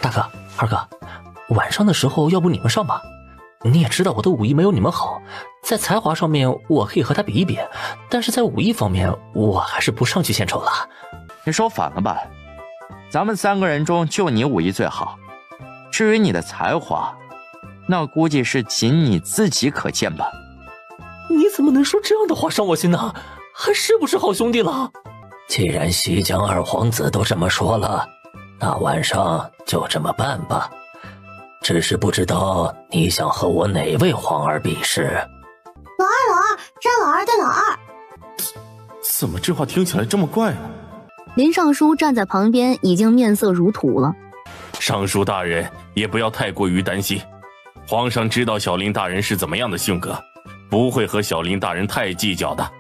大哥、二哥，晚上的时候要不你们上吧？你也知道我的武艺没有你们好，在才华上面我可以和他比一比，但是在武艺方面我还是不上去献丑了。你说反了吧？咱们3个人中就你武艺最好，至于你的才华，那估计是仅你自己可见吧。你怎么能说这样的话伤我心呢？还是不是好兄弟了？既然西江二皇子都这么说了，那晚上就这么办吧。只是不知道你想和我哪位皇儿比试？老二，让老二对老二。怎么这话听起来这么怪呢？林尚书站在旁边已经面色如土了。尚书大人也不要太过于担心，皇上知道小林大人是怎么样的性格，不会和小林大人太计较的。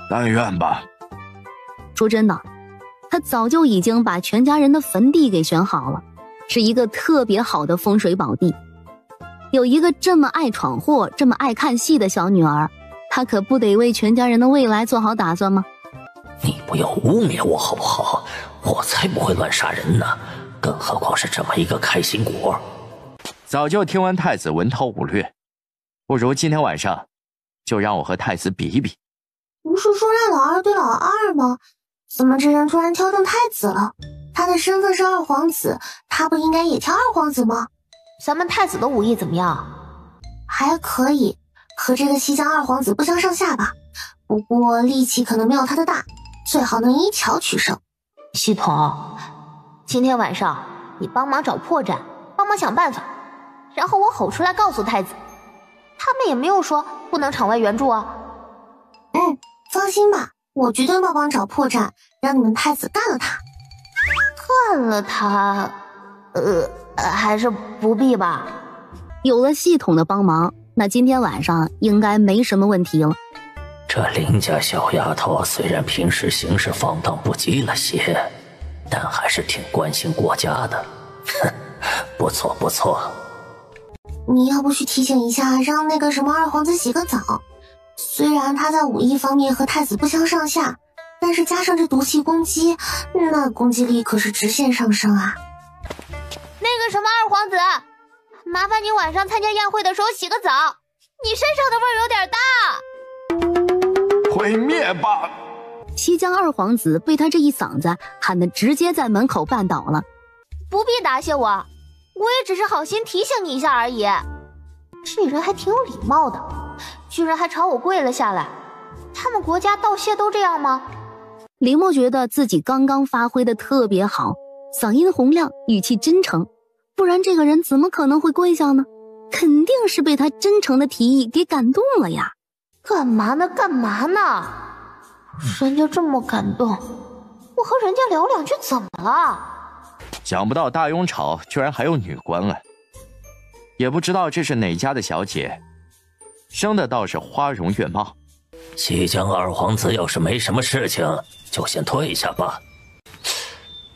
但愿吧。说真的，他早就已经把全家人的坟地给选好了，是一个特别好的风水宝地。有一个这么爱闯祸、这么爱看戏的小女儿，他可不得为全家人的未来做好打算吗？你不要污蔑我好不好？我才不会乱杀人呢，更何况是这么一个开心果。早就听闻太子文韬武略，不如今天晚上就让我和太子比一比。不是说让老二对老二吗？怎么这人突然挑中太子了？他的身份是二皇子，他不应该也挑二皇子吗？咱们太子的武艺怎么样？还可以，和这个西江二皇子不相上下吧，不过力气可能没有他的大，最好能一巧取胜。系统，今天晚上你帮忙找破绽，帮忙想办法，然后我吼出来告诉太子。他们也没有说不能场外援助啊。放心吧，我绝对帮忙找破绽，让你们太子干了他。干了他，还是不必吧。有了系统的帮忙，那今天晚上应该没什么问题了。这林家小丫头虽然平时行事放荡不羁了些，但还是挺关心国家的。哼，不错不错。你要不去提醒一下，让那个什么二皇子洗个澡。虽然他在武艺方面和太子不相上下，但是加上这毒气攻击，那攻击力可是直线上升啊。那个什么二皇子，麻烦你晚上参加宴会的时候洗个澡，你身上的味儿有点大。毁灭吧！西江二皇子被他这一嗓子喊得直接在门口绊倒了。不必答谢我，我也只是好心提醒你一下而已。这人还挺有礼貌的，居然还朝我跪了下来。他们国家道谢都这样吗？林默觉得自己刚刚发挥的特别好，嗓音洪亮，语气真诚，不然这个人怎么可能会跪下呢？肯定是被他真诚的提议给感动了呀。干嘛呢？人家这么感动，我和人家聊两句怎么了？想不到大雍朝居然还有女官啊！也不知道这是哪家的小姐，生的倒是花容月貌。西江二皇子要是没什么事情，就先退下吧。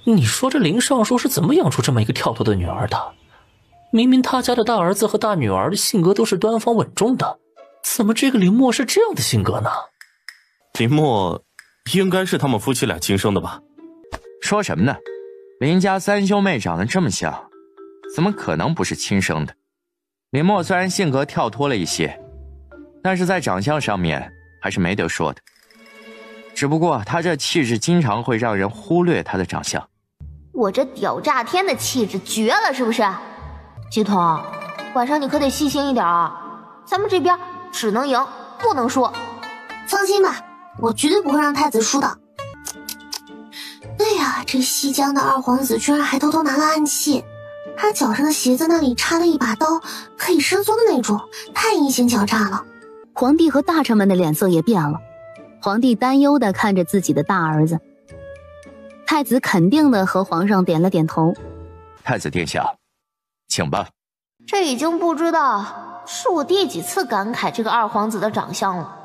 你说这林尚书是怎么养出这么一个跳脱的女儿的？明明他家的大儿子和大女儿的性格都是端方稳重的，怎么这个林默是这样的性格呢？林默应该是他们夫妻俩亲生的吧？说什么呢？林家3兄妹长得这么像，怎么可能不是亲生的？林默虽然性格跳脱了一些，但是在长相上面还是没得说的。只不过他这气质经常会让人忽略他的长相。我这屌炸天的气质绝了是不是？系统，晚上你可得细心一点啊，咱们这边只能赢不能输。放心吧，我绝对不会让太子输的。对呀，这西江的二皇子居然还偷偷拿了暗器，他脚上的鞋子那里插了一把刀，可以伸缩的那种，太阴险狡诈了。皇帝和大臣们的脸色也变了，皇帝担忧地看着自己的大儿子。太子肯定地和皇上点了点头。太子殿下，请吧。这已经不知道是我第几次感慨这个二皇子的长相了。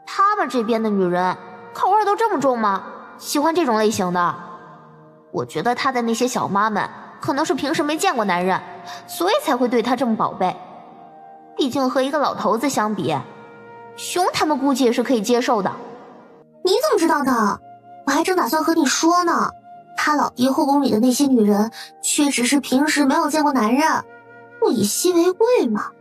他们这边的女人口味都这么重吗？喜欢这种类型的？我觉得他的那些小妈们可能是平时没见过男人，所以才会对他这么宝贝。毕竟和一个老头子相比，熊他们估计也是可以接受的。你怎么知道的？我还正打算和你说呢，他老爹后宫里的那些女人却只是平时没有见过男人，物以稀为贵嘛。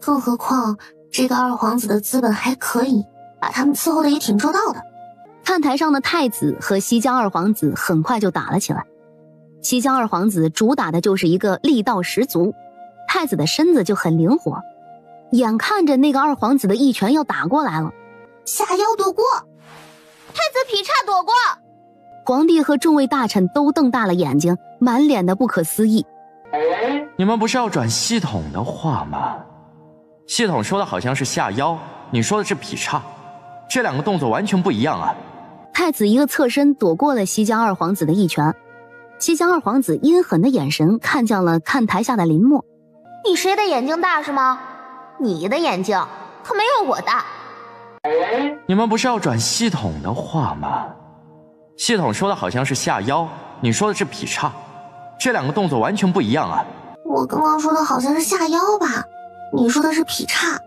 更何况这个二皇子的资本还可以，把他们伺候的也挺周到的。看台上的太子和西江二皇子很快就打了起来。西江二皇子主打的就是一个力道十足，太子的身子就很灵活。眼看着那个二皇子的一拳要打过来了，下腰躲过，太子劈叉躲过。皇帝和众位大臣都瞪大了眼睛，满脸的不可思议。你们不是要转系统的话吗？系统说的好像是下腰，你说的是劈叉，这两个动作完全不一样啊。太子一个侧身躲过了西江二皇子的一拳，西江二皇子阴狠的眼神看向了看台下的林默。你谁的眼睛大是吗？你的眼睛可没有我大。你们不是要转系统的话吗？系统说的好像是下腰，你说的是劈叉，这两个动作完全不一样啊。我刚刚说的好像是下腰吧，你说的是劈叉。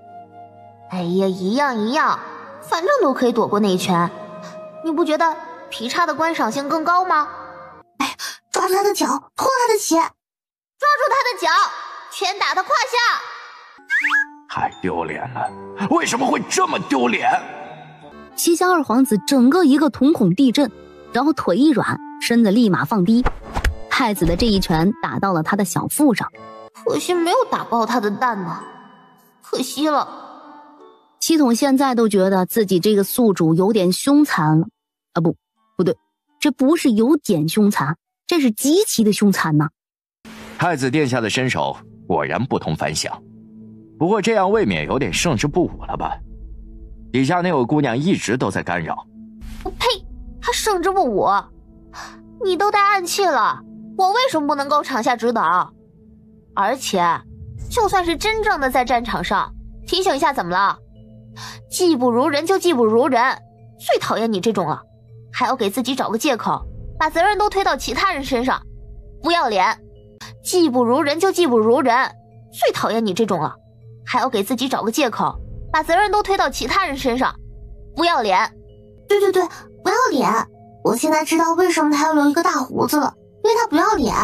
哎呀，一样，反正都可以躲过那一拳。你不觉得劈叉的观赏性更高吗？哎，抓住他的脚，拖他的鞋，抓住他的脚，拳打他胯下。太丢脸了，为什么会这么丢脸？西江二皇子整个一个瞳孔地震，然后腿一软，身子立马放低。太子的这一拳打到了他的小腹上，可惜没有打爆他的蛋呢，可惜了。系统现在都觉得自己这个宿主有点凶残了啊，不对，这不是有点凶残，这是极其的凶残呐。太子殿下的身手果然不同凡响，不过这样未免有点胜之不武了吧？底下那位姑娘一直都在干扰。我呸！他胜之不武，你都带暗器了，我为什么不能够场下指导？而且，就算是真正的在战场上，提醒一下怎么了？技不如人就技不如人，最讨厌你这种了，还要给自己找个借口，把责任都推到其他人身上，不要脸！技不如人就技不如人，最讨厌你这种了，还要给自己找个借口，把责任都推到其他人身上，不要脸！对，不要脸！我现在知道为什么他要留一个大胡子了，因为他不要脸。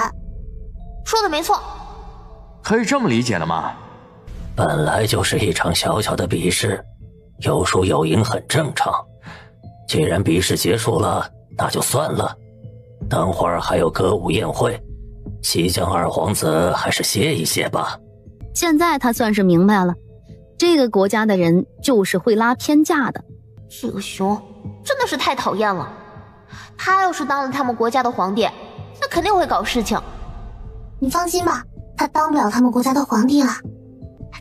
说的没错。可以这么理解的吗？本来就是一场小小的比试，有输有赢很正常。既然比试结束了，那就算了。等会儿还有歌舞宴会，西江二皇子还是歇一歇吧。现在他算是明白了，这个国家的人就是会拉偏架的。这个熊真的是太讨厌了，他要是当了他们国家的皇帝，那肯定会搞事情。你放心吧，他当不了他们国家的皇帝了。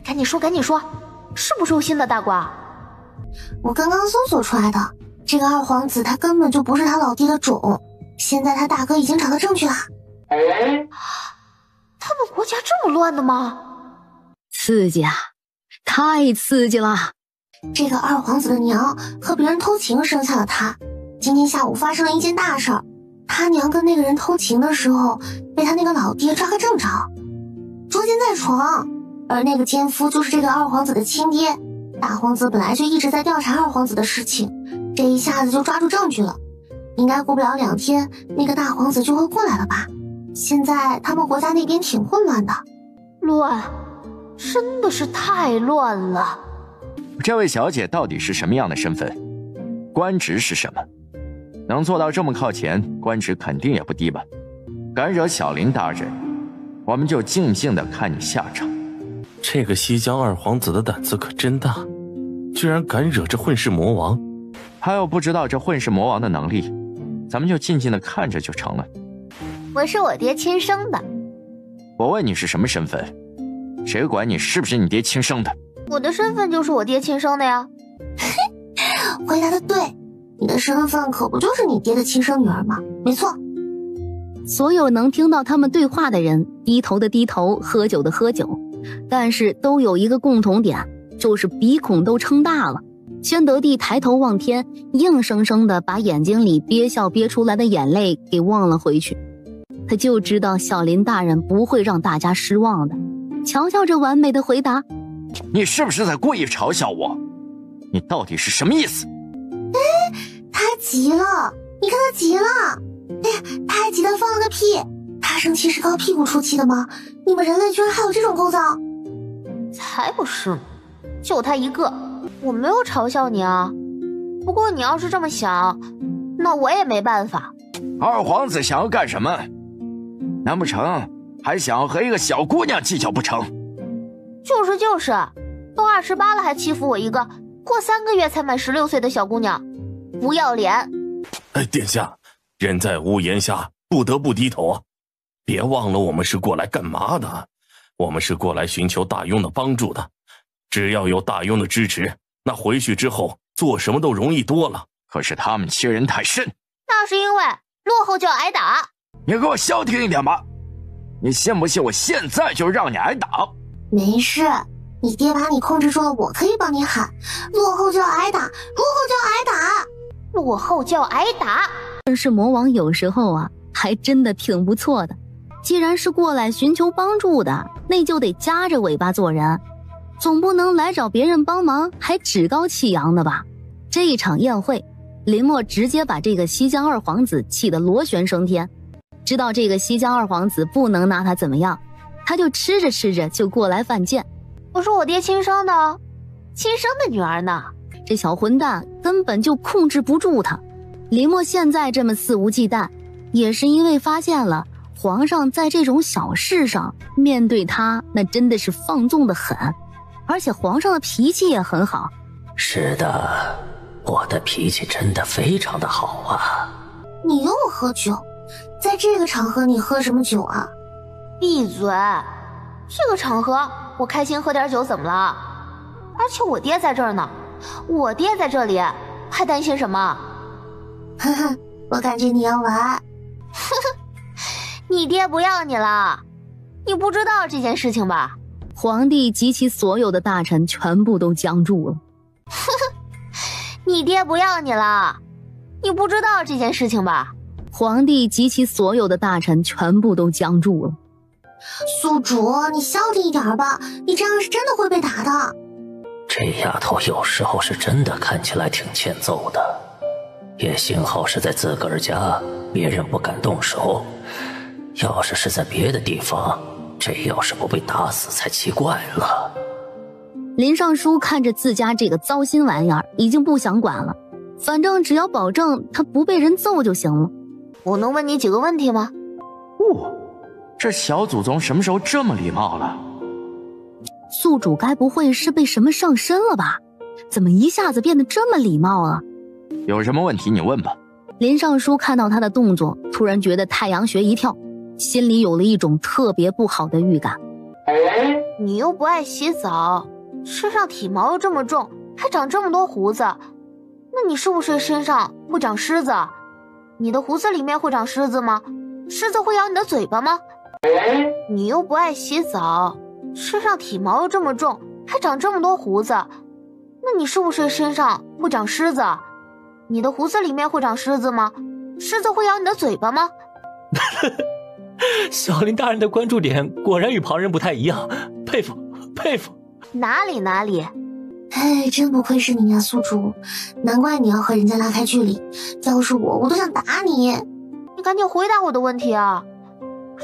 赶紧说，是不是有新的大瓜？我刚刚搜索出来的，这个二皇子他根本就不是他老爹的种，现在他大哥已经找到证据了。他们国家这么乱的吗？刺激啊，太刺激了！这个二皇子的娘和别人偷情生下了他，今天下午发生了一件大事儿，他娘跟那个人偷情的时候被他那个老爹抓个正着，捉奸在床，而那个奸夫就是这个二皇子的亲爹。大皇子本来就一直在调查二皇子的事情，这一下子就抓住证据了，应该过不了2天那个大皇子就会过来了吧。现在他们国家那边挺混乱的。乱，真的是太乱了。这位小姐到底是什么样的身份？官职是什么？能做到这么靠前，官职肯定也不低吧？敢惹小林大人，我们就静静地看你下场。这个西江二皇子的胆子可真大，居然敢惹这混世魔王。他又不知道这混世魔王的能力，咱们就静静地看着就成了。我是我爹亲生的。我问你是什么身份，谁管你是不是你爹亲生的？我的身份就是我爹亲生的呀。回答的对，你的身份可不就是你爹的亲生女儿吗？没错。所有能听到他们对话的人，低头的低头，喝酒的喝酒，但是都有一个共同点，就是鼻孔都撑大了。宣德帝抬头望天，硬生生的把眼睛里憋笑憋出来的眼泪给忘了回去。他就知道小林大人不会让大家失望的。瞧瞧这完美的回答，你是不是在故意嘲笑我？你到底是什么意思？他急了，你看他急了。哎呀，他还急得放了个屁！他生气是靠屁股出气的吗？你们人类居然还有这种构造？才不是呢，就他一个，我没有嘲笑你啊。不过你要是这么想，那我也没办法。二皇子想要干什么？难不成还想要和一个小姑娘计较不成？就是，都28了还欺负我一个过3个月才满16岁的小姑娘，不要脸！殿下，人在屋檐下，不得不低头啊！别忘了我们是过来干嘛的？我们是过来寻求大庸的帮助的。只要有大庸的支持，那回去之后做什么都容易多了。可是他们欺人太甚，那是因为落后就要挨打。你给我消停一点吧！你信不信我现在就让你挨打？没事，你爹把你控制住了，我可以帮你喊，落后就要挨打，落后就要挨打，落后就要挨打。但是魔王有时候啊，还真的挺不错的。既然是过来寻求帮助的，那就得夹着尾巴做人，总不能来找别人帮忙还趾高气扬的吧。这一场宴会，林默直接把这个西江二皇子气得螺旋升天。知道这个西江二皇子不能拿他怎么样，他就吃着就过来犯贱。我说我爹亲生的女儿呢。这小混蛋根本就控制不住他。林默现在这么肆无忌惮，也是因为发现了皇上在这种小事上面对他那真的是放纵的很，而且皇上的脾气也很好。是的，我的脾气真的非常的好啊。你又喝酒，在这个场合你喝什么酒啊？闭嘴！这个场合我开心喝点酒怎么了？而且我爹在这儿呢，我爹在这里，还担心什么？呵呵，我感觉你要玩。你爹不要你了，你不知道这件事情吧？皇帝及其所有的大臣全部都僵住了。你爹不要你了，你不知道这件事情吧？皇帝及其所有的大臣全部都僵住了。宿主，你消停一点吧，你这样是真的会被打的。这丫头有时候是真的看起来挺欠揍的，也幸好是在自个儿家，别人不敢动手。要是在别的地方，这要是不被打死才奇怪了。林尚书看着自家这个糟心玩意儿，已经不想管了，反正只要保证他不被人揍就行了。我能问你几个问题吗？这小祖宗什么时候这么礼貌了？宿主该不会是被什么上身了吧？怎么一下子变得这么礼貌啊？有什么问题你问吧。林尚书看到他的动作，突然觉得太阳穴一跳，心里有了一种特别不好的预感。你又不爱洗澡，身上体毛又这么重，还长这么多胡子，那你是不是身上会长虱子？你的胡子里面会长虱子吗？虱子会咬你的嘴巴吗？你又不爱洗澡，身上体毛又这么重，还长这么多胡子，那你是不是身上会长虱子？你的胡子里面会长虱子吗？虱子会咬你的嘴巴吗？小林大人的关注点果然与旁人不太一样，佩服佩服。哪里？哎，真不愧是你呀，宿主，难怪你要和人家拉开距离。要是我都想打你。你赶紧回答我的问题啊！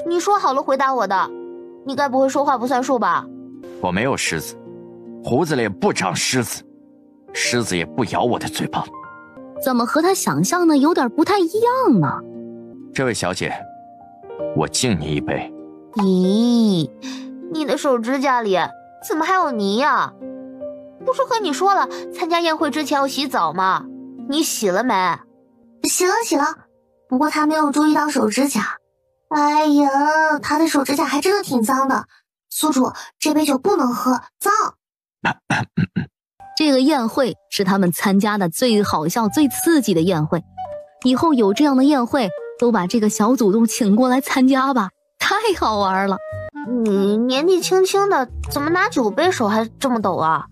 你说好了回答我的，你该不会说话不算数吧？我没有虱子，胡子里也不长虱子，虱子也不咬我的嘴巴。怎么和他想象的有点不太一样呢？这位小姐，我敬你一杯。咦，你的手指甲里怎么还有泥呀？不是和你说了参加宴会之前要洗澡吗？你洗了没？洗了，不过他没有注意到手指甲。哎呀，他的手指甲还真的挺脏的。宿主，这杯酒不能喝，脏。这个宴会是他们参加的最好笑最刺激的宴会，以后有这样的宴会都把这个小祖宗请过来参加吧，太好玩了。你年纪轻轻的怎么拿酒杯手还这么抖啊？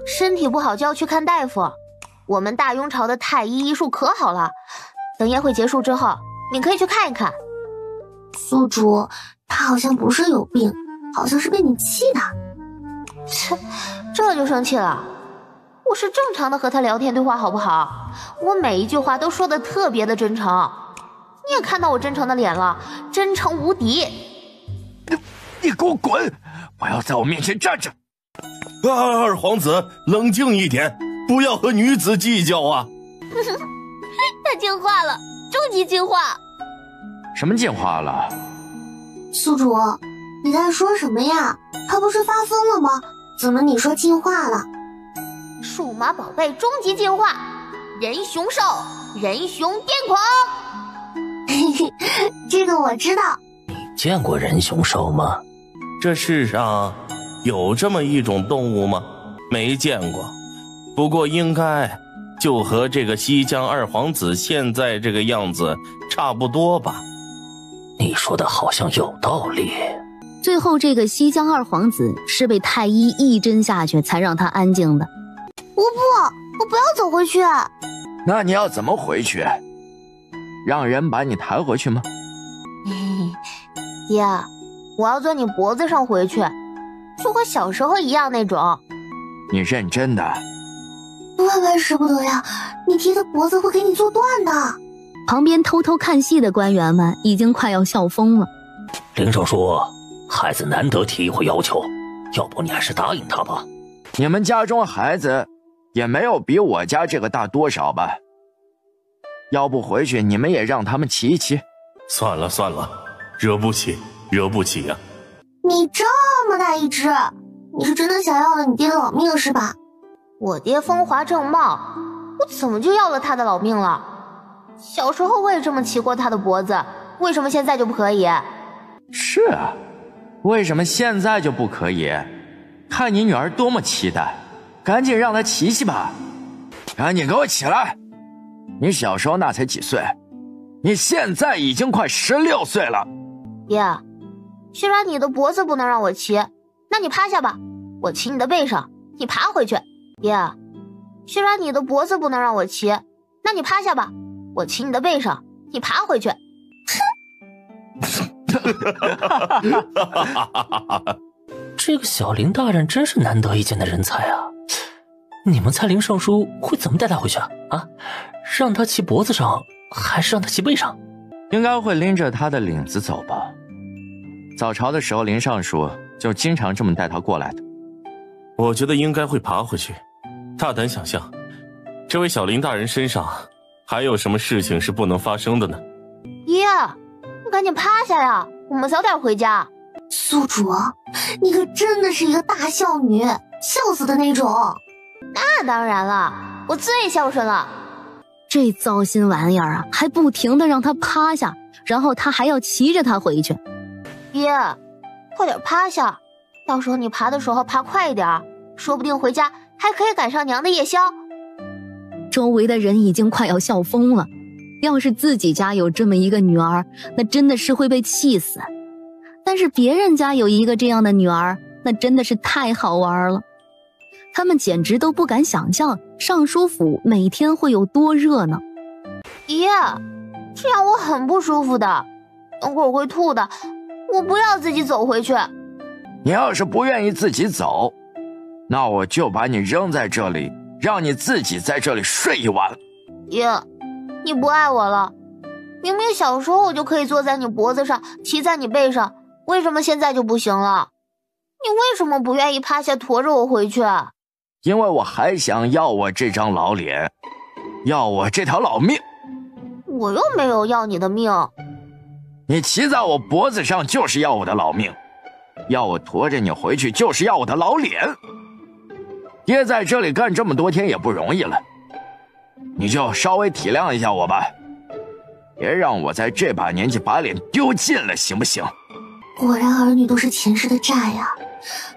身体不好就要去看大夫。我们大庸朝的太医医术可好了，等宴会结束之后你可以去看一看。宿主，他好像不是有病，好像是被你气的。切，这就生气了？我是正常的和他聊天对话好不好？我每一句话都说的特别的真诚。你也看到我真诚的脸了，真诚无敌。你给我滚！不要在我面前站着！二皇子，冷静一点，不要和女子计较啊！他进化了，终极进化。什么进化了？宿主，你在说什么呀？他不是发疯了吗？怎么你说进化了？数码宝贝终极进化，人熊兽，人熊癫狂。这个我知道。你见过人熊兽吗？这世上有这么一种动物吗？没见过，不过应该就和这个西江二皇子现在这个样子差不多吧。你说的好像有道理。最后这个西江二皇子是被太医一针下去才让他安静的。我不要走回去。那你要怎么回去？让人把你抬回去吗？爹，我要坐你脖子上回去，就和小时候一样那种。你认真的？万万使不得呀！你爹的脖子会给你做断的。旁边偷偷看戏的官员们已经快要笑疯了。林尚书，孩子难得提一回要求，要不你还是答应他吧。你们家中孩子也没有比我家这个大多少吧？要不回去你们也让他们骑一骑？算了算了，惹不起啊！你这么大一只，你是真的想要了你爹的老命是吧？我爹风华正茂，我怎么就要了他的老命了？小时候我也这么骑过他的脖子，为什么现在就不可以？是啊，为什么现在就不可以？看你女儿多么期待，赶紧让她骑骑吧。赶紧给我起来！你小时候那才几岁，你现在已经快16岁了。爹，虽然你的脖子不能让我骑，那你趴下吧，我骑你的背上，你爬回去。爹，虽然你的脖子不能让我骑，那你趴下吧，我骑你的背上，你爬回去。这个小林大人真是难得一见的人才啊！你们猜林尚书会怎么带他回去啊？让他骑脖子上，还是让他骑背上？应该会拎着他的领子走吧。早朝的时候，林尚书就经常这么带他过来的。我觉得应该会爬回去。大胆想象，这位小林大人身上还有什么事情是不能发生的呢？爹，你赶紧趴下呀，我们早点回家。宿主，你可真的是一个大孝女，孝死的那种。那当然了，我最孝顺了。这糟心玩意儿啊，还不停地让他趴下，然后他还要骑着他回去。爹，快点趴下，到时候你爬的时候爬快一点，说不定回家还可以赶上娘的夜宵。周围的人已经快要笑疯了，要是自己家有这么一个女儿，那真的是会被气死。但是别人家有一个这样的女儿，那真的是太好玩了。他们简直都不敢想象尚书府每天会有多热闹。爹，这样我很不舒服的，等会儿会吐的，我不要自己走回去。你要是不愿意自己走，那我就把你扔在这里，让你自己在这里睡一晚。爹，你不爱我了。明明小时候我就可以坐在你脖子上，骑在你背上，为什么现在就不行了？你为什么不愿意趴下驮着我回去？因为我还想要我这张老脸，要我这条老命。我又没有要你的命。你骑在我脖子上就是要我的老命，要我驮着你回去就是要我的老脸。爹在这里干这么多天也不容易了，你就稍微体谅一下我吧，别让我在这把年纪把脸丢尽了，行不行？果然儿女都是前世的债呀，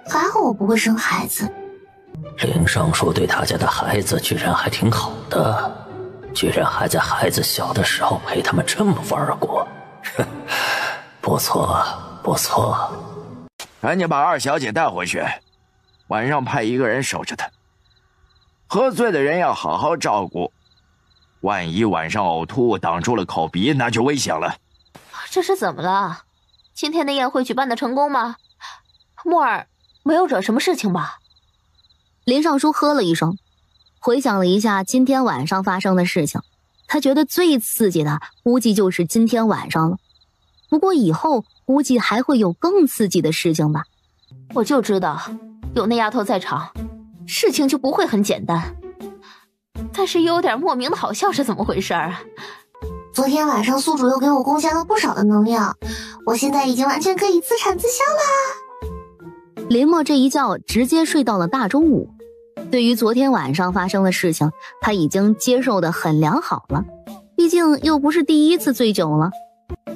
还好我不会生孩子。林尚书对他家的孩子居然还挺好的，居然还在孩子小的时候陪他们这么玩过，不错不错。赶紧把二小姐带回去，晚上派一个人守着她。喝醉的人要好好照顾，万一晚上呕吐挡住了口鼻，那就危险了。这是怎么了？今天的宴会举办的成功吗？木儿没有惹什么事情吧？林尚书喝了一声，回想了一下今天晚上发生的事情，他觉得最刺激的估计就是今天晚上了。不过以后估计还会有更刺激的事情吧。我就知道，有那丫头在场，事情就不会很简单。但是又有点莫名的好笑是怎么回事啊？昨天晚上宿主又给我贡献了不少的能量，我现在已经完全可以自产自销啦。林默这一觉直接睡到了大中午。对于昨天晚上发生的事情，他已经接受得很良好了，毕竟又不是第一次醉酒了。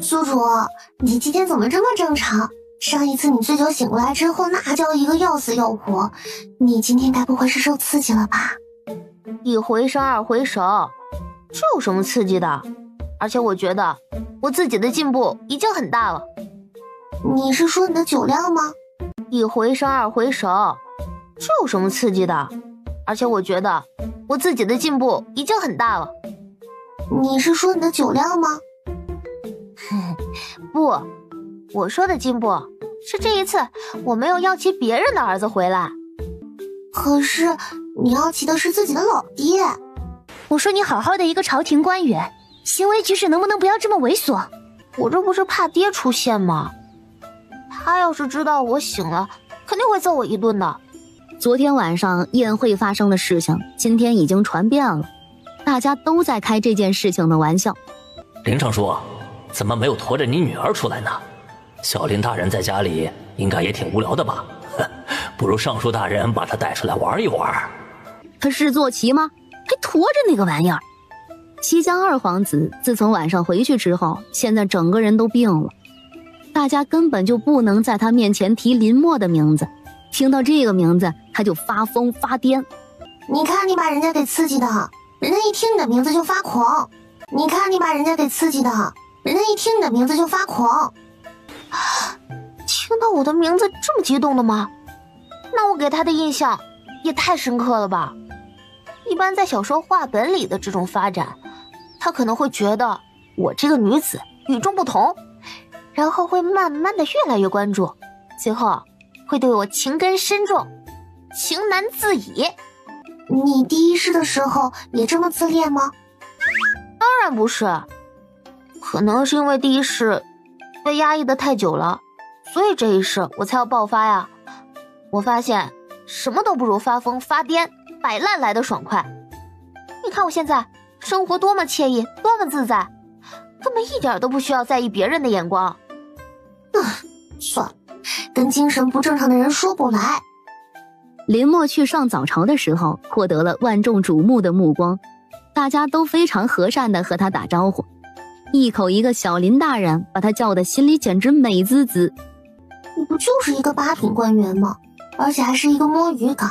宿主，你今天怎么这么正常？上一次你醉酒醒过来之后，那叫一个要死要活。你今天该不会是受刺激了吧？一回生二回熟，这有什么刺激的？而且我觉得我自己的进步已经很大了。你是说你的酒量吗？一回生二回熟，这有什么刺激的？而且我觉得我自己的进步已经很大了。你是说你的酒量吗？不，我说的进步是这一次我没有要骑别人的儿子回来。可是你要骑的是自己的老爹。我说你好好的一个朝廷官员，行为举止能不能不要这么猥琐？我这不是怕爹出现吗？他要是知道我醒了，肯定会揍我一顿的。昨天晚上宴会发生的事情，今天已经传遍了，大家都在开这件事情的玩笑。林尚书，怎么没有驮着你女儿出来呢？小林大人在家里应该也挺无聊的吧？不如尚书大人把她带出来玩一玩。他是坐骑吗？还驮着那个玩意儿？西江二皇子自从晚上回去之后，现在整个人都病了。大家根本就不能在他面前提林默的名字，听到这个名字他就发疯发癫。你看你把人家给刺激的，人家一听你的名字就发狂。你看你把人家给刺激的，人家一听你的名字就发狂。听到我的名字这么激动的吗？那我给他的印象也太深刻了吧。一般在小说话本里的这种发展，他可能会觉得我这个女子与众不同，然后会慢慢的越来越关注，最后会对我情根深重，情难自已。你第一世的时候也这么自恋吗？当然不是，可能是因为第一世被压抑的太久了，所以这一世我才要爆发呀。我发现什么都不如发疯发癫摆烂来的爽快。你看我现在生活多么惬意，多么自在，根本一点都不需要在意别人的眼光。算了，跟精神不正常的人说不来。林默去上早朝的时候，获得了万众瞩目的目光，大家都非常和善地和他打招呼，一口一个小林大人，把他叫的心里简直美滋滋。你不就是一个八品官员吗？而且还是一个摸鱼岗，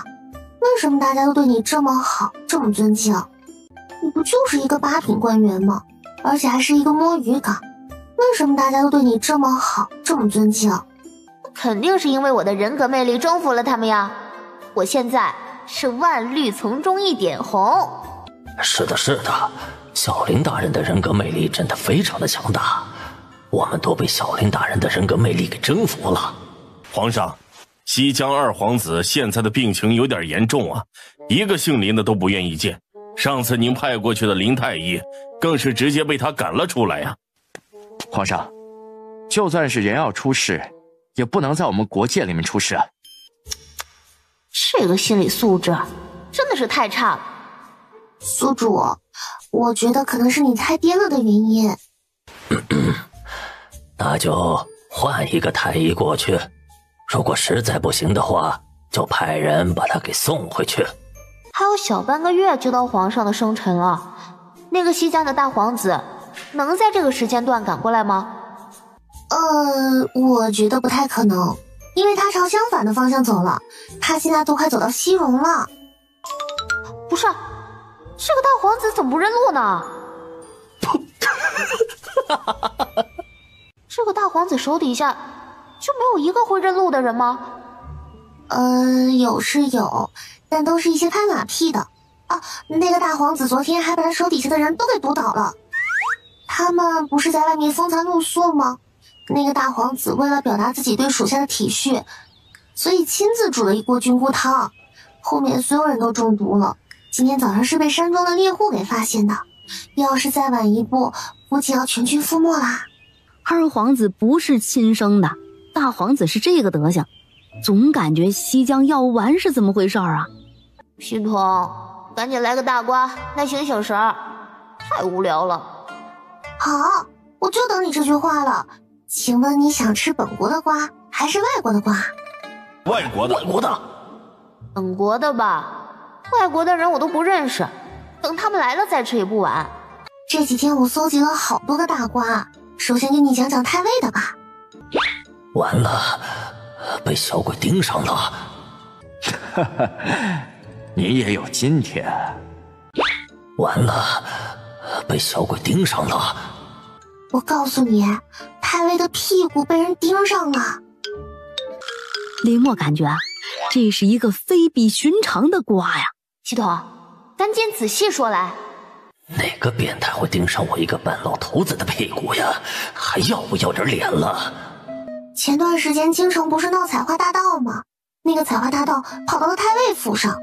为什么大家都对你这么好，这么尊敬？你不就是一个八品官员吗？而且还是一个摸鱼岗，为什么大家都对你这么好，这么尊敬？肯定是因为我的人格魅力征服了他们呀。我现在是万绿丛中一点红。是的，是的，小林大人的人格魅力真的非常的强大，我们都被小林大人的人格魅力给征服了。皇上，西江二皇子现在的病情有点严重啊，一个姓林的都不愿意见。上次您派过去的林太医，更是直接被他赶了出来呀。皇上，就算是人要出事，也不能在我们国界里面出事啊。这个心理素质真的是太差了。宿主，我觉得可能是你太颠了的原因。那就换一个太医过去，如果实在不行的话，就派人把他给送回去。还有小半个月就到皇上的生辰了，那个西江的大皇子能在这个时间段赶过来吗？我觉得不太可能，因为他朝相反的方向走了，他现在都快走到西戎了。不是，这个大皇子怎么不认路呢？这个大皇子手底下就没有一个会认路的人吗？有是有，但都是一些拍马屁的啊。那个大皇子昨天还把他手底下的人都给毒倒了，他们不是在外面风餐露宿吗？那个大皇子为了表达自己对属下的体恤，所以亲自煮了一锅菌菇汤，后面所有人都中毒了。今天早上是被山庄的猎户给发现的，要是再晚一步，估计要全军覆没啦。二皇子不是亲生的，大皇子是这个德行，总感觉西江要完是怎么回事啊？系统，赶紧来个大瓜，来醒醒神儿，太无聊了。好，我就等你这句话了。请问你想吃本国的瓜，还是外国的瓜？外国的。本国的吧，外国的人我都不认识，等他们来了再吃也不晚。这几天我搜集了好多个大瓜，首先给你讲讲太尉的吧。完了，被小鬼盯上了。哈哈，你也有今天。完了，被小鬼盯上了。我告诉你，太尉的屁股被人盯上了。林默感觉这是一个非比寻常的瓜呀。系统，赶紧仔细说来。哪个变态会盯上我一个半老头子的屁股呀？还要不要点脸了？前段时间京城不是闹采花大盗吗？那个采花大盗跑到了太尉府上，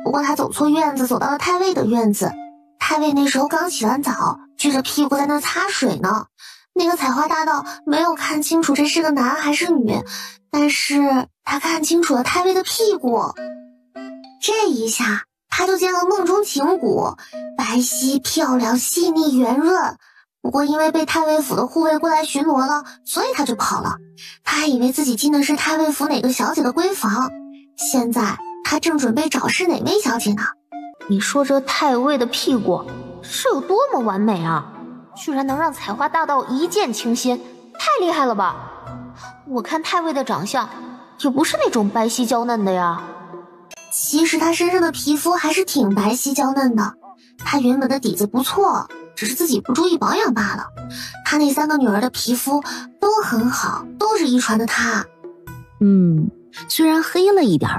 不过他走错院子，走到了太尉的院子。太尉那时候刚洗完澡，撅着屁股在那擦水呢。那个采花大盗没有看清楚这是个男还是女，但是他看清楚了太尉的屁股。这一下他就见了梦中情骨，白皙漂亮，细腻圆润。不过因为被太尉府的护卫过来巡逻了，所以他就跑了。他还以为自己进的是太尉府哪个小姐的闺房，现在他正准备找是哪位小姐呢。你说这太尉的屁股是有多么完美啊，居然能让采花大盗一见倾心，太厉害了吧。我看太尉的长相也不是那种白皙娇嫩的呀。其实他身上的皮肤还是挺白皙娇嫩的，他原本的底子不错，只是自己不注意保养罢了。他那3个女儿的皮肤都很好，都是遗传的他。虽然黑了一点，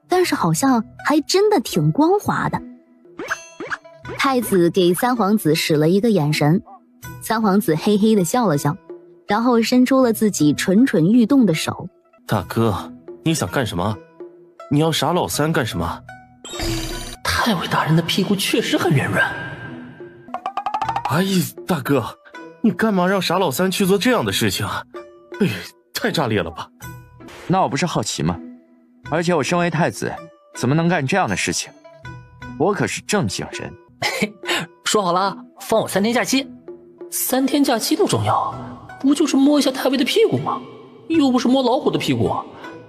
但是好像还真的挺光滑的。太子给三皇子使了一个眼神，三皇子嘿嘿地笑了笑，然后伸出了自己蠢蠢欲动的手。大哥，你想干什么？你要傻老三干什么？太尉大人的屁股确实很圆润。哎呀，大哥，你干嘛让傻老三去做这样的事情啊？哎，太炸裂了吧！那我不是好奇吗？而且我身为太子，怎么能干这样的事情？我可是正经人。说好了，放我3天假期。3天假期都重要，不就是摸一下太尉的屁股吗？又不是摸老虎的屁股，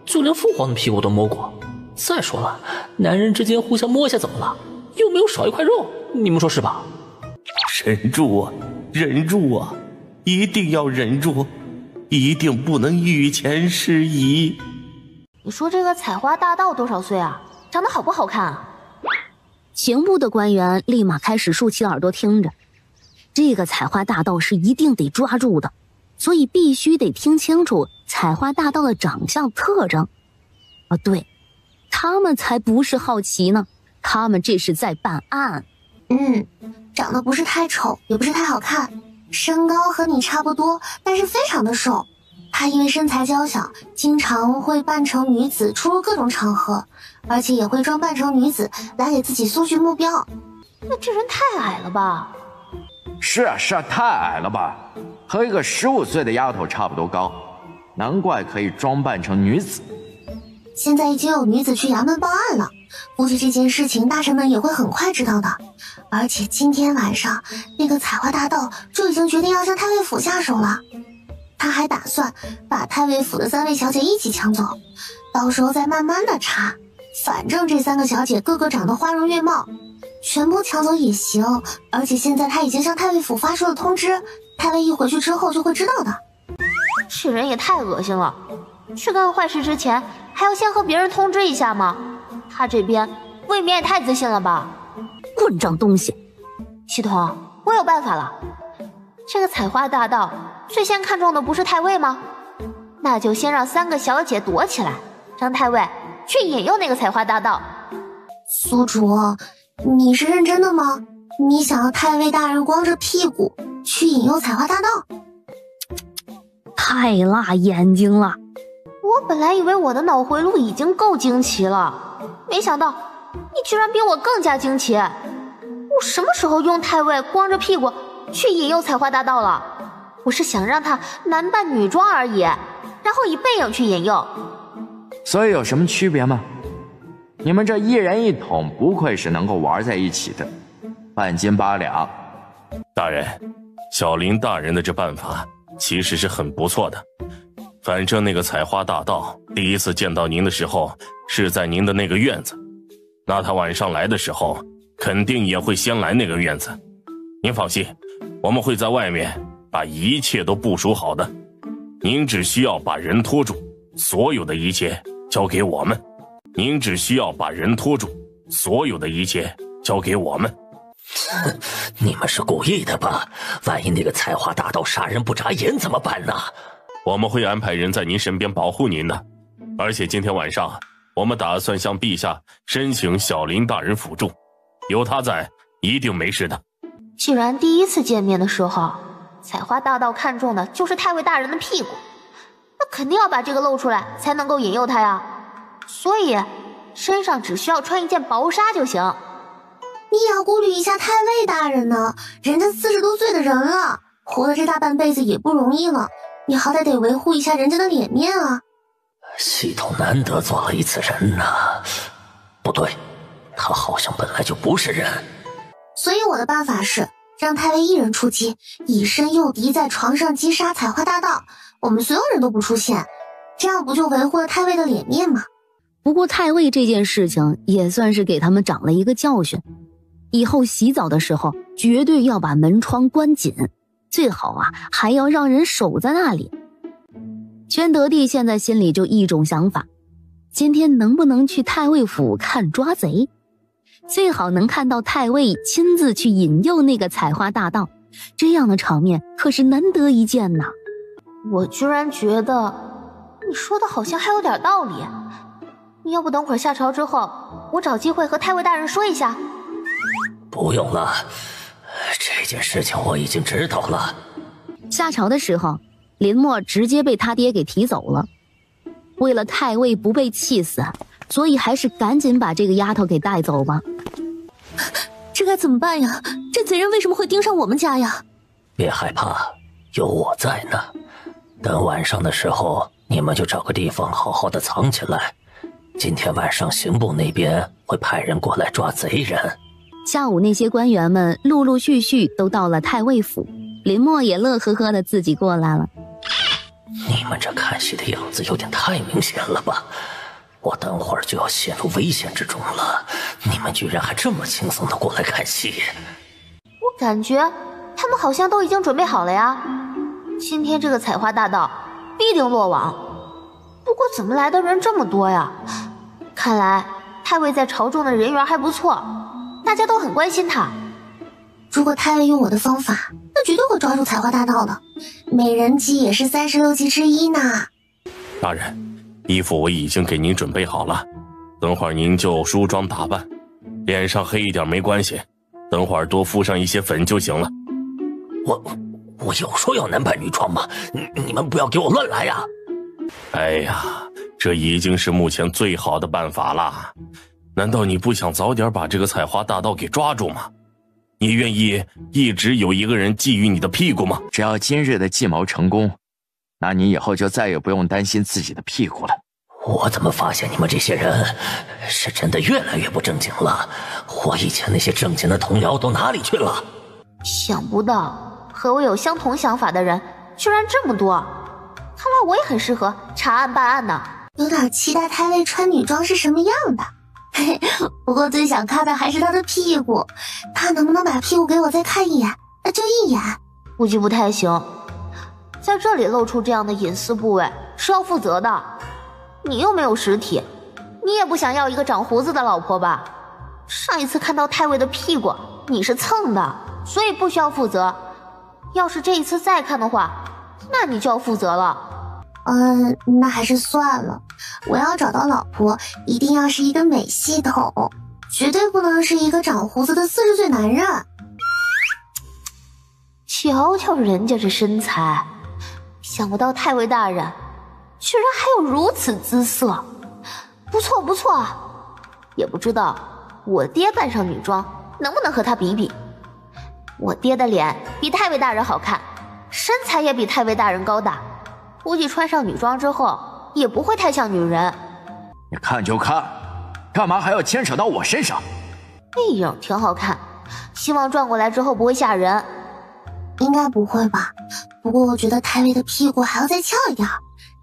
就连父皇的屁股都摸过。再说了，男人之间互相摸一下怎么了？又没有少一块肉，你们说是吧？忍住啊，忍住啊，一定要忍住，一定不能御前失仪。你说这个采花大盗多少岁啊？长得好不好看啊？刑部的官员立马开始竖起耳朵听着，这个采花大盗是一定得抓住的，所以必须得听清楚采花大盗的长相特征。对，他们才不是好奇呢，他们这是在办案。长得不是太丑，也不是太好看，身高和你差不多，但是非常的瘦。他因为身材娇小，经常会扮成女子出入各种场合，而且也会装扮成女子来给自己搜寻目标。那这人太矮了吧？是啊，太矮了吧，和一个15岁的丫头差不多高，难怪可以装扮成女子。现在已经有女子去衙门报案了，估计这件事情大臣们也会很快知道的。而且今天晚上那个采花大盗就已经决定要向太尉府下手了，他还打算把太尉府的3位小姐一起抢走，到时候再慢慢的查，反正这3个小姐个个长得花容月貌，全部抢走也行。而且现在他已经向太尉府发出了通知，太尉一回去之后就会知道的。这人也太恶心了，去干坏事之前还要先和别人通知一下吗？他这边未免也太自信了吧。混账东西！系统，我有办法了。这个采花大盗最先看中的不是太尉吗？那就先让3个小姐躲起来，让太尉去引诱那个采花大盗。苏主，你是认真的吗？你想要太尉大人光着屁股去引诱采花大盗？太辣眼睛了！我本来以为我的脑回路已经够惊奇了，没想到你居然比我更加惊奇。我什么时候用太尉光着屁股去引诱采花大盗了？我是想让他男扮女装而已，然后以背影去引诱。所以有什么区别吗？你们这一人一桶，不愧是能够玩在一起的，半斤八两。大人，小林大人的这办法其实是很不错的。反正那个采花大盗第一次见到您的时候是在您的那个院子，那他晚上来的时候肯定也会先来那个院子。您放心，我们会在外面把一切都部署好的，您只需要把人拖住，所有的一切交给我们。您只需要把人拖住，所有的一切交给我们。你们是故意的吧？万一那个采花大盗杀人不眨眼怎么办呢？我们会安排人在您身边保护您的，而且今天晚上我们打算向陛下申请小林大人辅助，有他在一定没事的。既然第一次见面的时候采花大盗看中的就是太尉大人的屁股，那肯定要把这个露出来才能够引诱他呀。所以身上只需要穿一件薄纱就行。你也要顾虑一下太尉大人呢，人家40多岁的人了，活了这大半辈子也不容易了，你好歹得维护一下人家的脸面啊。系统难得做了一次人呐，不对，他好像本来就不是人。所以我的办法是让太尉一人出击，以身诱敌，在床上击杀采花大盗，我们所有人都不出现，这样不就维护了太尉的脸面吗？不过太尉这件事情也算是给他们长了一个教训，以后洗澡的时候绝对要把门窗关紧，最好啊还要让人守在那里。宣德帝现在心里就一种想法，今天能不能去太尉府看抓贼，最好能看到太尉亲自去引诱那个采花大盗，这样的场面可是难得一见呐。我居然觉得你说的好像还有点道理，你要不等会儿下朝之后，我找机会和太尉大人说一下。不用了，这件事情我已经知道了。下朝的时候，林默直接被他爹给提走了。为了太尉不被气死，所以还是赶紧把这个丫头给带走吧。这该怎么办呀？这贼人为什么会盯上我们家呀？别害怕，有我在呢。等晚上的时候，你们就找个地方好好的藏起来。今天晚上刑部那边会派人过来抓贼人。下午那些官员们陆陆续续都到了太尉府，林默也乐呵呵的自己过来了。你们这看戏的样子有点太明显了吧？我等会儿就要陷入危险之中了，你们居然还这么轻松的过来看戏。我感觉他们好像都已经准备好了呀，今天这个采花大盗必定落网。不过怎么来的人这么多呀？看来太尉在朝中的人缘还不错，大家都很关心他。如果太尉用我的方法，那绝对会抓住采花大盗的，美人计也是36计之一呢。大人，衣服我已经给您准备好了，等会儿您就梳妆打扮，脸上黑一点没关系，等会儿多敷上一些粉就行了。我有说要男扮女装吗？你们不要给我乱来呀！哎呀，这已经是目前最好的办法了。难道你不想早点把这个采花大盗给抓住吗？你愿意一直有一个人觊觎你的屁股吗？只要今日的计谋成功，那你以后就再也不用担心自己的屁股了。我怎么发现你们这些人是真的越来越不正经了？我以前那些正经的同僚都哪里去了？想不到和我有相同想法的人居然这么多，看来我也很适合查案办案呢。有点期待太尉穿女装是什么样的。不过最想看的还是他的屁股，他能不能把屁股给我再看一眼？就一眼。估计不太行，在这里露出这样的隐私部位是要负责的。你又没有实体，你也不想要一个长胡子的老婆吧？上一次看到太尉的屁股你是蹭的，所以不需要负责。要是这一次再看的话，那你就要负责了。那还是算了。我要找到老婆，一定要是一个美系统，绝对不能是一个长胡子的40岁男人。瞧瞧人家这身材，想不到太尉大人居然还有如此姿色，不错不错。也不知道我爹扮上女装能不能和他比比？我爹的脸比太尉大人好看，身材也比太尉大人高大，估计穿上女装之后也不会太像女人。你看就看，干嘛还要牵扯到我身上？背影挺好看，希望转过来之后不会吓人。应该不会吧？不过我觉得太尉的屁股还要再翘一点，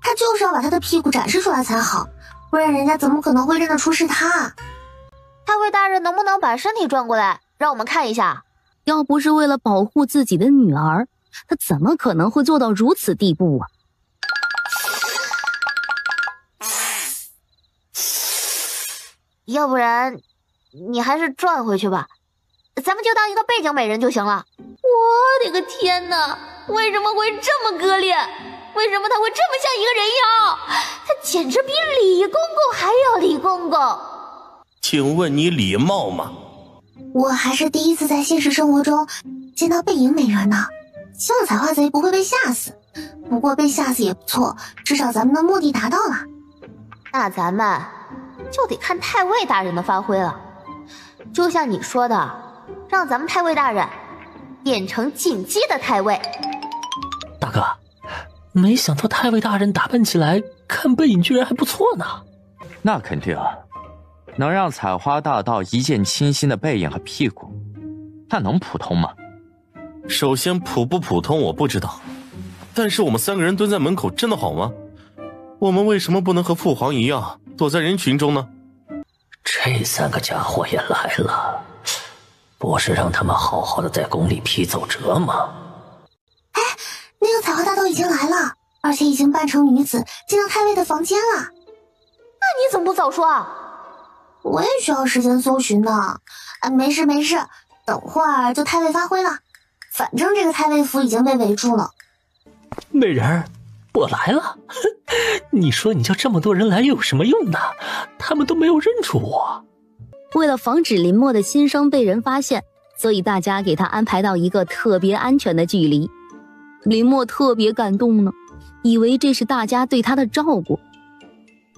他就是要把他的屁股展示出来才好，不然人家怎么可能会认得出是他？太尉大人能不能把身体转过来，让我们看一下？要不是为了保护自己的女儿，他怎么可能会做到如此地步啊？要不然你还是转回去吧，咱们就当一个背景美人就行了。我的个天哪，为什么会这么割裂？为什么他会这么像一个人妖？他简直比李公公还要李公公。请问你礼貌吗？我还是第一次在现实生活中见到背影美人呢，希望采花贼不会被吓死。不过被吓死也不错，至少咱们的目的达到了。那咱们就得看太尉大人的发挥了。就像你说的，让咱们太尉大人变成进击的太尉。大哥，没想到太尉大人打扮起来看背影居然还不错呢。那肯定啊，能让采花大盗一见倾心的背影和屁股，那能普通吗？首先普不普通我不知道，但是我们3个人蹲在门口真的好吗？我们为什么不能和父皇一样躲在人群中呢？这3个家伙也来了，不是让他们好好的在宫里批奏折吗？哎，那个采花大盗已经来了，而且已经扮成女子进到太尉的房间了。那你怎么不早说啊？我也需要时间搜寻呢。没事没事，等会儿就太尉发挥了。反正这个太尉府已经被围住了。美人儿，我来了。你说你叫这么多人来又有什么用呢？他们都没有认出我。为了防止林墨的心声被人发现，所以大家给他安排到一个特别安全的距离。林墨特别感动呢，以为这是大家对他的照顾。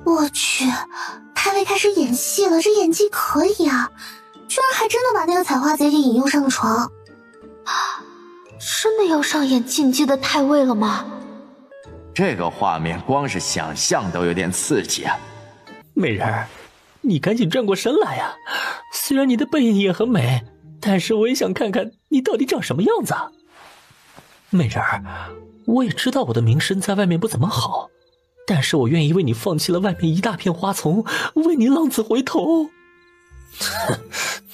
我去，太尉开始演戏了，这演技可以啊，居然还真的把那个采花贼给引诱上了床。真的要上演进击的太尉了吗？这个画面光是想象都有点刺激啊！美人儿，你赶紧转过身来呀！虽然你的背影也很美，但是我也想看看你到底长什么样子。美人儿，我也知道我的名声在外面不怎么好，但是我愿意为你放弃了外面一大片花丛，为你浪子回头。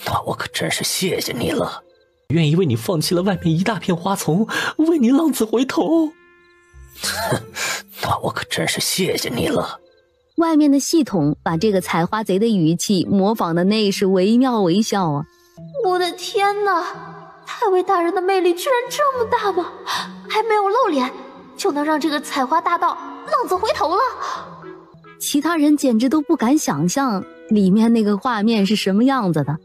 那我可真是谢谢你了。愿意为你放弃了外面一大片花丛，为你浪子回头。那我可真是谢谢你了。外面的系统把这个采花贼的语气模仿的那是惟妙惟肖啊！我的天哪，太尉大人的魅力居然这么大吗？还没有露脸就能让这个采花大盗浪子回头了？其他人简直都不敢想象里面那个画面是什么样子的。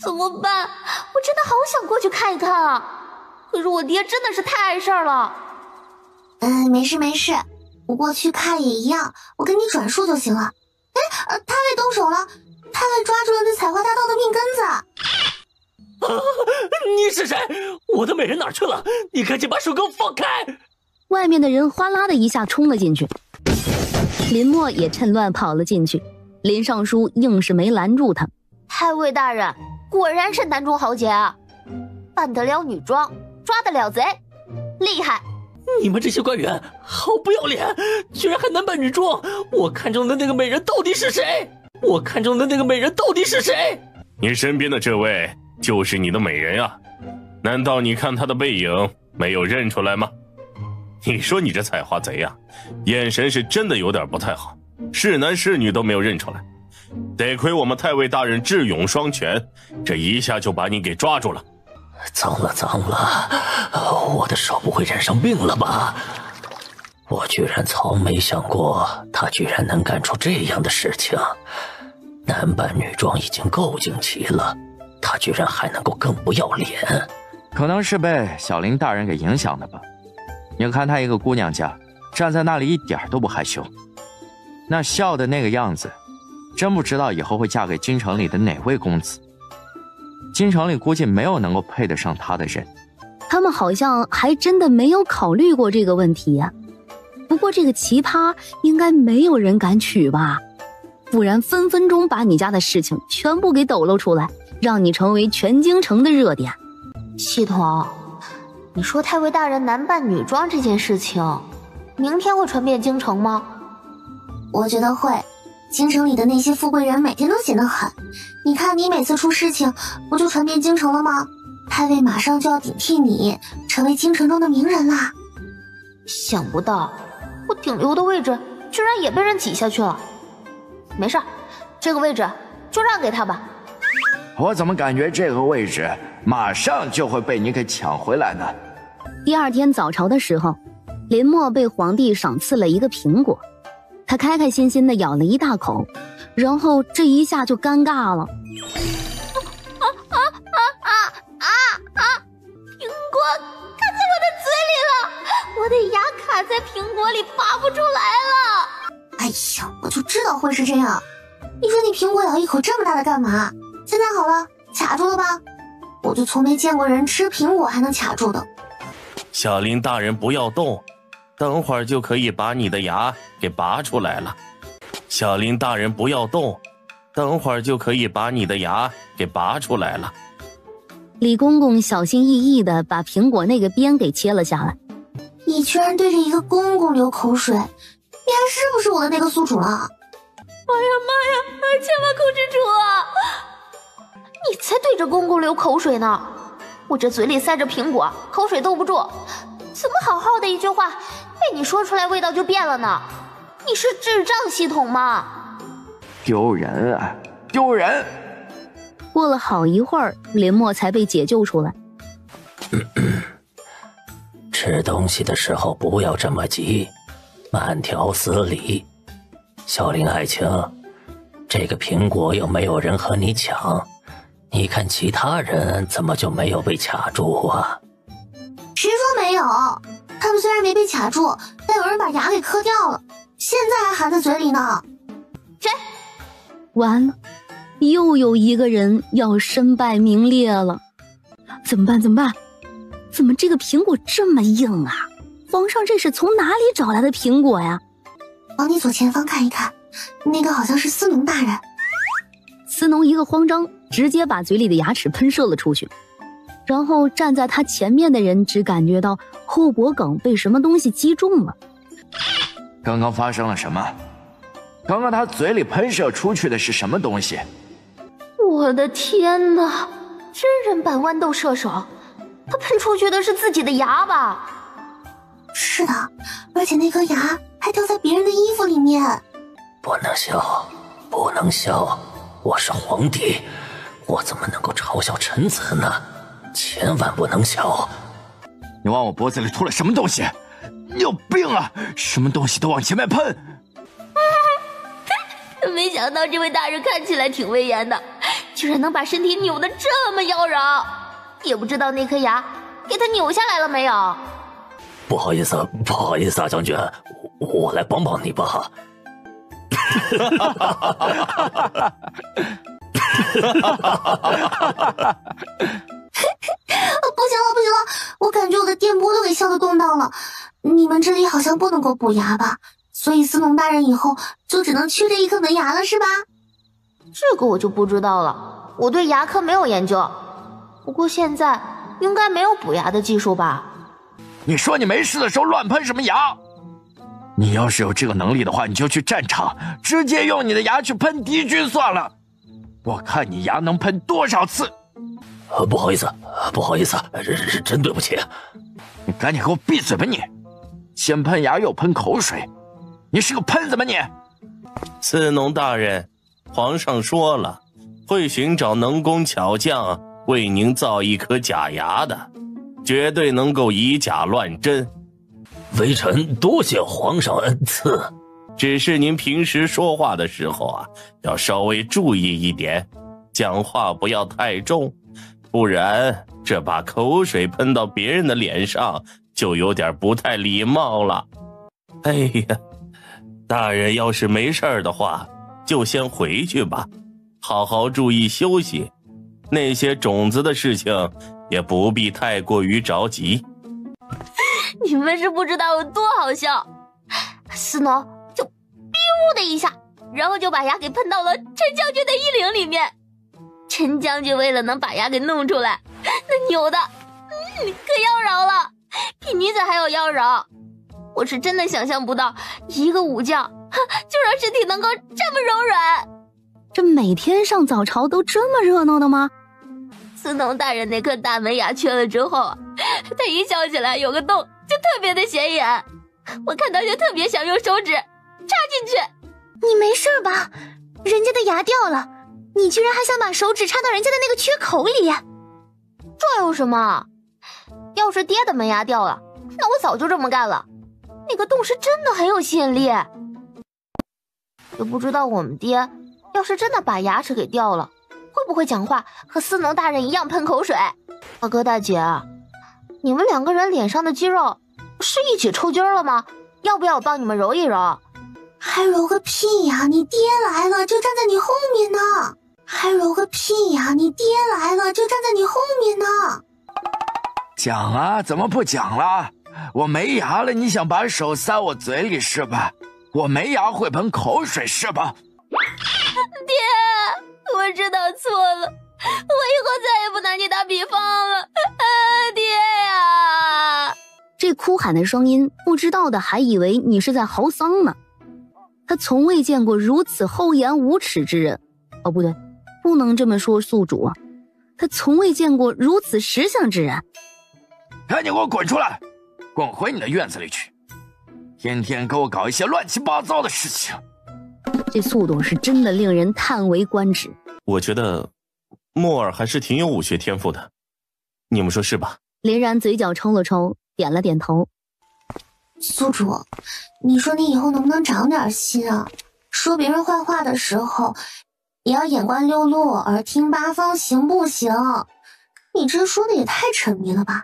怎么办？我真的好想过去看一看啊！可是我爹真的是太碍事儿了。没事没事，我过去看也一样，我给你转述就行了。太尉动手了，太尉抓住了那采花大盗的命根子。你是谁？我的美人哪去了？你赶紧把手给我放开！外面的人哗啦的一下冲了进去，林墨也趁乱跑了进去，林尚书硬是没拦住他。太尉大人果然是男中豪杰啊，扮得了女装，抓得了贼，厉害！你们这些官员好不要脸，居然还男扮女装！我看中的那个美人到底是谁？我看中的那个美人到底是谁？你身边的这位就是你的美人啊？难道你看她的背影没有认出来吗？你说你这采花贼啊，眼神是真的有点不太好，是男是女都没有认出来。得亏我们太尉大人智勇双全，这一下就把你给抓住了。脏了脏了，我的手不会染上病了吧？我居然从没想过他居然能干出这样的事情。男扮女装已经够惊奇了，他居然还能够更不要脸。可能是被小林大人给影响的吧。你看他一个姑娘家，站在那里一点都不害羞，那笑的那个样子，真不知道以后会嫁给京城里的哪位公子。京城里估计没有能够配得上她的人。他们好像还真的没有考虑过这个问题呀。不过这个奇葩应该没有人敢娶吧？不然分分钟把你家的事情全部给抖露出来，让你成为全京城的热点。系统，你说太尉大人男扮女装这件事情，明天会传遍京城吗？我觉得会。京城里的那些富贵人每天都闲得很，你看你每次出事情，不就传遍京城了吗？太尉马上就要顶替你，成为京城中的名人啦。想不到我顶流的位置居然也被人挤下去了。没事，这个位置就让给他吧。我怎么感觉这个位置马上就会被你给抢回来呢？第二天早朝的时候，林默被皇帝赏赐了一个苹果，他开开心心地咬了一大口，然后这一下就尴尬了。苹果卡在我的嘴里了，我的牙卡在苹果里拔不出来了。哎呀，我就知道会是这样。你说你苹果咬一口这么大的干嘛？现在好了，卡住了吧？我就从没见过人吃苹果还能卡住的。小林大人不要动，等会儿就可以把你的牙给拔出来了。小林大人不要动，等会儿就可以把你的牙给拔出来了。李公公小心翼翼地把苹果那个边给切了下来。你居然对着一个公公流口水，你还是不是我的那个宿主了？妈呀，千万控制住啊！你才对着公公流口水呢，我这嘴里塞着苹果，口水兜不住，怎么好好的一句话被你说出来味道就变了呢？你是智障系统吗？丢人啊，丢人！过了好一会儿，林默才被解救出来。吃东西的时候不要这么急，慢条斯理。小林爱卿，这个苹果又没有人和你抢，你看其他人怎么就没有被卡住啊？谁说没有？他们虽然没被卡住，但有人把牙给磕掉了，现在还含在嘴里呢。谁？完了，又有一个人要身败名裂了。怎么办？怎么这个苹果这么硬啊？皇上这是从哪里找来的苹果呀？往你左前方看一看，那个好像是司农大人。司农一个慌张，直接把嘴里的牙齿喷射了出去。然后站在他前面的人只感觉到后脖梗被什么东西击中了。刚刚发生了什么？刚刚他嘴里喷射出去的是什么东西？我的天哪，真人版豌豆射手，他喷出去的是自己的牙吧？是的，而且那颗牙还掉在别人的衣服里面。不能笑，不能笑，我是皇帝，我怎么能够嘲笑臣子呢？千万不能笑。你往我脖子里吐了什么东西？你有病啊！什么东西都往前面喷。没想到这位大人看起来挺威严的，居然能把身体扭得这么妖娆，也不知道那颗牙给他扭下来了没有。不好意思啊，将军，我来帮帮你吧。不行了，我感觉我的电波都给笑得动荡了。你们这里好像不能够补牙吧？所以司农大人以后就只能缺这一颗门牙了，是吧？这个我就不知道了，我对牙科没有研究。不过现在应该没有补牙的技术吧？你说你没事的时候乱喷什么牙？你要是有这个能力的话，你就去战场，直接用你的牙去喷敌军算了。我看你牙能喷多少次。不好意思，真对不起。你赶紧给我闭嘴吧你！先喷牙又喷口水，你是个喷子吗你？司农大人，皇上说了，会寻找能工巧匠为您造一颗假牙的，绝对能够以假乱真。微臣多谢皇上恩赐，只是您平时说话的时候啊，要稍微注意一点，讲话不要太重，不然这把口水喷到别人的脸上就有点不太礼貌了。哎呀，大人要是没事的话，就先回去吧，好好注意休息。那些种子的事情也不必太过于着急。你们是不知道有多好笑，司农就 biu 的一下，然后就把牙给喷到了陈将军的衣领里面。陈将军为了能把牙给弄出来，那扭的可妖娆了，比女子还要妖娆。我是真的想象不到一个武将就让身体能够这么柔软。这每天上早朝都这么热闹的吗？司农大人那颗大门牙缺了之后，他一笑起来有个洞就特别的显眼，我看到就特别想用手指插进去。你没事吧？人家的牙掉了，你居然还想把手指插到人家的那个缺口里？这有什么？要是爹的门牙掉了，那我早就这么干了。那个洞是真的很有吸引力。也不知道我们爹要是真的把牙齿给掉了，会不会讲话和司农大人一样喷口水？大哥大姐，你们两个人脸上的肌肉是一起抽筋了吗？要不要我帮你们揉一揉？还揉个屁呀！你爹来了就站在你后面呢。还揉个屁呀！你爹来了就站在你后面呢。讲啊，怎么不讲了？我没牙了，你想把手塞我嘴里是吧？我没牙会喷口水是吧？爹，我知道错了，我以后再也不拿你打比方了。爹呀！这哭喊的声音，不知道的还以为你是在嚎丧呢。他从未见过如此厚颜无耻之人。哦，不对，不能这么说宿主啊。他从未见过如此识相之人。赶紧给我滚出来，滚回你的院子里去，天天给我搞一些乱七八糟的事情。这速度是真的令人叹为观止。我觉得莫尔还是挺有武学天赋的，你们说是吧？林然嘴角抽了抽，点了点头。宿主，你说你以后能不能长点心啊？说别人坏话的时候也要眼观六路，耳听八方，行不行？你这说的也太沉迷了吧？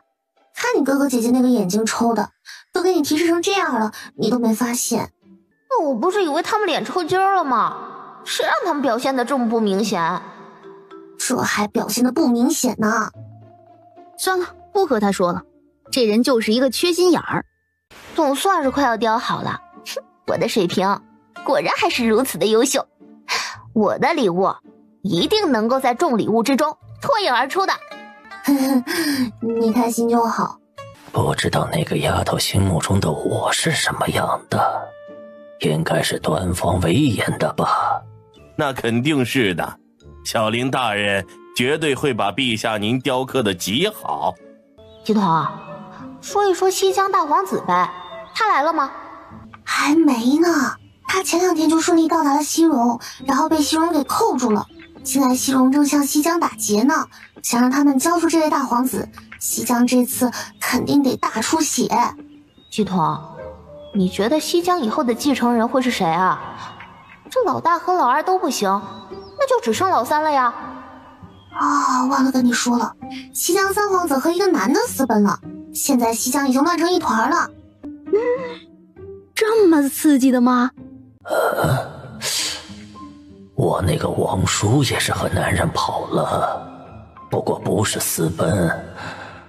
看你哥哥姐姐那个眼睛抽的，都给你提示成这样了，你都没发现。那我不是以为他们脸抽筋了吗？谁让他们表现的这么不明显？这还表现的不明显呢。算了，不和他说了，这人就是一个缺心眼儿。总算是快要雕好了，我的水平果然还是如此的优秀。我的礼物一定能够在众礼物之中脱颖而出的。你开心就好。不知道那个丫头心目中的我是什么样的，应该是端方威严的吧？那肯定是的，小林大人绝对会把陛下您雕刻的极好。鸡头，说一说西江大皇子呗，他来了吗？还没呢，他前2天就顺利到达了西戎，然后被西戎给扣住了。现在西戎正向西江打劫呢，想让他们交出这位大皇子，西江这次肯定得大出血。鸡头，你觉得西江以后的继承人会是谁啊？这老大和老二都不行，那就只剩老三了呀。忘了跟你说了，西江三皇子和一个男的私奔了，现在西江已经乱成一团了。这么刺激的吗？我那个王叔也是和男人跑了，不过不是私奔，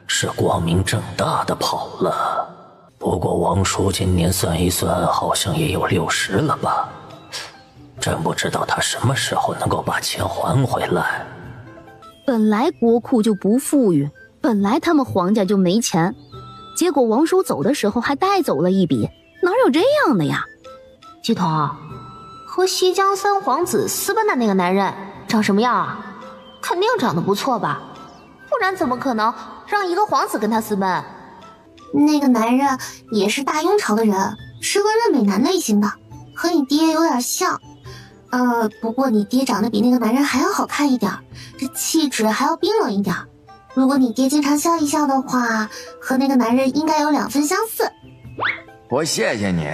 是光明正大的跑了。不过王叔今年算一算，好像也有60了吧？真不知道他什么时候能够把钱还回来。本来国库就不富裕，本来他们皇家就没钱，结果王叔走的时候还带走了一笔，哪有这样的呀？鸡头，和西江三皇子私奔的那个男人长什么样啊？肯定长得不错吧，不然怎么可能让一个皇子跟他私奔？那个男人也是大雍朝的人，是个认美男类型的，和你爹有点像。不过你爹长得比那个男人还要好看一点，这气质还要冰冷一点。如果你爹经常笑一笑的话，和那个男人应该有2分相似。我谢谢你。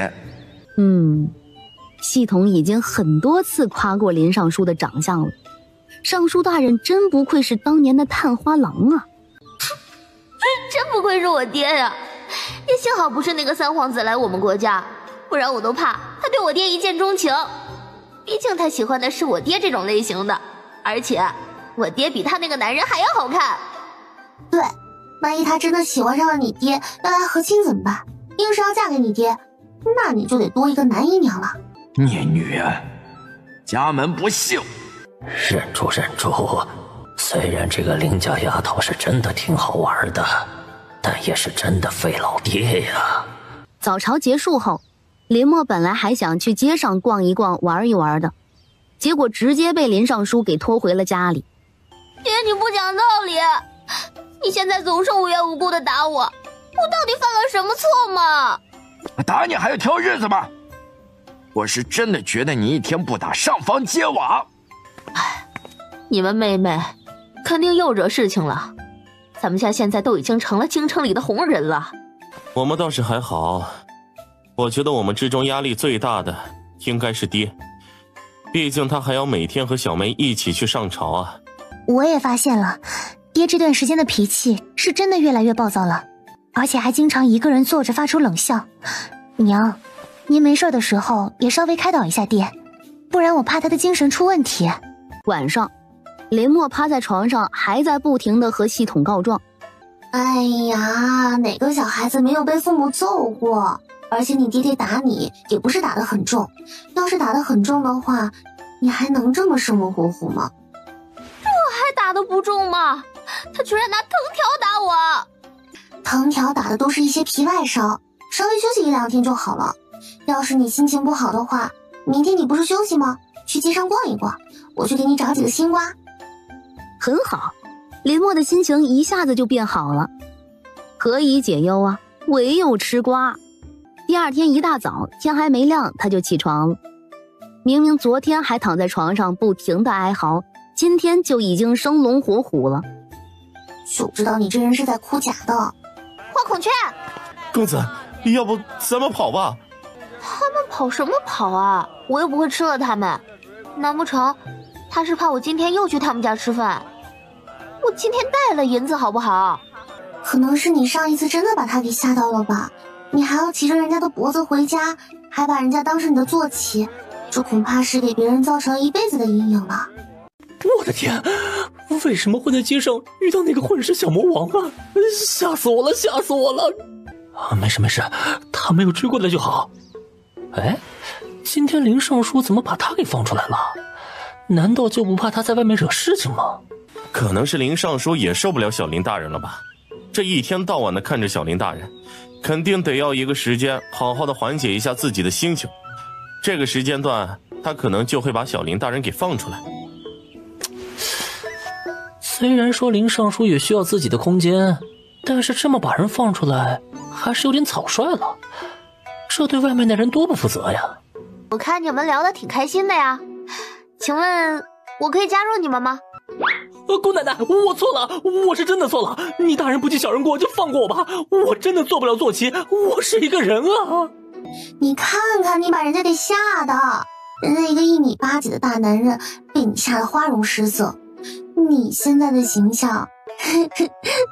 系统已经很多次夸过林尚书的长相了，尚书大人真不愧是当年的探花郎啊！真不愧是我爹呀！也幸好不是那个三皇子来我们国家，不然我都怕他对我爹一见钟情。毕竟他喜欢的是我爹这种类型的，而且我爹比他那个男人还要好看。对，万一他真的喜欢上了你爹，要来和亲怎么办？硬是要嫁给你爹，那你就得多一个男姨娘了。孽女，家门不幸。忍住忍住，虽然这个林家丫头是真的挺好玩的，但也是真的费老爹呀。早朝结束后，林默本来还想去街上逛一逛玩一玩的，结果直接被林尚书给拖回了家里。爹，你不讲道理，你现在总是无缘无故的打我，我到底犯了什么错吗？打你还要挑日子吗？我是真的觉得你一天不打上房揭瓦。唉，你们妹妹肯定又惹事情了，咱们家现在都已经成了京城里的红人了。我们倒是还好，我觉得我们之中压力最大的应该是爹，毕竟他还要每天和小梅一起去上朝啊。我也发现了，爹这段时间的脾气是真的越来越暴躁了，而且还经常一个人坐着发出冷笑。娘，您没事的时候也稍微开导一下爹，不然我怕他的精神出问题。晚上，林默趴在床上还在不停地和系统告状。哎呀，哪个小孩子没有被父母揍过？而且你爹爹打你也不是打得很重，要是打得很重的话，你还能这么生龙活虎吗？这还打得不重吗？他居然拿藤条打我！藤条打的都是一些皮外伤，稍微休息1-2天就好了。要是你心情不好的话，明天你不是休息吗？去街上逛一逛，我去给你找几个西瓜。很好，林默的心情一下子就变好了。何以解忧啊？唯有吃瓜。第二天一大早，天还没亮他就起床了。明明昨天还躺在床上不停地哀嚎，今天就已经生龙活虎了。就知道你这人是在哭假的。花孔雀，公子，要不咱们跑吧？他们跑什么跑啊？我又不会吃了他们。难不成他是怕我今天又去他们家吃饭？我今天带了银子好不好？可能是你上一次真的把他给吓到了吧，你还要骑着人家的脖子回家，还把人家当成你的坐骑，这恐怕是给别人造成一辈子的阴影了。我的天，为什么会在街上遇到那个混世小魔王啊？吓死我了，吓死我了！啊，没事没事，他没有追过来就好。哎，今天林尚书怎么把他给放出来了？难道就不怕他在外面惹事情吗？可能是林尚书也受不了小林大人了吧？这一天到晚的看着小林大人，肯定得要一个时间好好的缓解一下自己的心情。这个时间段，他可能就会把小林大人给放出来。虽然说林尚书也需要自己的空间，但是这么把人放出来，还是有点草率了。这对外面的人多不负责呀！我看你们聊得挺开心的呀，请问我可以加入你们吗？姑奶奶，我错了，我是真的错了，你大人不计小人过，就放过我吧，我真的做不了坐骑，我是一个人啊！你看看你把人家给吓的，人家一个1.8米的大男人被你吓得花容失色，你现在的形象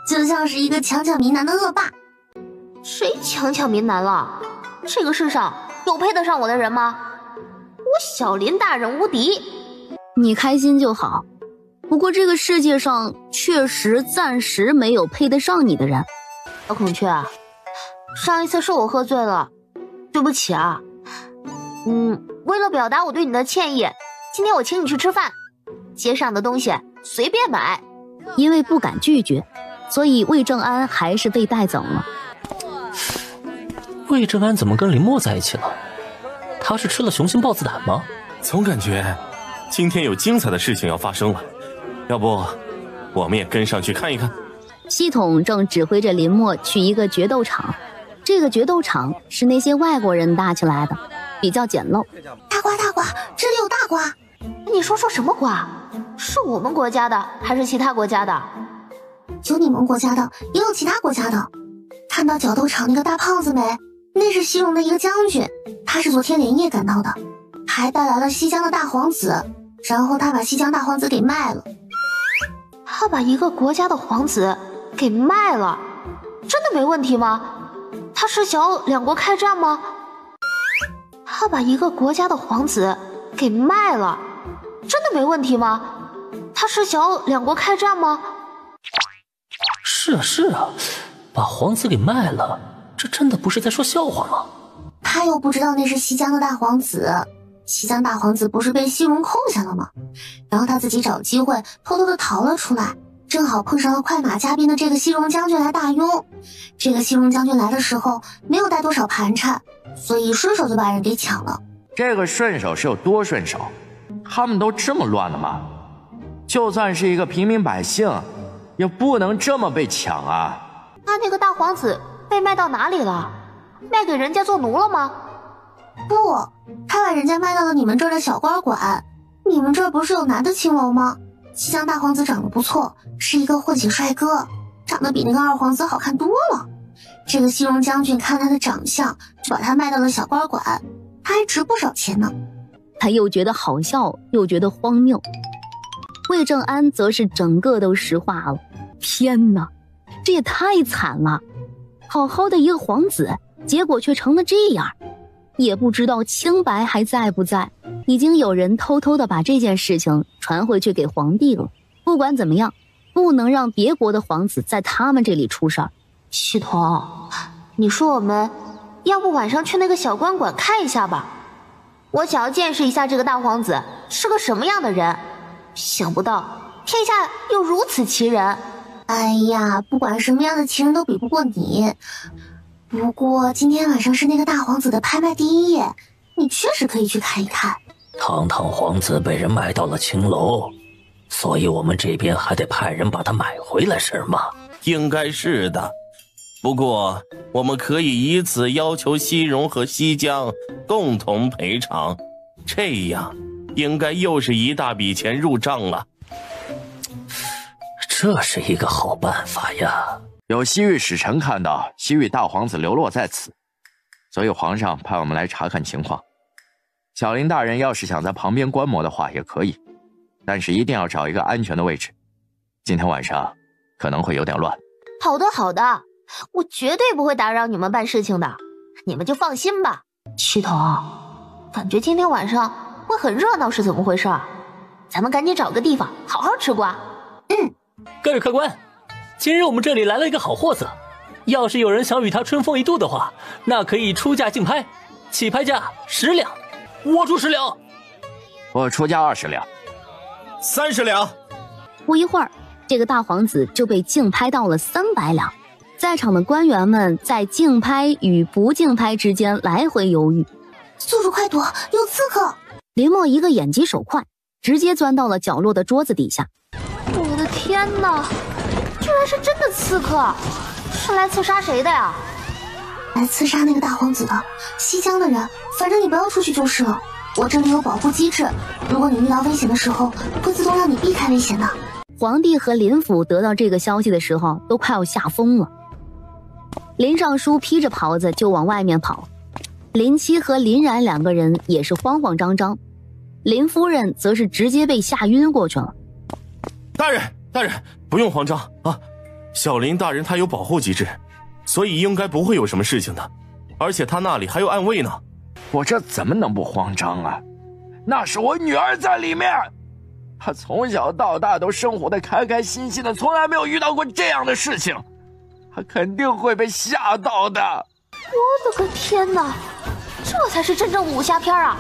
就像是一个强抢民男的恶霸。谁强抢民男了？这个世上有配得上我的人吗？我小林大人无敌。你开心就好，不过这个世界上确实暂时没有配得上你的人。小孔雀啊，上一次是我喝醉了，对不起啊。为了表达我对你的歉意，今天我请你去吃饭，街上的东西随便买。因为不敢拒绝，所以魏正安还是被带走了。魏正安怎么跟林默在一起了？他是吃了雄心豹子胆吗？总感觉今天有精彩的事情要发生了，要不我们也跟上去看一看？系统正指挥着林默去一个决斗场，这个决斗场是那些外国人搭起来的，比较简陋。大瓜大瓜，这里有大瓜。你说什么瓜？是我们国家的还是其他国家的？有你们国家的，也有其他国家的。看到角斗场那个大胖子没？那是西戎的一个将军，他是昨天连夜赶到的，还带来了西疆的大皇子，然后他把西疆大皇子给卖了。他把一个国家的皇子给卖了，真的没问题吗？他是想要两国开战吗？他把一个国家的皇子给卖了，真的没问题吗？他是想两国开战吗？是啊是啊，把皇子给卖了，这真的不是在说笑话吗？他又不知道那是西江的大皇子，西江大皇子不是被西戎扣下了吗？然后他自己找机会偷偷的逃了出来，正好碰上了快马加鞭的这个西戎将军来大拥。这个西戎将军来的时候没有带多少盘缠，所以顺手就把人给抢了。这个顺手是有多顺手？他们都这么乱了吗？就算是一个平民百姓，也不能这么被抢啊！那个大皇子被卖到哪里了？卖给人家做奴了吗？不，他把人家卖到了你们这儿的小官馆。你们这儿不是有男的青楼吗？西江大皇子长得不错，是一个混血帅哥，长得比那个二皇子好看多了。这个西戎将军看他的长相，就把他卖到了小官馆，他还值不少钱呢。他又觉得好笑，又觉得荒谬。魏正安则是整个都石化了。天哪，这也太惨了！好好的一个皇子，结果却成了这样。也不知道清白还在不在，已经有人偷偷的把这件事情传回去给皇帝了。不管怎么样，不能让别国的皇子在他们这里出事儿。系统，你说我们要不晚上去那个小官馆看一下吧？我想要见识一下这个大皇子是个什么样的人。想不到天下有如此奇人。哎呀，不管什么样的奇人都比不过你。不过今天晚上是那个大皇子的拍卖第一夜，你确实可以去看一看。堂堂皇子被人卖到了青楼，所以我们这边还得派人把他买回来是吗？应该是的，不过我们可以以此要求西戎和西江共同赔偿，这样应该又是一大笔钱入账了。这是一个好办法呀。有西域使臣看到西域大皇子流落在此，所以皇上派我们来查看情况。小林大人要是想在旁边观摩的话也可以，但是一定要找一个安全的位置。今天晚上可能会有点乱。好的好的，我绝对不会打扰你们办事情的，你们就放心吧。系统，感觉今天晚上会很热闹，是怎么回事？咱们赶紧找个地方好好吃瓜。各位客官，今日我们这里来了一个好货色，要是有人想与他春风一度的话，那可以出价竞拍，起拍价10两，我出10两，我出价20两，30两。不一会儿，这个大皇子就被竞拍到了300两。在场的官员们在竞拍与不竞拍之间来回犹豫。速度快躲，有刺客！林默一个眼疾手快，直接钻到了角落的桌子底下。我的天哪，居然是真的刺客！是来刺杀谁的呀？来刺杀那个大皇子的，西江的人，反正你不要出去就是了。我这里有保护机制，如果你遇到危险的时候，会自动让你避开危险的。皇帝和林府得到这个消息的时候，都快要吓疯了。林尚书披着袍子就往外面跑，林七和林然两个人也是慌慌张张，林夫人则是直接被吓晕过去了。大人，不用慌张啊！小林大人他有保护机制，所以应该不会有什么事情的，而且他那里还有暗卫呢。我这怎么能不慌张啊？那是我女儿在里面，她从小到大都生活得开开心心的，从来没有遇到过这样的事情，她肯定会被吓到的。我的个天哪，这才是真正武侠片啊！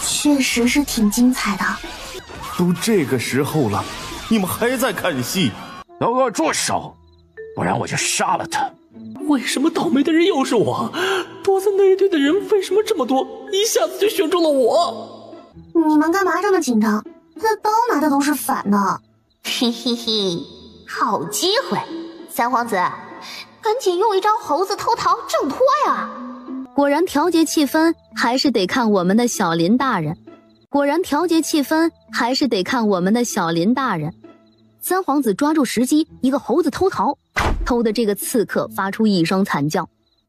确实是挺精彩的。都这个时候了，你们还在看戏？都给我住手，不然我就杀了他！为什么倒霉的人又是我？躲在那一堆的人为什么这么多？一下子就选中了我。你们干嘛这么紧张？他的刀拿的都是反的。嘿嘿嘿，好机会！三皇子，赶紧用一招猴子偷桃挣脱呀！果然调节气氛还是得看我们的小林大人。三皇子抓住时机，一个猴子偷桃，偷的这个刺客发出一声惨叫。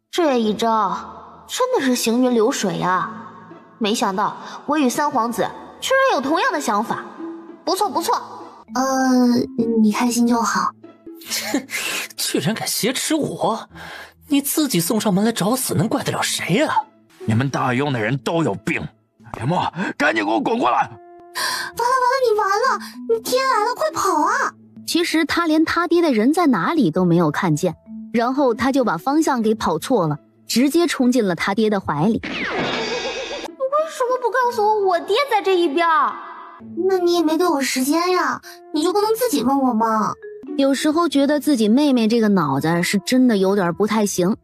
这一招真的是行云流水啊！没想到我与三皇子居然有同样的想法，不错不错。你开心就好。居然敢挟持我，你自己送上门来找死，能怪得了谁呀？你们大庸的人都有病！林默，赶紧给我滚过来！完了，你完了！你爹来了，快跑啊！其实他连他爹的人在哪里都没有看见，然后他就把方向给跑错了，直接冲进了他爹的怀里。你为什么不告诉我爹在这一边？那你也没给我时间呀，你就不能自己问我吗？有时候觉得自己妹妹这个脑子是真的有点不太行，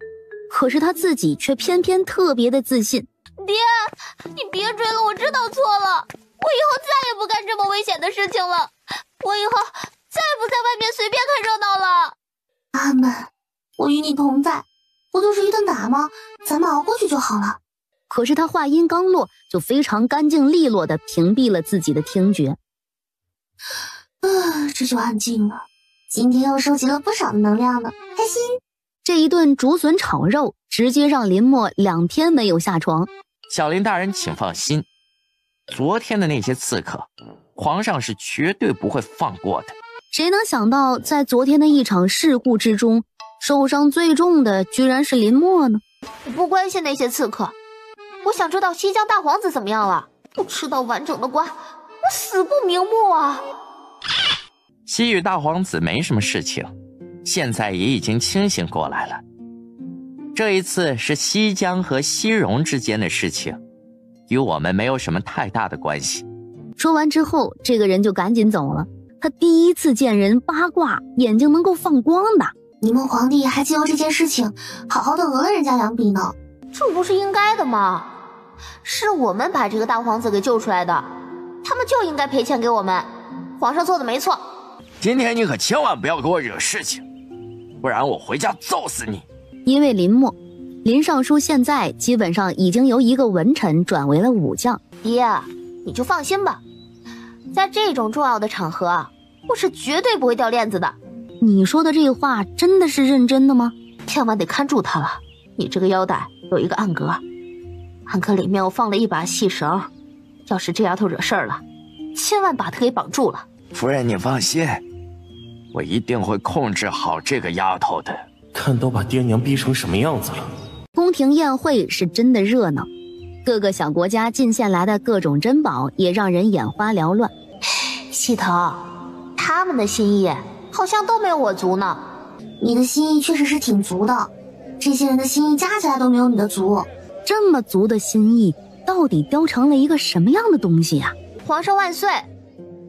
可是他自己却偏偏特别的自信。爹，你别追了，我知道错了，我以后再也不干这么危险的事情了，我以后再也不在外面随便看热闹了。阿门，我与你同在，不就是一顿打吗？咱们熬过去就好了。可是他话音刚落，就非常干净利落地屏蔽了自己的听觉。这就安静了。今天又收集了不少的能量呢，开心。这一顿竹笋炒肉直接让林默2天没有下床。小林大人请放心，昨天的那些刺客，皇上是绝对不会放过的。谁能想到在昨天的一场事故之中，受伤最重的居然是林默呢？我不关心那些刺客，我想知道西江大皇子怎么样了。不吃到完整的瓜，我死不瞑目啊！西域大皇子没什么事情，现在也已经清醒过来了。这一次是西江和西戎之间的事情，与我们没有什么太大的关系。说完之后，这个人就赶紧走了。他第一次见人八卦，眼睛能够放光的。你们皇帝还借由这件事情好好的讹了人家2笔呢，这不是应该的吗？是我们把这个大皇子给救出来的，他们就应该赔钱给我们。皇上做的没错。今天你可千万不要给我惹事情，不然我回家揍死你。因为林尚书现在基本上已经由一个文臣转为了武将。爹，你就放心吧，在这种重要的场合，我是绝对不会掉链子的。你说的这话真的是认真的吗？千万得看住他了。你这个腰带有一个暗格，暗格里面我放了一把细绳，要是这丫头惹事儿了，千万把她给绑住了。夫人你放心，我一定会控制好这个丫头的。看都把爹娘逼成什么样子了。宫廷宴会是真的热闹，各个小国家进献来的各种珍宝也让人眼花缭乱。西藤，他们的心意好像都没有我足呢。你的心意确实是挺足的，这些人的心意加起来都没有你的足。这么足的心意，到底雕成了一个什么样的东西呀？皇上万岁！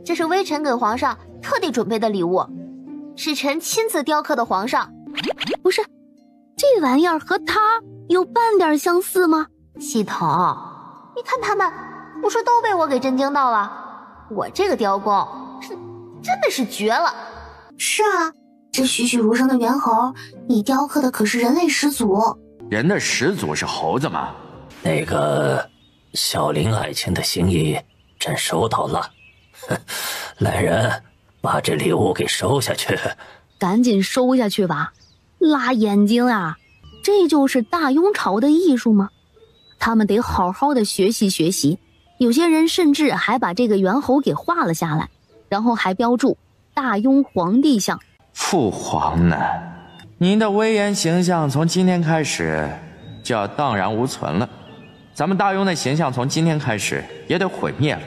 这是微臣给皇上特地准备的礼物，是臣亲自雕刻的。皇上，不是，这玩意儿和他有半点相似吗？西藤，你看他们不是都被我给震惊到了？我这个雕工真的是绝了。是啊，这栩栩如生的猿猴，你雕刻的可是人类始祖。人的始祖是猴子吗？那个小林爱卿的心意朕收到了，来人，把这礼物给收下去。赶紧收下去吧，辣眼睛啊！这就是大庸朝的艺术吗？他们得好好的学习学习。有些人甚至还把这个猿猴给画了下来，然后还标注大庸皇帝像。父皇呢？您的威严形象从今天开始就要荡然无存了，咱们大庸的形象从今天开始也得毁灭了。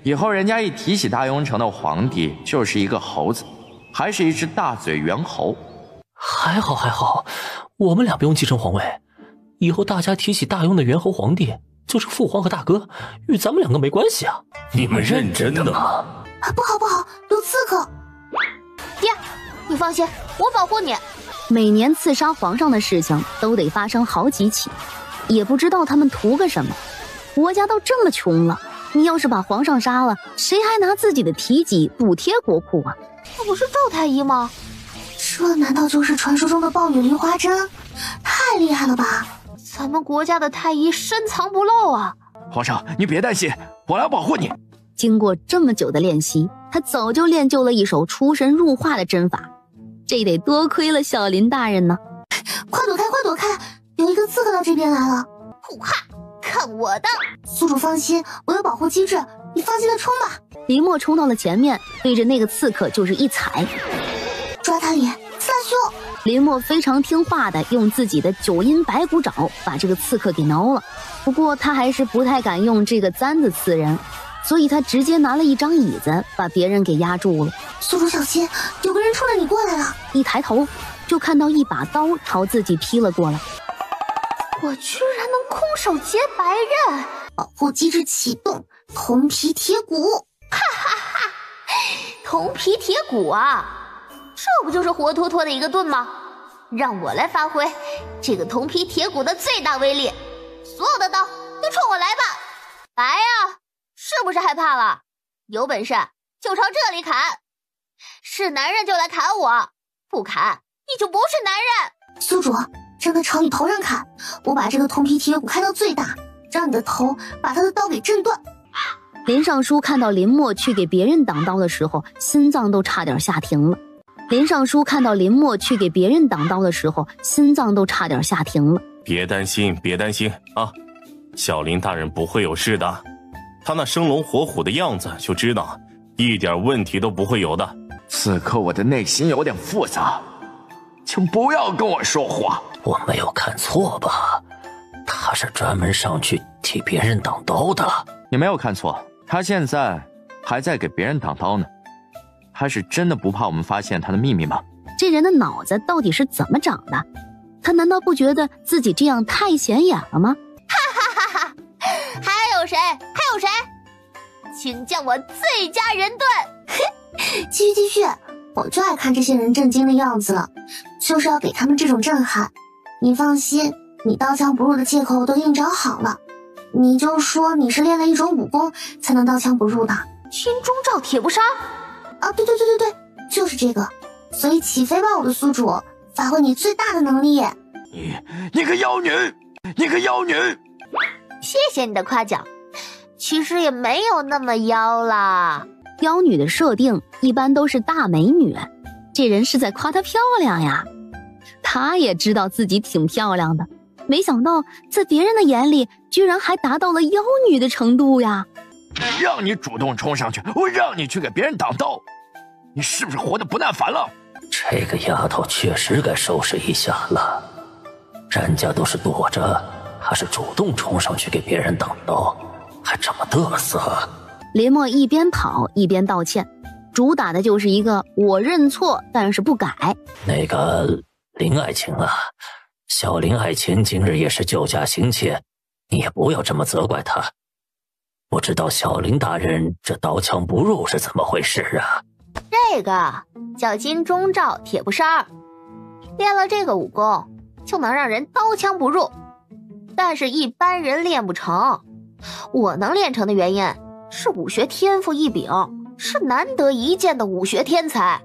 以后人家一提起大庸城的皇帝，就是一个猴子，还是一只大嘴猿猴。还好，我们俩不用继承皇位，以后大家提起大庸的猿猴皇帝，就是父皇和大哥，与咱们两个没关系啊。你们认真的吗？不好，有刺客。爹，你放心，我保护你。每年刺杀皇上的事情都得发生好几起，也不知道他们图个什么。国家都这么穷了，你要是把皇上杀了，谁还拿自己的体己补贴国库啊？那不是赵太医吗？这难道就是传说中的豹女梨花针？太厉害了吧！咱们国家的太医深藏不露啊！皇上，你别担心，我来保护你。经过这么久的练习，他早就练就了一手出神入化的针法，这得多亏了小林大人呢。快躲开，有一个刺客到这边来了。哈，看我的！宿主放心，我有保护机制，你放心的冲吧。林默冲到了前面，对着那个刺客就是一踩，抓他脸，刺他胸。林默非常听话的用自己的9阴白骨爪把这个刺客给挠了，不过他还是不太敢用这个簪子刺人，所以他直接拿了一张椅子把别人给压住了。宿主小心，有个人冲着你过来了！一抬头就看到一把刀朝自己劈了过来。我居然能空手接白刃！保护机制启动，铜皮铁骨！哈哈哈！铜皮铁骨啊，这不就是活脱脱的一个盾吗？让我来发挥这个铜皮铁骨的最大威力，所有的刀都冲我来吧！来呀，是不是害怕了？有本事就朝这里砍！是男人就来砍我，不砍你就不是男人！宿主，让他朝你头上砍，我把这个铜皮铁骨开到最大，让你的头把他的刀给震断。林尚书看到林默去给别人挡刀的时候，心脏都差点下停了。林尚书看到林默去给别人挡刀的时候，心脏都差点下停了。别担心，别担心啊，小林大人不会有事的。他那生龙活虎的样子就知道，一点问题都不会有的。此刻我的内心有点复杂，请不要跟我说话。我没有看错吧？他是专门上去替别人挡刀的。你没有看错，他现在还在给别人挡刀呢。他是真的不怕我们发现他的秘密吗？这人的脑子到底是怎么长的？他难道不觉得自己这样太显眼了吗？哈哈哈哈！还有谁？还有谁？请叫我最佳人盾！继续，我就爱看这些人震惊的样子了，就是要给他们这种震撼。你放心，你刀枪不入的借口都给你找好了，你就说你是练了一种武功才能刀枪不入的。金钟罩铁布衫？啊，对，就是这个。所以起飞吧，我的宿主，发挥你最大的能力。你个妖女，你个妖女！谢谢你的夸奖，其实也没有那么妖啦。妖女的设定一般都是大美女，这人是在夸她漂亮呀。她也知道自己挺漂亮的，没想到在别人的眼里居然还达到了妖女的程度呀。让你主动冲上去，我让你去给别人挡刀，你是不是活得不耐烦了？这个丫头确实该收拾一下了，人家都是躲着，她是主动冲上去给别人挡刀，还这么嘚瑟。林默一边跑一边道歉，主打的就是一个我认错但是不改。那个林爱卿啊，小林爱卿今日也是救驾行窃，你也不要这么责怪她。不知道小林大人这刀枪不入是怎么回事啊？这个叫金钟罩铁布衫，练了这个武功就能让人刀枪不入，但是一般人练不成。我能练成的原因是武学天赋异禀，是难得一见的武学天才。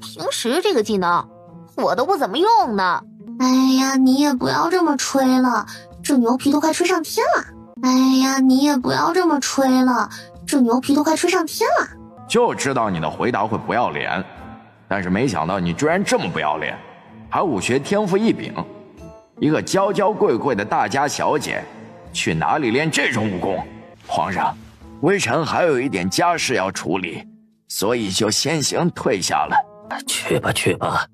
平时这个技能我都不怎么用呢。哎呀，你也不要这么吹了，这牛皮都快吹上天了。哎呀，你也不要这么吹了，这牛皮都快吹上天了。就知道你的回答会不要脸，但是没想到你居然这么不要脸，还武学天赋异禀。一个娇娇贵贵的大家小姐，去哪里练这种武功？皇上，微臣还有一点家事要处理，所以就先行退下了。去吧去吧，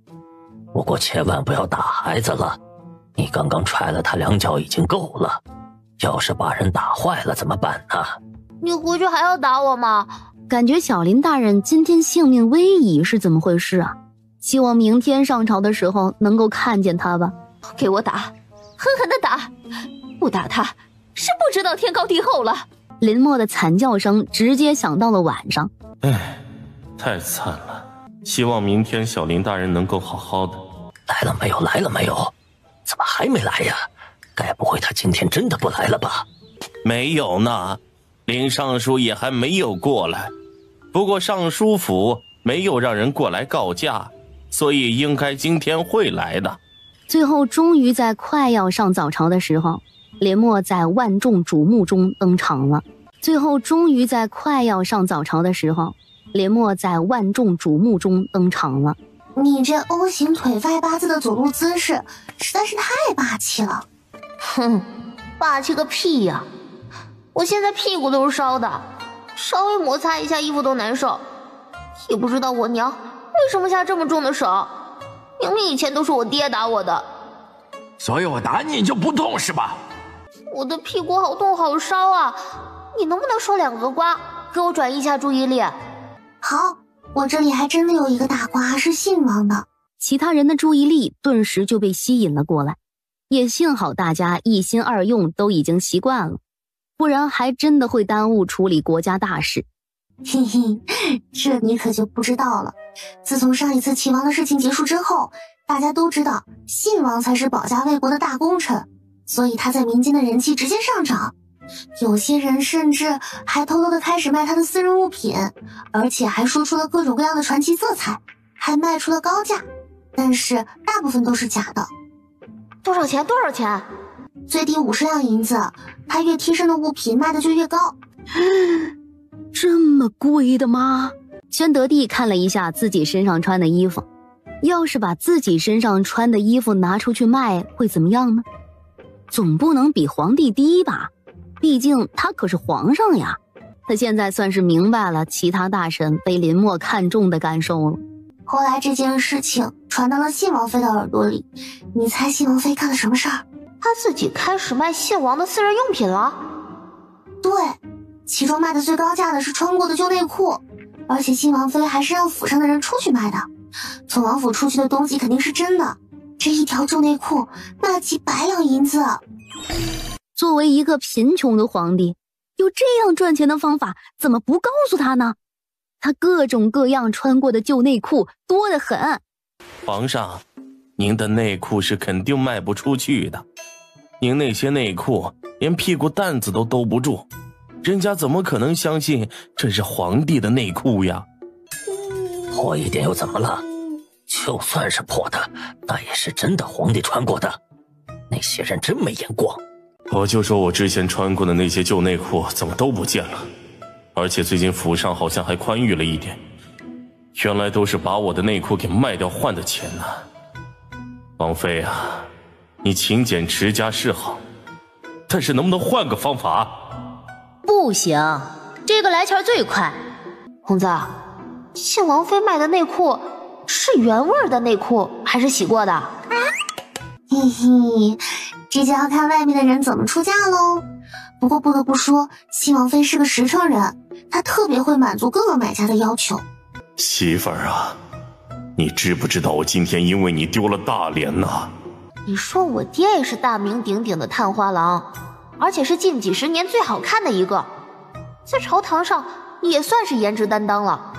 不过千万不要打孩子了，你刚刚踹了他2脚已经够了，要是把人打坏了怎么办呢？你回去还要打我吗？感觉小林大人今天性命危矣是怎么回事啊？希望明天上朝的时候能够看见他吧。给我打，狠狠的打，不打他是不知道天高地厚了。林默的惨叫声直接响到了晚上。唉，太惨了，希望明天小林大人能够好好的。来了没有？来了没有？怎么还没来呀？该不会他今天真的不来了吧？没有呢，林尚书也还没有过来。不过尚书府没有让人过来告假，所以应该今天会来的。最后终于在快要上早朝的时候，林默在万众瞩目中登场了。最后终于在快要上早朝的时候，林默在万众瞩目中登场了。你这 O 型腿外八字的走路姿势实在是太霸气了。哼，霸气个屁呀！我现在屁股都是烧的，稍微摩擦一下衣服都难受。也不知道我娘为什么下这么重的手，明明以前都是我爹打我的。所以我打你就不痛是吧？我的屁股好痛好烧啊！你能不能说2个瓜，给我转移一下注意力。好，我这里还真的有一个大瓜是信王的。其他人的注意力顿时就被吸引了过来，也幸好大家一心二用，都已经习惯了，不然还真的会耽误处理国家大事。嘿嘿，这你可就不知道了。自从上一次齐王的事情结束之后，大家都知道信王才是保家卫国的大功臣，所以他在民间的人气直接上涨。有些人甚至还偷偷的开始卖他的私人物品，而且还说出了各种各样的传奇色彩，还卖出了高价，但是大部分都是假的。多少钱？多少钱？最低50两银子，他越贴身的物品卖的就越高。这么贵的吗？宣德帝看了一下自己身上穿的衣服，要是把自己身上穿的衣服拿出去卖，会怎么样呢？总不能比皇帝低吧？毕竟他可是皇上呀。他现在算是明白了其他大臣被林默看中的感受了。后来这件事情传到了信王妃的耳朵里，你猜信王妃干了什么事儿？他自己开始卖信王的私人用品了？对，其中卖的最高价的是穿过的旧内裤，而且信王妃还是让府上的人出去卖的。从王府出去的东西肯定是真的，这一条旧内裤卖了几百两银子。作为一个贫穷的皇帝，有这样赚钱的方法，怎么不告诉他呢？他各种各样穿过的旧内裤多得很。皇上，您的内裤是肯定卖不出去的，您那些内裤连屁股蛋子都兜不住，人家怎么可能相信这是皇帝的内裤呀？破一点又怎么了？就算是破的，那也是真的皇帝穿过的。那些人真没眼光。我就说我之前穿过的那些旧内裤怎么都不见了，而且最近府上好像还宽裕了一点，原来都是把我的内裤给卖掉换的钱呢。王妃啊，你勤俭持家是好，但是能不能换个方法？不行，这个来钱最快。红子，信王妃卖的内裤是原味的内裤还是洗过的？嘿嘿，这就要看外面的人怎么出价喽。不过不得不说，信王妃是个实诚人，她特别会满足各个买家的要求。媳妇儿啊，你知不知道我今天因为你丢了大脸呐？你说我爹也是大名鼎鼎的探花郎，而且是近几十年最好看的一个，在朝堂上也算是颜值担当了。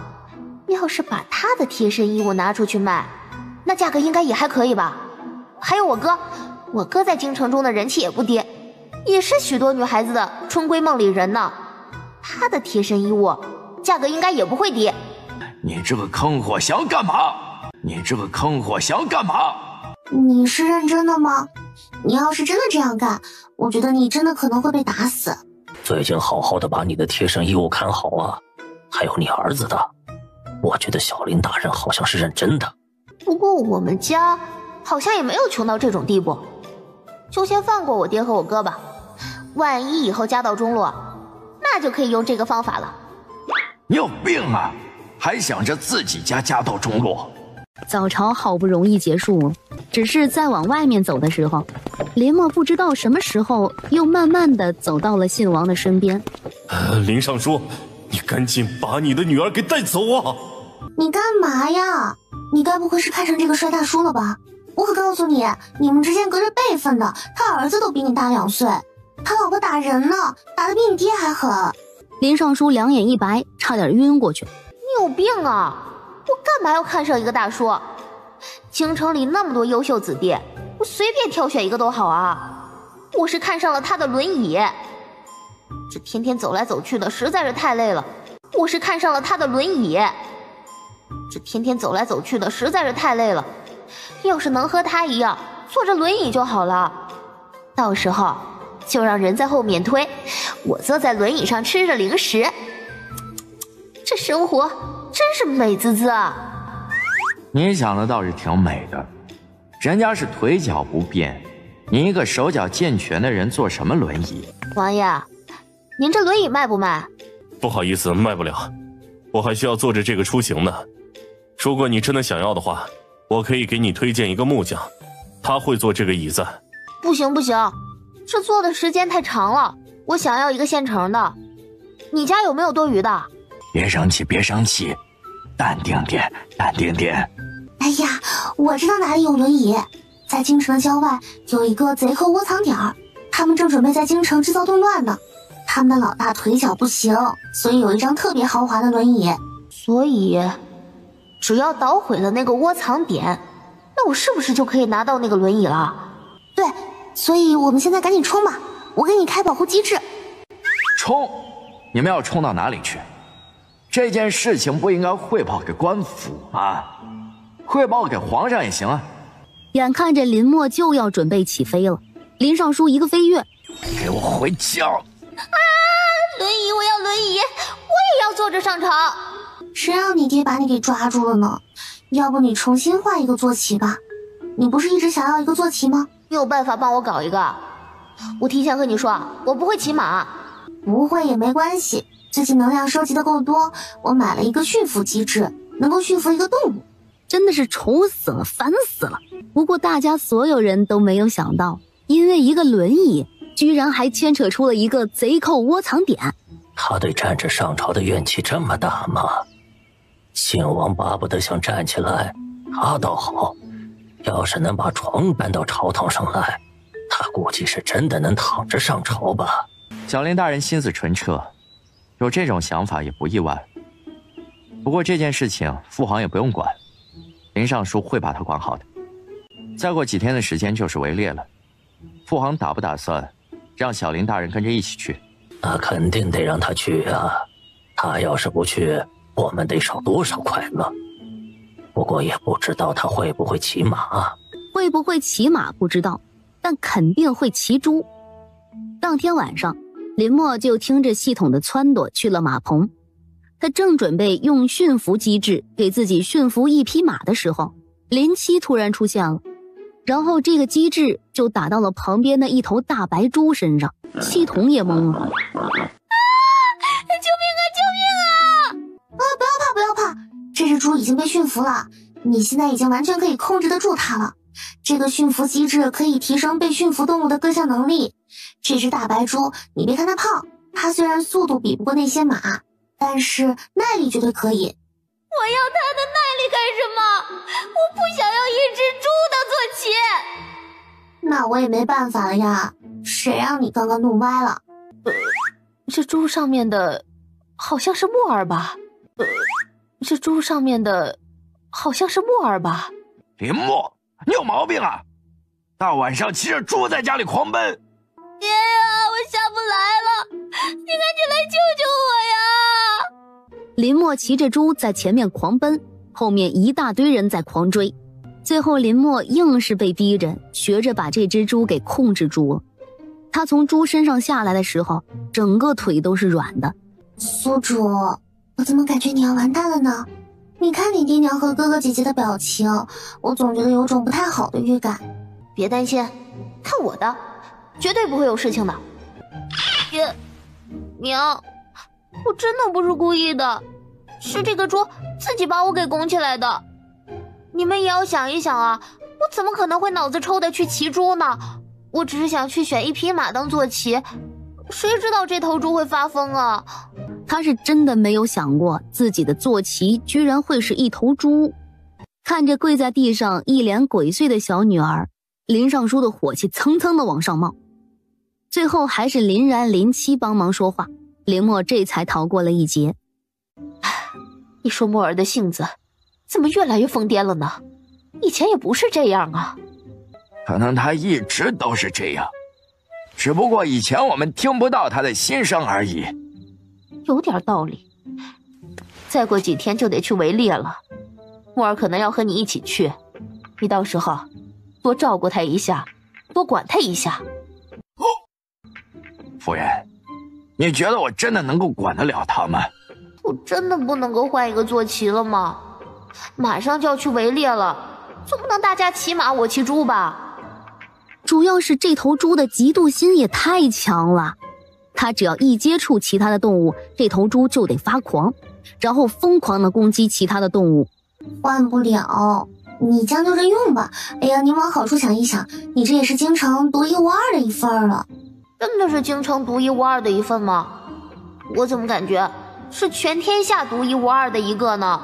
要是把他的贴身衣物拿出去卖，那价格应该也还可以吧。还有我哥在京城中的人气也不低，也是许多女孩子的春闺梦里人呢。他的贴身衣物价格应该也不会低。你这个坑货想干嘛？你这个坑货想干嘛？你是认真的吗？你要是真的这样干，我觉得你真的可能会被打死。最近好好的把你的贴身衣物看好啊，还有你儿子的。我觉得小林大人好像是认真的。不过我们家好像也没有穷到这种地步，就先放过我爹和我哥吧。万一以后家道中落，那就可以用这个方法了。你有病啊！还想着自己家家道中落。早朝好不容易结束了，只是在往外面走的时候，林默不知道什么时候又慢慢的走到了信王的身边。林尚书，你赶紧把你的女儿给带走啊！你干嘛呀？你该不会是看上这个帅大叔了吧？我可告诉你，你们之间隔着辈分的，他儿子都比你大2岁，他老婆打人呢，打得比你爹还狠。林尚书两眼一白，差点晕过去。你有病啊！我干嘛要看上一个大叔？京城里那么多优秀子弟，我随便挑选一个都好啊。我是看上了他的轮椅，这天天走来走去的实在是太累了。我是看上了他的轮椅，这天天走来走去的实在是太累了。要是能和他一样坐着轮椅就好了，到时候就让人在后面推，我坐在轮椅上吃着零食，这生活真是美滋滋啊！你想的倒是挺美的，人家是腿脚不便，你一个手脚健全的人坐什么轮椅？王爷，您这轮椅卖不卖？不好意思，卖不了，我还需要坐着这个出行呢。如果你真的想要的话，我可以给你推荐一个木匠，他会做这个椅子。不行不行，这坐的时间太长了，我想要一个现成的。你家有没有多余的？别生气，别生气，淡定点，淡定点。哎呀，我知道哪里有轮椅，在京城的郊外有一个贼寇窝藏点儿，他们正准备在京城制造动乱呢。他们的老大腿脚不行，所以有一张特别豪华的轮椅。所以，只要捣毁了那个窝藏点，那我是不是就可以拿到那个轮椅了？对，所以我们现在赶紧冲吧，我给你开保护机制。冲！你们要冲到哪里去？这件事情不应该汇报给官府吗？汇报给皇上也行啊。眼看着林默就要准备起飞了，林尚书一个飞跃，给我回家！轮椅，我要轮椅，我也要坐着上朝。谁让你爹把你给抓住了呢？要不你重新换一个坐骑吧？你不是一直想要一个坐骑吗？你有办法帮我搞一个？我提前和你说，我不会骑马。不会也没关系，最近能量收集的够多，我买了一个驯服机制，能够驯服一个动物。真的是愁死了，烦死了。不过大家所有人都没有想到，因为一个轮椅居然还牵扯出了一个贼寇窝藏点。他对站着上朝的怨气这么大吗？靖王巴不得想站起来，他倒好，要是能把床搬到朝堂上来，他估计是真的能躺着上朝吧。小林大人心思纯澈，有这种想法也不意外。不过这件事情父皇也不用管，林尚书会把他管好的。再过几天的时间就是围猎了，父皇打不打算让小林大人跟着一起去？那肯定得让他去啊，他要是不去，我们得少多少快乐。不过也不知道他会不会骑马。会不会骑马不知道，但肯定会骑猪。当天晚上，林默就听着系统的撺掇去了马棚。他正准备用驯服机制给自己驯服一匹马的时候，林七突然出现了，然后这个机制就打到了旁边的一头大白猪身上，系统也懵了。救命啊！救命啊！不要怕，不要怕，这只猪已经被驯服了，你现在已经完全可以控制得住它了。这个驯服机制可以提升被驯服动物的各项能力。这只大白猪，你别看它胖，它虽然速度比不过那些马，但是耐力绝对可以。我要它的耐力干什么？我不想要一只猪当坐骑。那我也没办法了呀，谁让你刚刚弄歪了？这猪上面的好像是木耳吧？这猪上面的好像是木耳吧？林默，你有毛病啊！大晚上骑着猪在家里狂奔。爹呀，我下不来了，你赶紧来救救我呀！林默骑着猪在前面狂奔，后面一大堆人在狂追。最后林默硬是被逼着学着把这只猪给控制住了。他从猪身上下来的时候，整个腿都是软的。宿主，我怎么感觉你要完蛋了呢？你看你爹娘和哥哥姐姐的表情，我总觉得有种不太好的预感。别担心，看我的，绝对不会有事情的。娘，我真的不是故意的，是这个猪自己把我给拱起来的。你们也要想一想啊，我怎么可能会脑子抽的去骑猪呢？我只是想去选一匹马当坐骑，谁知道这头猪会发疯啊？他是真的没有想过自己的坐骑居然会是一头猪。看着跪在地上一脸鬼祟的小女儿，林尚书的火气蹭蹭的往上冒。最后还是林然、林七帮忙说话，林默这才逃过了一劫。你说默儿的性子怎么越来越疯癫了呢？以前也不是这样啊。可能他一直都是这样，只不过以前我们听不到他的心声而已。有点道理。再过几天就得去围猎了，默儿可能要和你一起去，你到时候多照顾他一下，多管他一下。夫人，你觉得我真的能够管得了他吗？我真的不能够换一个坐骑了吗？马上就要去围猎了，总不能大家骑马我骑猪吧？主要是这头猪的嫉妒心也太强了，它只要一接触其他的动物，这头猪就得发狂，然后疯狂的攻击其他的动物。换不了，你将就着用吧。哎呀，你往好处想一想，你这也是京城独一无二的一份了。真的是京城独一无二的一份吗？我怎么感觉是全天下独一无二的一个呢？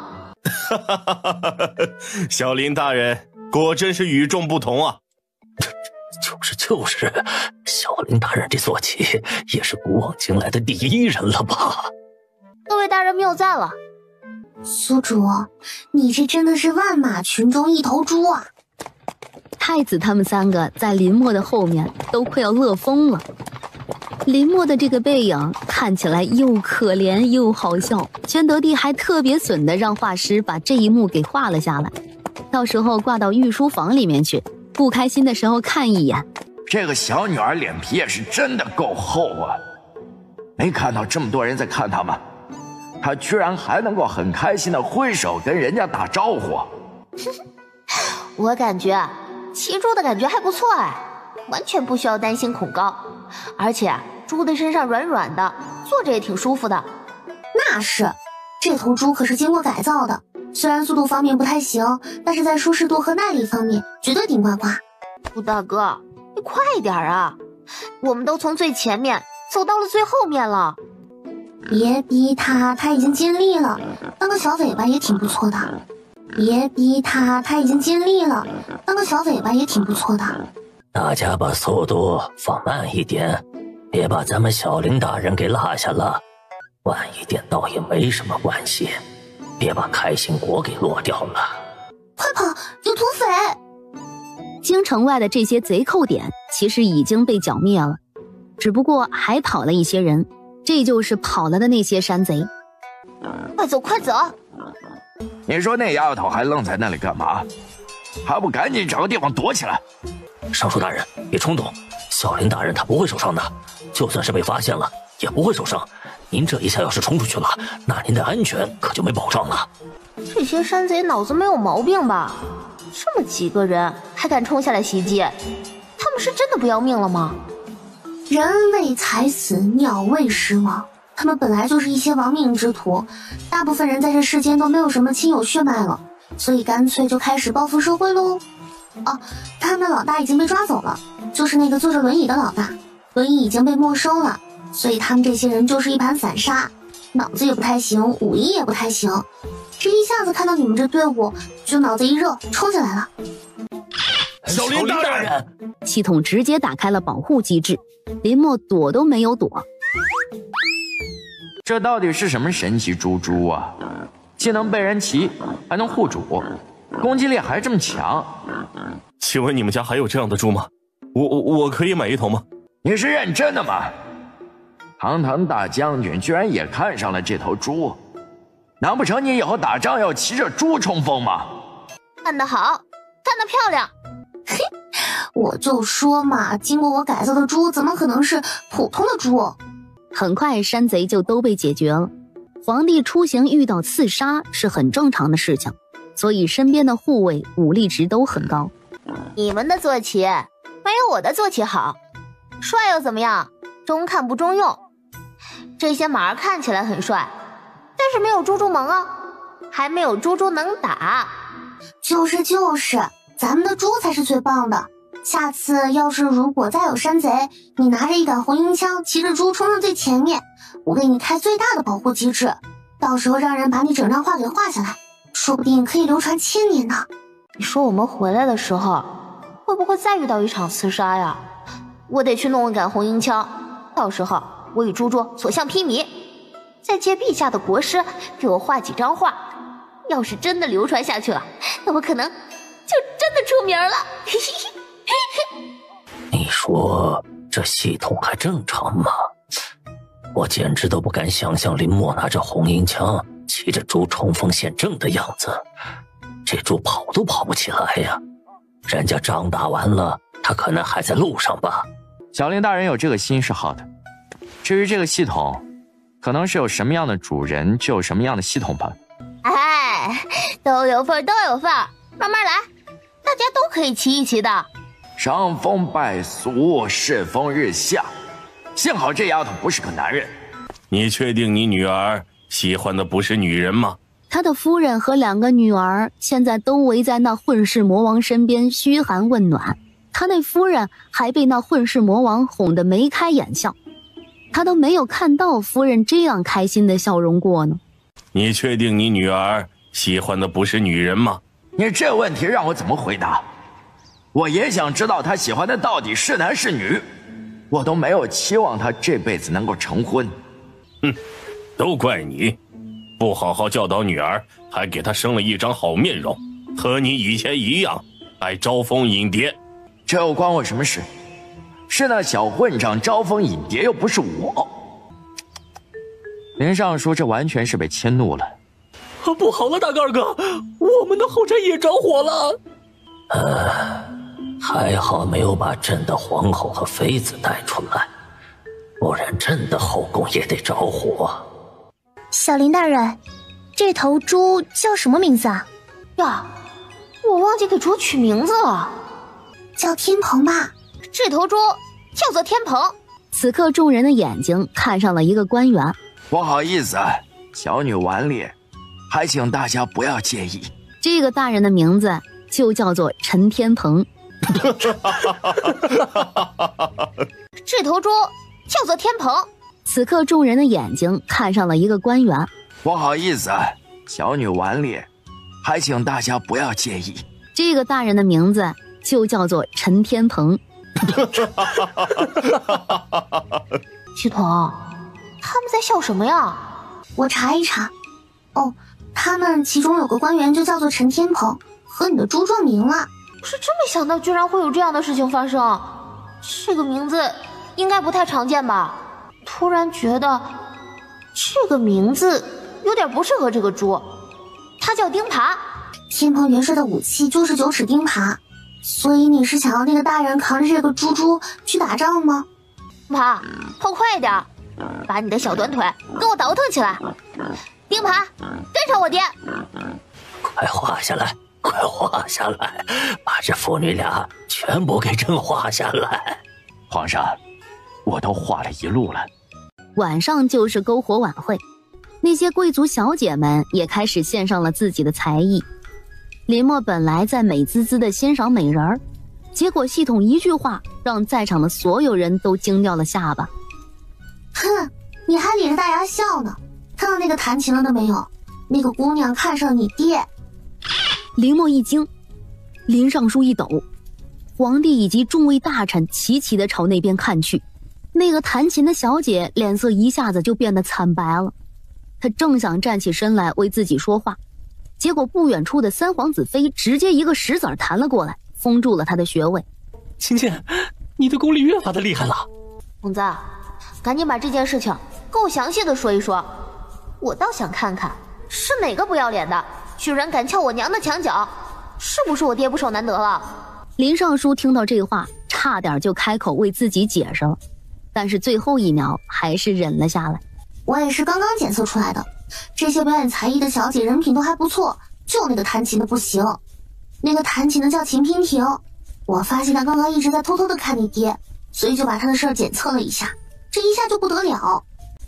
小林大人果真是与众不同啊！就是，小林大人这坐骑也是古往今来的第一人了吧？各位大人谬赞了。宿主，你这真的是万马群中一头猪啊！太子他们三个在林默的后面都快要乐疯了。林默的这个背影看起来又可怜又好笑，宣德帝还特别损的让画师把这一幕给画了下来，到时候挂到御书房里面去，不开心的时候看一眼。这个小女儿脸皮也是真的够厚啊！没看到这么多人在看她吗？她居然还能够很开心的挥手跟人家打招呼。我感觉骑猪的感觉还不错哎，完全不需要担心恐高，而且猪的身上软软的，坐着也挺舒服的。那是，这头猪可是经过改造的，虽然速度方面不太行，但是在舒适度和耐力方面绝对顶呱呱。猪大哥，你快点啊！我们都从最前面走到了最后面了。别逼他，他已经尽力了，当个小尾巴也挺不错的。别逼他，他已经尽力了，当个小尾巴也挺不错的。大家把速度放慢一点，别把咱们小林大人给落下了。晚一点倒也没什么关系，别把开心果给落掉了。快跑，有土匪！京城外的这些贼寇点其实已经被剿灭了，只不过还跑了一些人，这就是跑了的那些山贼。快走快走！你说那丫头还愣在那里干嘛？还不赶紧找个地方躲起来！尚书大人，别冲动，小林大人他不会受伤的，就算是被发现了也不会受伤。您这一下要是冲出去了，那您的安全可就没保障了。这些山贼脑子没有毛病吧？这么几个人还敢冲下来袭击，他们是真的不要命了吗？人为财死，鸟为食亡。他们本来就是一些亡命之徒，大部分人在这世间都没有什么亲友血脉了，所以干脆就开始报复社会喽。哦，他们的老大已经被抓走了，就是那个坐着轮椅的老大，轮椅已经被没收了，所以他们这些人就是一盘散沙，脑子也不太行，武艺也不太行，这一下子看到你们这队伍，就脑子一热冲进来了。小林大人，系统直接打开了保护机制，林默躲都没有躲。这到底是什么神奇猪猪啊？既能被人骑，还能护主，攻击力还这么强。请问你们家还有这样的猪吗？我可以买一头吗？你是认真的吗？堂堂大将军居然也看上了这头猪，难不成你以后打仗要骑着猪冲锋吗？干得好，干得漂亮！嘿，我就说嘛，经过我改造的猪怎么可能是普通的猪？很快山贼就都被解决了。皇帝出行遇到刺杀是很正常的事情，所以身边的护卫武力值都很高。你们的坐骑没有我的坐骑好，帅又怎么样？中看不中用。这些马儿看起来很帅，但是没有猪猪萌啊，还没有猪猪能打。就是，咱们的猪才是最棒的。下次如果再有山贼，你拿着一杆红缨枪，骑着猪冲上最前面，我给你开最大的保护机制，到时候让人把你整张画给画下来，说不定可以流传1000年呢。你说我们回来的时候，会不会再遇到一场刺杀呀？我得去弄一杆红缨枪，到时候我与猪猪所向披靡，再借陛下的国师给我画几张画，要是真的流传下去了，那我可能就真的出名了。你说这系统还正常吗？我简直都不敢想象林默拿着红缨枪骑着猪冲锋陷阵的样子，这猪跑都跑不起来呀！人家仗打完了，他可能还在路上吧。小林大人有这个心是好的，至于这个系统，可能是有什么样的主人就有什么样的系统吧。哎，都有份都有份，慢慢来，大家都可以骑一骑的。伤风败俗，世风日下，幸好这丫头不是个男人。你确定你女儿喜欢的不是女人吗？他的夫人和2个女儿现在都围在那混世魔王身边嘘寒问暖，他那夫人还被那混世魔王哄得眉开眼笑。他都没有看到夫人这样开心的笑容过呢。你确定你女儿喜欢的不是女人吗？你这问题让我怎么回答？我也想知道她喜欢的到底是男是女，我都没有期望她这辈子能够成婚。都怪你，不好好教导女儿，还给她生了一张好面容，和你以前一样，爱招蜂引蝶。这又关我什么事？是那小混账招蜂引蝶，又不是我。林尚书这完全是被迁怒了。不好了，大个儿哥，我们的后宅也着火了。还好没有把朕的皇后和妃子带出来，不然朕的后宫也得着火。小林大人，这头猪叫什么名字啊？呀，我忘记给猪取名字了，叫天蓬吧。这头猪叫做天蓬。此刻众人的眼睛看上了一个官员。不好意思，小女顽劣，还请大家不要介意。这个大人的名字就叫做陈天蓬。这头猪叫做天蓬。此刻众人的眼睛看上了一个官员。不好意思，小女顽劣，还请大家不要介意。这个大人的名字就叫做陈天蓬。系统，他们在笑什么呀？我查一查。哦，他们其中有个官员就叫做陈天蓬，和你的猪撞名了。是真没想到居然会有这样的事情发生，这个名字应该不太常见吧？突然觉得这个名字有点不适合这个猪，它叫钉耙。天蓬元帅的武器就是9齿钉耙，所以你是想要那个大人扛着这个猪去打仗吗？耙，跑快一点，把你的小短腿给我倒腾起来。钉耙，跟上我爹。快画下来，快画下来，把这父女俩全部给朕画下来。皇上，我都画了一路了。晚上就是篝火晚会，那些贵族小姐们也开始献上了自己的才艺。林默本来在美滋滋的欣赏美人儿，结果系统一句话让在场的所有人都惊掉了下巴。哼，你还咧着大牙笑呢？看到那个弹琴了的没有？那个姑娘看上你爹。林默一惊，林尚书一抖，皇帝以及众位大臣齐齐地朝那边看去。那个弹琴的小姐脸色一下子就变得惨白了，她正想站起身来为自己说话，结果不远处的三皇子妃直接一个石子弹了过来，封住了她的穴位。琴琴，你的功力越发的厉害了。公子，赶紧把这件事情给我详细的说一说，我倒想看看是哪个不要脸的居然敢撬我娘的墙角，是不是我爹不守难得了？林尚书听到这话，差点就开口为自己解释了，但是最后一秒还是忍了下来。我也是刚刚检测出来的，这些表演才艺的小姐人品都还不错，就那个弹琴的不行。那个弹琴的叫秦娉婷，我发现她刚刚一直在偷偷的看你爹，所以就把她的事儿检测了一下，这一下就不得了。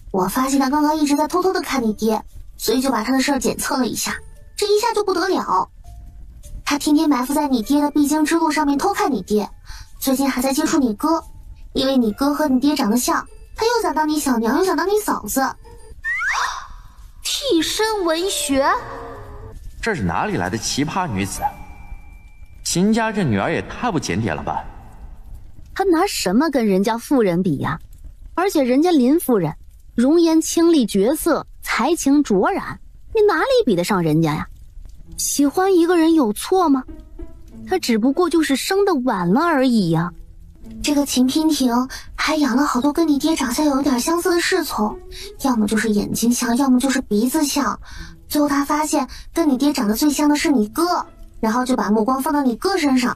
我发现她刚刚一直在偷偷的看你爹，所以就把她的事儿检测了一下，这一下就不得了。她天天埋伏在你爹的必经之路上面偷看你爹，最近还在接触你哥，因为你哥和你爹长得像，他又想当你小娘，又想当你嫂子。替身文学，这是哪里来的奇葩女子？秦家这女儿也太不检点了吧！她拿什么跟人家妇人比呀？而且人家林夫人容颜清丽绝色，才情卓然，你哪里比得上人家呀？喜欢一个人有错吗？她只不过就是生得晚了而已呀。这个秦娉婷还养了好多跟你爹长相有一点相似的侍从，要么就是眼睛像，要么就是鼻子像。最后他发现跟你爹长得最像的是你哥，然后就把目光放到你哥身上。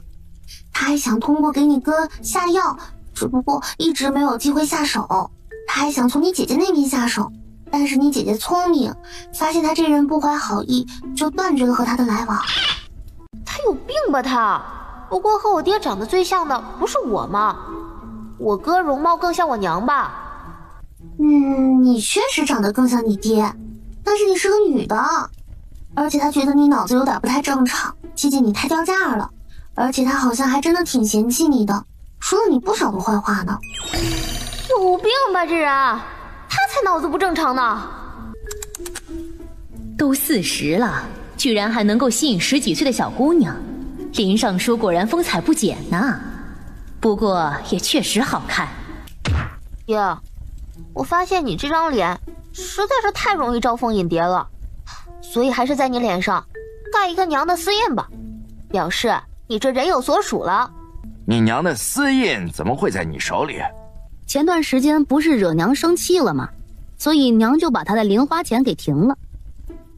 他还想通过给你哥下药，只不过一直没有机会下手。他还想从你姐姐那边下手，但是你姐姐聪明，发现他这人不怀好意，就断绝了和他的来往。他有病吧他？不过和我爹长得最像的不是我吗？我哥容貌更像我娘吧？你确实长得更像你爹，但是你是个女的，而且他觉得你脑子有点不太正常，姐姐你太掉价了，而且他好像还真的挺嫌弃你的，说了你不少的坏话呢。有病吧这人，他才脑子不正常呢。都40了，居然还能够吸引10几岁的小姑娘，林尚书果然风采不减呐。不过也确实好看。爹，我发现你这张脸实在是太容易招蜂引蝶了，所以还是在你脸上盖一个娘的私印吧，表示你这人有所属了。你娘的私印怎么会在你手里？前段时间不是惹娘生气了吗？所以娘就把她的零花钱给停了。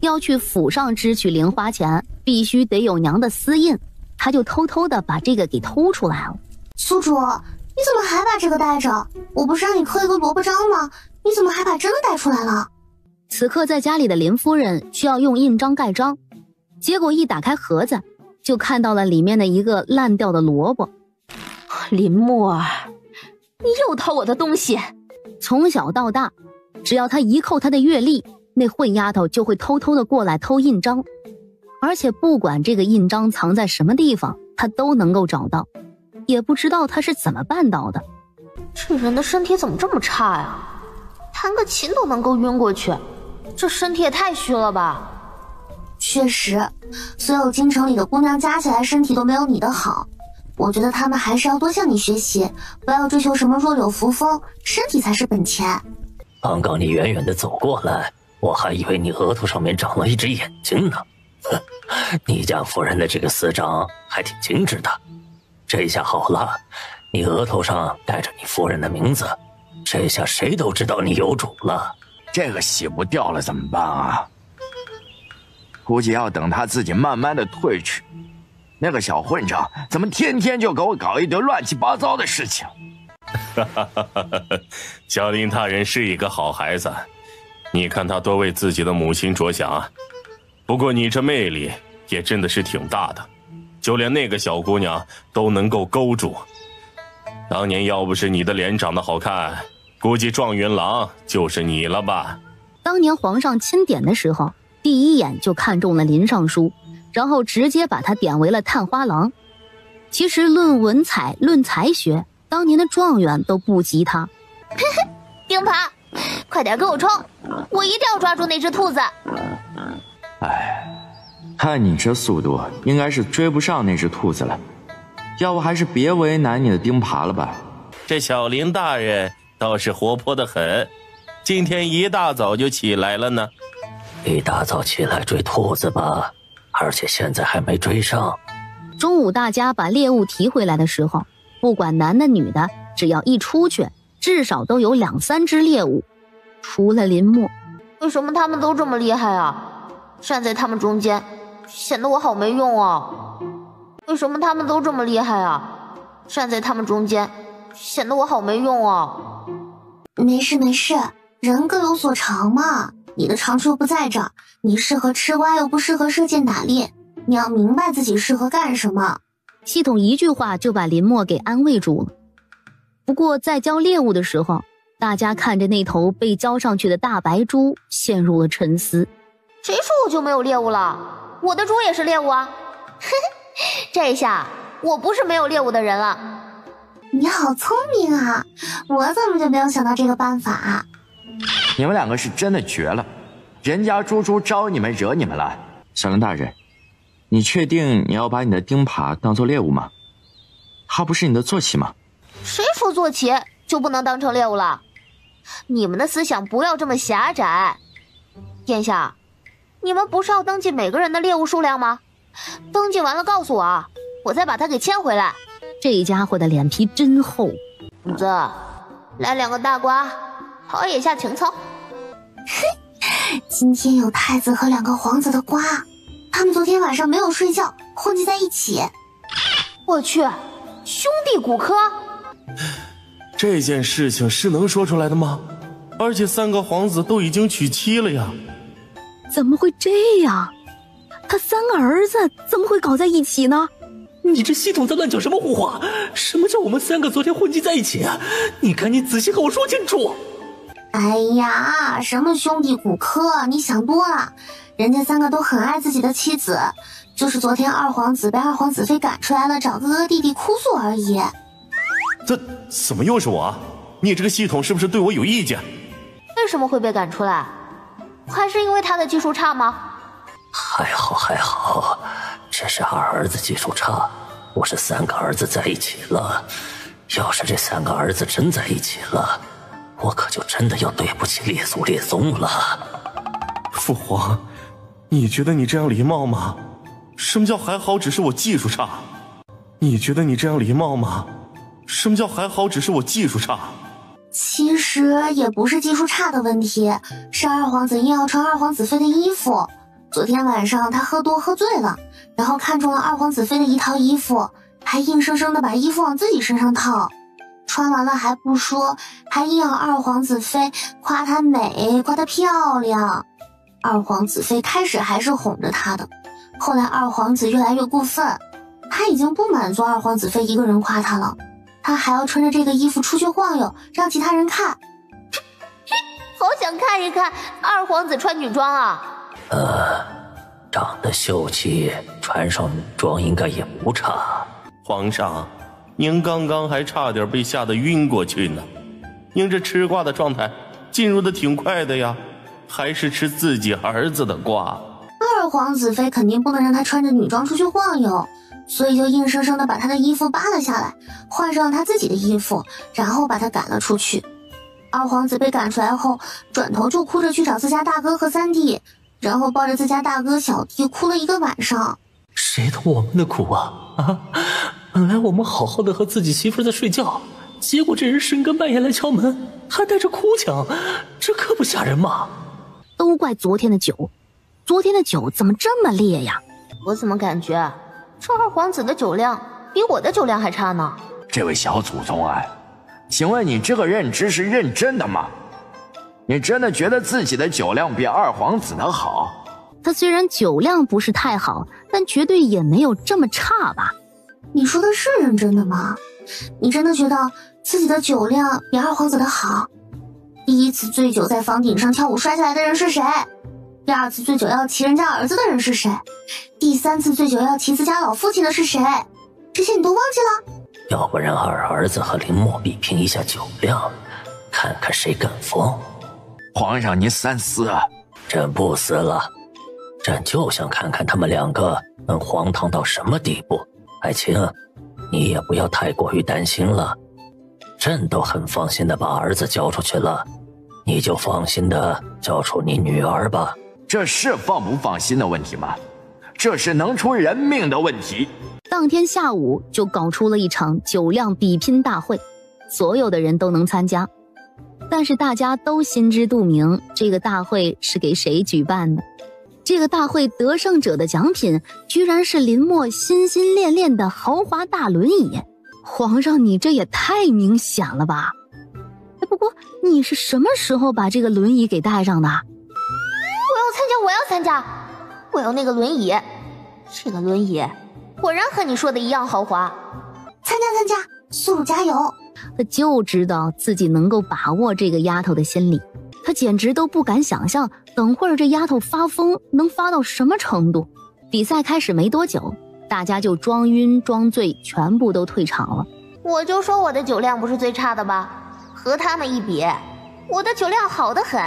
要去府上支取零花钱，必须得有娘的私印，她就偷偷的把这个给偷出来了。宿主，你怎么还把这个带着？我不是让你刻一个萝卜章吗？你怎么还把真的带出来了？此刻在家里的林夫人需要用印章盖章，结果一打开盒子，就看到了里面的一个烂掉的萝卜。林默儿，你又偷我的东西！从小到大，只要他一扣他的月历，那混丫头就会偷偷的过来偷印章，而且不管这个印章藏在什么地方，他都能够找到。也不知道他是怎么办到的。这人的身体怎么这么差呀？弹个琴都能够晕过去，这身体也太虚了吧。确实，所有京城里的姑娘加起来身体都没有你的好。我觉得她们还是要多向你学习，不要追求什么弱柳扶风，身体才是本钱。刚刚你远远的走过来，我还以为你额头上面长了一只眼睛呢。你家夫人的这个私章还挺精致的。这下好了，你额头上盖着你夫人的名字，这下谁都知道你有主了。这个洗不掉了怎么办啊？估计要等他自己慢慢的退去。那个小混账怎么天天就给我搞一堆乱七八糟的事情？小林大人是一个好孩子，你看他多为自己的母亲着想啊。不过你这魅力也真的是挺大的，就连那个小姑娘都能够勾住。当年要不是你的脸长得好看，估计状元郎就是你了吧。当年皇上钦点的时候，第一眼就看中了林尚书，然后直接把他点为了探花郎。其实论文采论才学，当年的状元都不及他。钉耙，快点给我冲，我一定要抓住那只兔子。看你这速度应该是追不上那只兔子了，要不还是别为难你的钉耙了吧。这小林大人倒是活泼得很，今天一大早就起来了呢。一大早起来追兔子吧，而且现在还没追上。中午大家把猎物提回来的时候，不管男的女的，只要一出去，至少都有2、3只猎物。除了林默。为什么他们都这么厉害啊？站在他们中间，显得我好没用啊。为什么他们都这么厉害啊？站在他们中间，显得我好没用啊。没事没事，人各有所长嘛。你的长处不在这儿，你适合吃瓜又不适合射箭打猎，你要明白自己适合干什么。系统一句话就把林默给安慰住了。不过在交猎物的时候，大家看着那头被交上去的大白猪，陷入了沉思。谁说我就没有猎物了？我的猪也是猎物啊！这下我不是没有猎物的人了。你好聪明啊，我怎么就没有想到这个办法啊？你们2个是真的绝了，人家猪猪招你们惹你们了。小林大人，你确定你要把你的钉耙当做猎物吗？它不是你的坐骑吗？谁说坐骑就不能当成猎物了？你们的思想不要这么狭窄。殿下，你们不是要登记每个人的猎物数量吗？登记完了告诉我啊，我再把它给牵回来。这家伙的脸皮真厚。子，来2个大瓜，陶冶一下情操。今天有太子和2个皇子的瓜，他们昨天晚上没有睡觉，混迹在一起。我去，兄弟骨科。这件事情是能说出来的吗？而且3个皇子都已经娶妻了呀。怎么会这样？他3个儿子怎么会搞在一起呢？你这系统在乱讲什么胡话？什么叫我们3个昨天混迹在一起啊？你赶紧仔细和我说清楚。哎呀，什么兄弟骨科，你想多了。人家3个都很爱自己的妻子，就是昨天2皇子被2皇子妃赶出来了，找哥哥弟弟哭诉而已。这怎么又是我啊？你这个系统是不是对我有意见？为什么会被赶出来？还是因为他的技术差吗？还好，这是二儿子技术差，不是3个儿子在一起了。要是这3个儿子真在一起了，我可就真的要对不起列祖列宗了。父皇，你觉得你这样礼貌吗？什么叫还好只是我技术差？你觉得你这样礼貌吗？什么叫还好只是我技术差？其实也不是技术差的问题，是二皇子硬要穿二皇子妃的衣服。昨天晚上他喝醉了，然后看中了二皇子妃的一套衣服，还硬生生的把衣服往自己身上套。穿完了还不说，还硬要二皇子妃夸她美，夸她漂亮。二皇子妃开始还是哄着她的，后来二皇子越来越过分，他已经不满足二皇子妃一个人夸他了，他还要穿着这个衣服出去晃悠，让其他人看。好想看一看二皇子穿女装啊！长得秀气，穿上女装应该也不差。皇上，您刚刚还差点被吓得晕过去呢。您这吃瓜的状态进入的挺快的呀，还是吃自己儿子的瓜。二皇子妃肯定不能让他穿着女装出去晃悠，所以就硬生生的把他的衣服扒了下来，换上他自己的衣服，然后把他赶了出去。二皇子被赶出来后，转头就哭着去找自家大哥和三弟，然后抱着自家大哥小弟哭了一个晚上。谁懂我们的苦啊？本来我们好好的和自己媳妇在睡觉，结果这人深更半夜来敲门，还带着哭腔，这可不吓人吗？都怪昨天的酒，昨天的酒怎么这么烈呀？我怎么感觉这二皇子的酒量比我的酒量还差呢？这位小祖宗啊，请问你这个认知是认真的吗？你真的觉得自己的酒量比二皇子的好？他虽然酒量不是太好，但绝对也没有这么差吧？你说的是认真的吗？你真的觉得自己的酒量比二皇子的好？第一次醉酒在房顶上跳舞摔下来的人是谁？第二次醉酒要骑人家儿子的人是谁？第三次醉酒要骑自家老父亲的是谁？这些你都忘记了？要不然二儿子和林默比拼一下酒量，看看谁更疯。皇上您三思啊！朕不思了，朕就想看看他们2个能荒唐到什么地步。爱卿，你也不要太过于担心了，朕都很放心的把儿子交出去了，你就放心的交出你女儿吧。这是放不放心的问题吗？这是能出人命的问题。当天下午就搞出了一场酒量比拼大会，所有的人都能参加，但是大家都心知肚明，这个大会是给谁举办的。这个大会得胜者的奖品居然是林默心心恋恋的豪华大轮椅。皇上，你这也太明显了吧？不过你是什么时候把这个轮椅给带上的？我要参加，我要那个轮椅。这个轮椅果然和你说的一样豪华。参加，素素加油！他就知道自己能够把握这个丫头的心理，他简直都不敢想象等会儿这丫头发疯能发到什么程度。比赛开始没多久，大家就装晕装醉，全部都退场了。我就说我的酒量不是最差的吧，和他们一比，我的酒量好得很。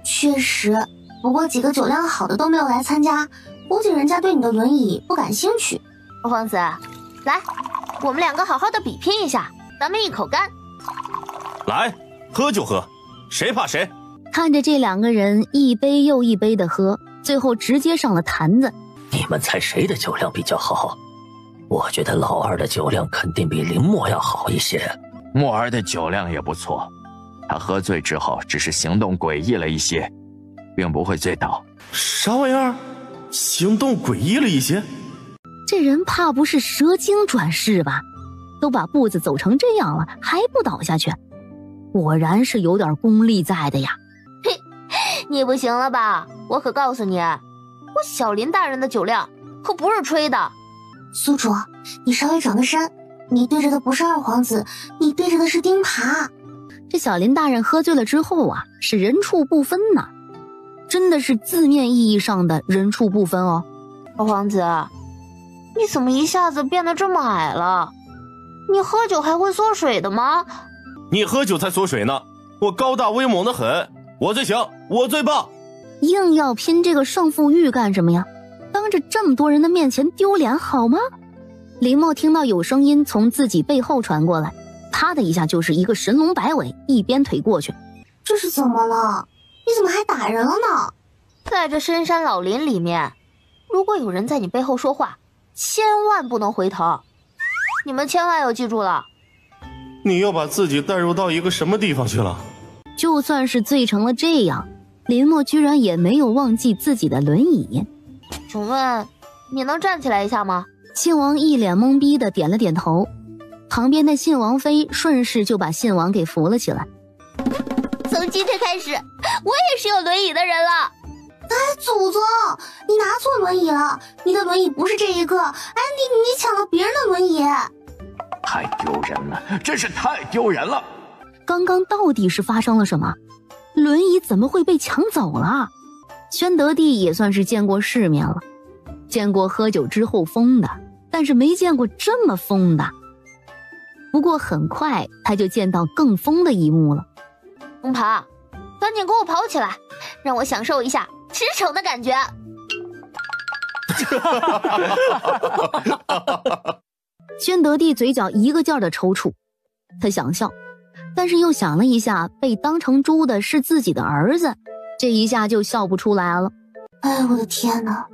确实，不过几个酒量好的都没有来参加，估计人家对你的轮椅不感兴趣。二皇子，来，我们2个好好的比拼一下，咱们一口干。来，喝就喝，谁怕谁？看着这2个人一杯又一杯的喝，最后直接上了坛子。你们猜谁的酒量比较好？我觉得老二的酒量肯定比林默要好一些。默儿的酒量也不错，他喝醉之后只是行动诡异了一些，并不会醉倒。啥玩意儿？行动诡异了一些？这人怕不是蛇精转世吧？都把步子走成这样了，还不倒下去？果然是有点功力在的呀。嘿，你不行了吧？我可告诉你，我小林大人的酒量可不是吹的。苏主，你稍微转个身，你对着的不是二皇子，你对着的是钉耙。这小林大人喝醉了之后啊，是人畜不分呢，真的是字面意义上的人畜不分哦。二皇子，你怎么一下子变得这么矮了？你喝酒还会缩水的吗？你喝酒才缩水呢，我高大威猛的很，我最强，我最棒。硬要拼这个胜负欲干什么呀？当着这么多人的面前丢脸好吗？林默听到有声音从自己背后传过来，啪的一下就是一个神龙摆尾，一鞭腿过去。这是怎么了？你怎么还打人了呢？在这深山老林里面，如果有人在你背后说话，千万不能回头。你们千万要记住了。你又把自己带入到一个什么地方去了？就算是醉成了这样，林默居然也没有忘记自己的轮椅。请问你能站起来一下吗？信王一脸懵逼的点了点头，旁边的信王妃顺势就把信王给扶了起来。从今天开始，我也是有轮椅的人了。哎，祖宗，你拿错轮椅了，你的轮椅不是这一个，哎，你抢了别人的轮椅。太丢人了，真是太丢人了。刚刚到底是发生了什么？轮椅怎么会被抢走了？宣德帝也算是见过世面了，见过喝酒之后疯的，但是没见过这么疯的。不过很快他就见到更疯的一幕了。龙爬，赶紧给我跑起来，让我享受一下驰骋的感觉。宣德帝嘴角一个劲儿的抽搐，他想笑，但是又想了一下，被当成猪的是自己的儿子，这一下就笑不出来了。哎，我的天哪，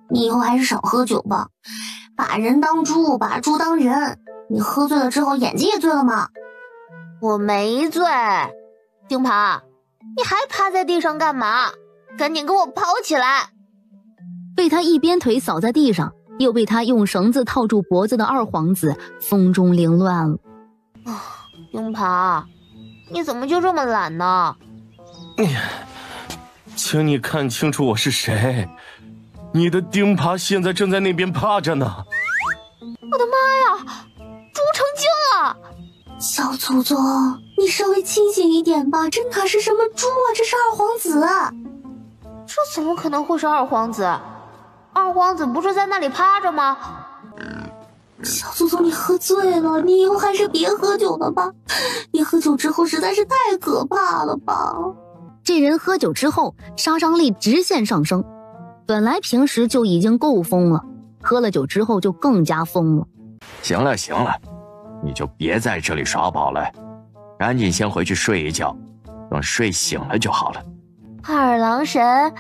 你以后还是少喝酒吧，把人当猪，把猪当人。你喝醉了之后眼睛也醉了吗？我没醉。丁爬，你还趴在地上干嘛？赶紧给我跑起来！被他一鞭腿扫在地上，又被他用绳子套住脖子的二皇子风中凌乱了。丁爬，你怎么就这么懒呢？请你看清楚我是谁，你的丁爬现在正在那边趴着呢。我的妈呀，猪成精了！小祖宗，你稍微清醒一点吧，这哪是什么猪啊，这是二皇子。这怎么可能会是二皇子？二皇子不是在那里趴着吗？小祖宗，你喝醉了，你以后还是别喝酒了吧，你喝酒之后实在是太可怕了吧。这人喝酒之后杀伤力直线上升，本来平时就已经够疯了，喝了酒之后就更加疯了。行了行了，你就别在这里耍宝了，赶紧先回去睡一觉，等睡醒了就好了。二郎神，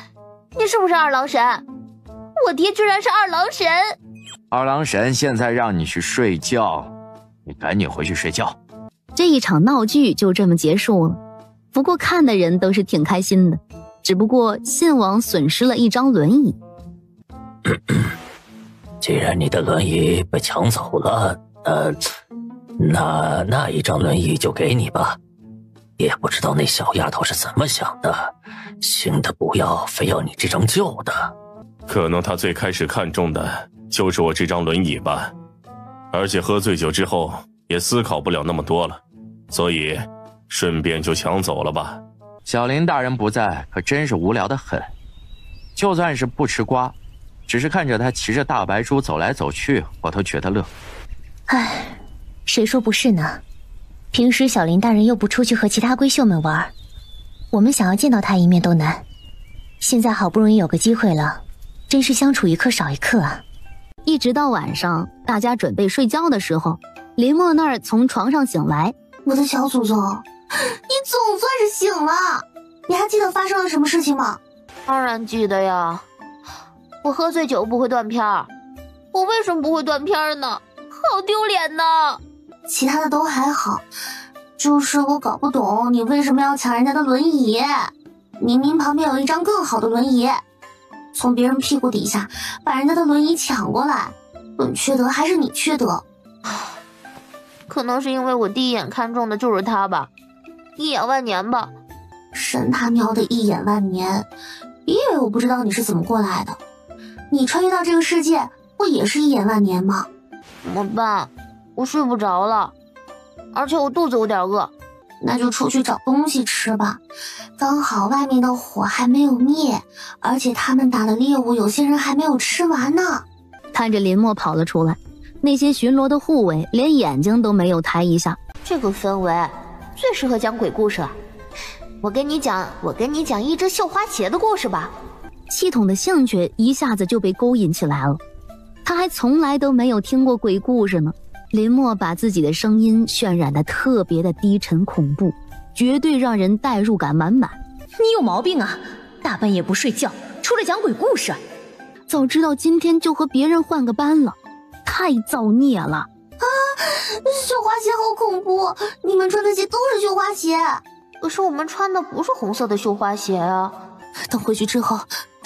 你是不是二郎神？我爹居然是二郎神！二郎神现在让你去睡觉，你赶紧回去睡觉。这一场闹剧就这么结束了，不过看的人都是挺开心的，只不过信王损失了一张轮椅。既然你的轮椅被抢走了，那一张轮椅就给你吧。也不知道那小丫头是怎么想的，新的不要，非要你这张旧的。可能她最开始看中的就是我这张轮椅吧，而且喝醉酒之后也思考不了那么多了，所以顺便就抢走了吧。小林大人不在，可真是无聊得很。就算是不吃瓜，只是看着他骑着大白猪走来走去，我都觉得乐。唉，谁说不是呢？平时小林大人又不出去和其他闺秀们玩，我们想要见到他一面都难。现在好不容易有个机会了，真是相处一刻少一刻啊。一直到晚上大家准备睡觉的时候，林默那儿从床上醒来。我的小祖宗，你总算是醒了，你还记得发生了什么事情吗？当然记得呀，我喝醉酒不会断片儿，我为什么不会断片儿呢？好丢脸呢。其他的都还好，就是我搞不懂你为什么要抢人家的轮椅，明明旁边有一张更好的轮椅，从别人屁股底下把人家的轮椅抢过来，论缺德还是你缺德。可能是因为我第一眼看中的就是他吧，一眼万年吧。神他喵的一眼万年，别以为我不知道你是怎么过来的，你穿越到这个世界不也是一眼万年吗？怎么办？我睡不着了，而且我肚子有点饿。那就出去找东西吃吧，刚好外面的火还没有灭，而且他们打的猎物有些人还没有吃完呢。看着林默跑了出来，那些巡逻的护卫连眼睛都没有抬一下。这个氛围最适合讲鬼故事了。我跟你讲一只绣花鞋的故事吧。系统的兴趣一下子就被勾引起来了，他还从来都没有听过鬼故事呢。林默把自己的声音渲染得特别的低沉恐怖，绝对让人代入感满满。你有毛病啊！大半夜不睡觉，出来讲鬼故事。早知道今天就和别人换个班了，太造孽了啊！绣花鞋好恐怖，你们穿的鞋都是绣花鞋。可是我们穿的不是红色的绣花鞋啊。等回去之后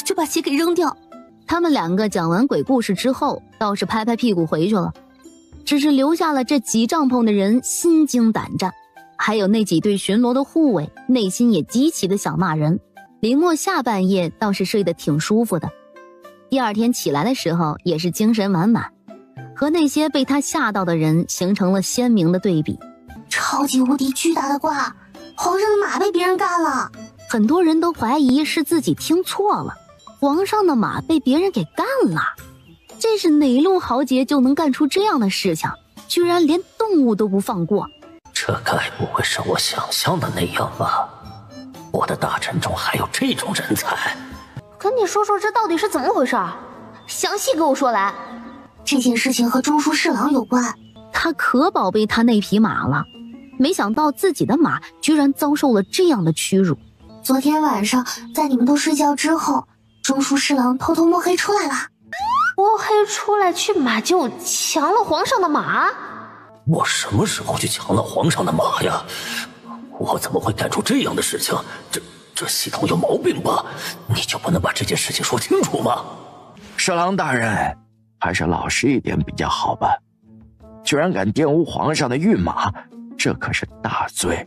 就把鞋给扔掉。他们两个讲完鬼故事之后，倒是拍拍屁股回去了，只是留下了这挤帐篷的人心惊胆战，还有那几对巡逻的护卫内心也极其的想骂人。林默下半夜倒是睡得挺舒服的，第二天起来的时候也是精神满满，和那些被他吓到的人形成了鲜明的对比。超级无敌巨大的瓜，皇上的马被别人干了。很多人都怀疑是自己听错了，皇上的马被别人给干了。这是哪路豪杰就能干出这样的事情，居然连动物都不放过。这该不会是我想象的那样吧？我的大臣中还有这种人才？跟你说说这到底是怎么回事，详细给我说来。这件事情和中书侍郎有关，他可宝贝他那匹马了，没想到自己的马居然遭受了这样的屈辱。昨天晚上在你们都睡觉之后，中书侍郎偷偷摸黑出来了。摸黑出来去马厩抢了皇上的马？我什么时候去抢了皇上的马呀？我怎么会干出这样的事情？这系统有毛病吧？你就不能把这件事情说清楚吗？侍郎大人，还是老实一点比较好吧。居然敢玷污皇上的御马，这可是大罪。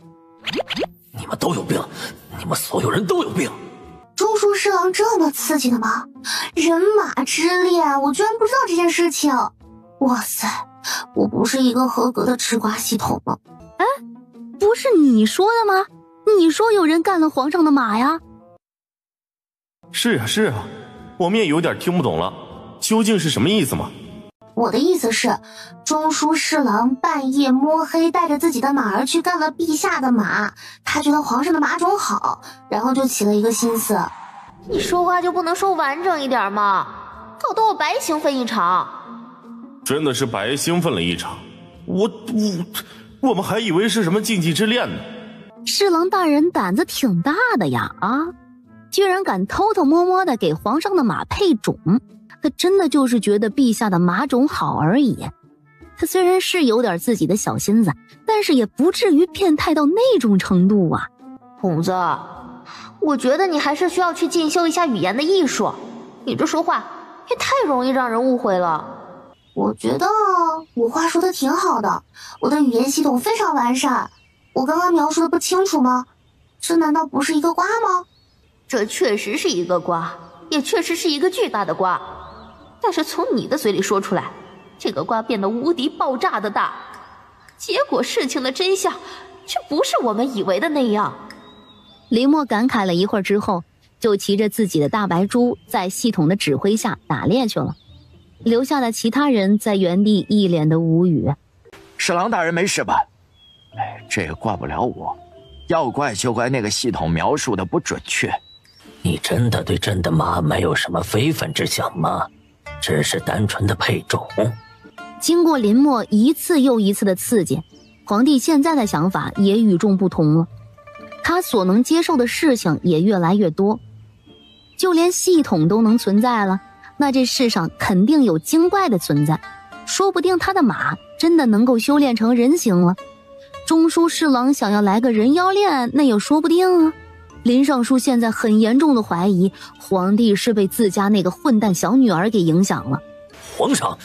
你们都有病，你们所有人都有病。中书侍郎这么刺激的吗？人马之恋，我居然不知道这件事情。哇塞，我不是一个合格的吃瓜系统吗？哎，不是你说的吗？你说有人干了皇上的马呀？是啊，我们也有点听不懂了，究竟是什么意思嘛？我的意思是，中书侍郎半夜摸黑带着自己的马儿去干了陛下的马，他觉得皇上的马种好，然后就起了一个心思。你说话就不能说完整一点吗？搞得我白兴奋一场。真的是白兴奋了一场，我们还以为是什么禁忌之恋呢。侍郎大人胆子挺大的呀啊！居然敢偷偷摸摸的给皇上的马配种，他真的就是觉得陛下的马种好而已。他虽然是有点自己的小心思，但是也不至于变态到那种程度啊。孔子，我觉得你还是需要去进修一下语言的艺术，你这说话也太容易让人误会了。我觉得我话说的挺好的，我的语言系统非常完善。我刚刚描述的不清楚吗？这难道不是一个瓜吗？这确实是一个瓜，也确实是一个巨大的瓜。但是从你的嘴里说出来，这个瓜变得无敌爆炸的大，结果事情的真相却不是我们以为的那样。林默感慨了一会儿之后，就骑着自己的大白猪在系统的指挥下打猎去了，留下了其他人在原地一脸的无语。侍郎大人没事吧？这个怪不了我，要怪就怪那个系统描述的不准确。你真的对朕的马没有什么非分之想吗？只是单纯的配种？经过林默一次又一次的刺激，皇帝现在的想法也与众不同了，他所能接受的事情也越来越多。就连系统都能存在了，那这世上肯定有精怪的存在，说不定他的马真的能够修炼成人形了。中书侍郎想要来个人妖恋，那也说不定啊。林尚书现在很严重的怀疑皇帝是被自家那个混蛋小女儿给影响了。皇上，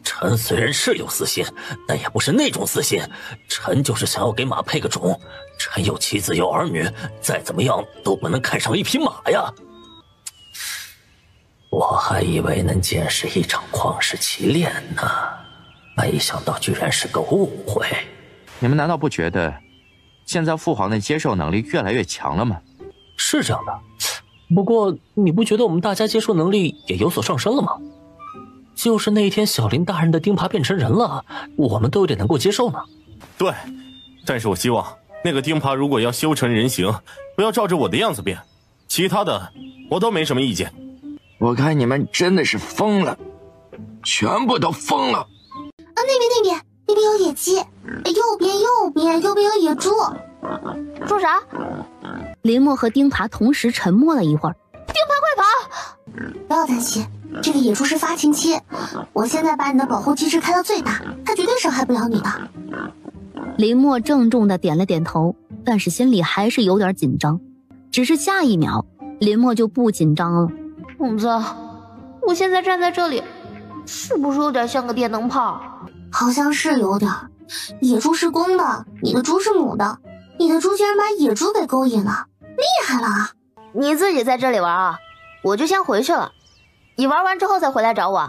臣虽然是有私心，但也不是那种私心，臣就是想要给马配个种。臣有妻子有儿女，再怎么样都不能看上一匹马呀。我还以为能见识一场旷世奇恋呢，没想到居然是个误会。你们难道不觉得现在父皇的接受能力越来越强了吗？是这样的，不过你不觉得我们大家接受能力也有所上升了吗？就是那一天小林大人的钉耙变成人了，我们都有点能够接受呢。对，但是我希望那个钉耙如果要修成人形，不要照着我的样子变，其他的我都没什么意见。我看你们真的是疯了，全部都疯了。那边有野鸡，右边有野猪。说啥？林默和钉耙同时沉默了一会儿。钉耙快跑！不要担心，这个野猪是发情期，我现在把你的保护机制开到最大，它绝对伤害不了你的。林默郑重地点了点头，但是心里还是有点紧张。只是下一秒，林默就不紧张了。红子，我现在站在这里，是不是有点像个电灯泡？好像是有点。野猪是公的，你的猪是母的，你的猪竟然把野猪给勾引了，厉害了啊！你自己在这里玩啊，我就先回去了，你玩完之后再回来找我。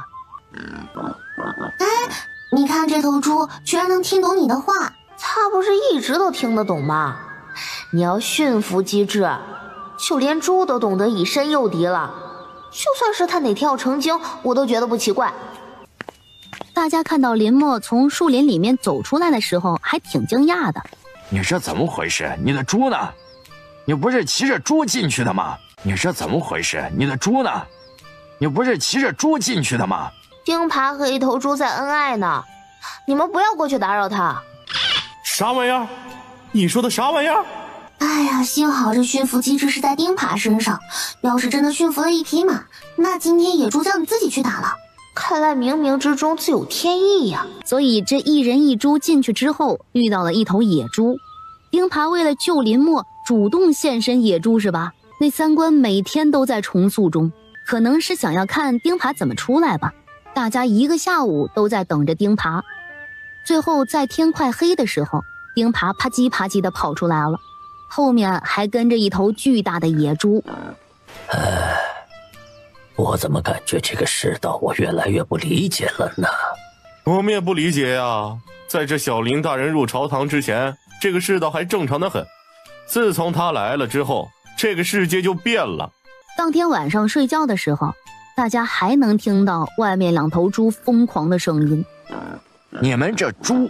哎，你看这头猪居然能听懂你的话，它不是一直都听得懂吗？你要驯服机制，就连猪都懂得以身诱敌了，就算是它哪天要成精，我都觉得不奇怪。大家看到林默从树林里面走出来的时候，还挺惊讶的。你这怎么回事？你的猪呢？你不是骑着猪进去的吗？你这怎么回事？你的猪呢？你不是骑着猪进去的吗？钉耙和一头猪在恩爱呢，你们不要过去打扰他。啥玩意儿？你说的啥玩意儿？哎呀，幸好这驯服机制是在钉耙身上，要是真的驯服了一匹马，那今天野猪叫你自己去打了。看来冥冥之中自有天意呀。所以这一人一猪进去之后，遇到了一头野猪。钉耙为了救林默，主动现身野猪是吧？那三关每天都在重塑中，可能是想要看钉耙怎么出来吧。大家一个下午都在等着钉耙。最后在天快黑的时候，钉耙啪叽啪叽的跑出来了，后面还跟着一头巨大的野猪。我怎么感觉这个世道我越来越不理解了呢？我们也不理解呀。在这小林大人入朝堂之前，这个世道还正常的很。自从他来了之后，这个世界就变了。当天晚上睡觉的时候，大家还能听到外面两头猪疯狂的声音。你们这猪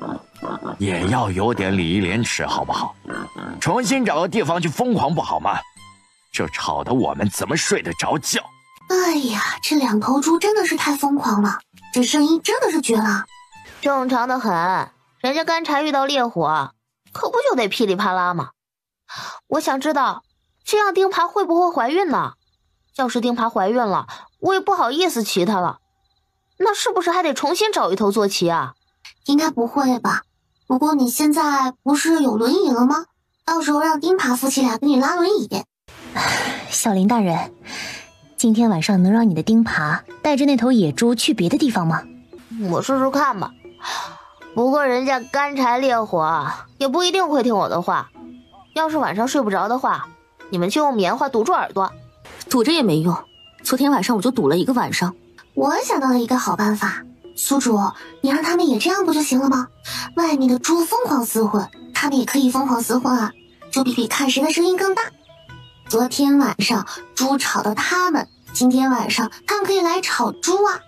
也要有点礼义廉耻好不好？重新找个地方去疯狂不好吗？这吵得我们怎么睡得着觉？哎呀，这两头猪真的是太疯狂了，这声音真的是绝了。正常的很，人家干柴遇到烈火，可不就得噼里啪啦吗？我想知道，这样钉耙会不会怀孕呢？要是钉耙怀孕了，我也不好意思骑它了，那是不是还得重新找一头坐骑啊？应该不会吧？不过你现在不是有轮椅了吗？到时候让钉耙夫妻俩给你拉轮椅。小林大人，今天晚上能让你的钉耙带着那头野猪去别的地方吗？我试试看吧。不过人家干柴烈火也不一定会听我的话。要是晚上睡不着的话，你们就用棉花堵住耳朵。堵着也没用，昨天晚上我就堵了一个晚上。我想到了一个好办法，宿主，你让他们也这样不就行了吗？外面的猪疯狂厮混，他们也可以疯狂厮混啊，就比看谁的声音更大。昨天晚上猪吵到他们，今天晚上他们可以来吵猪啊。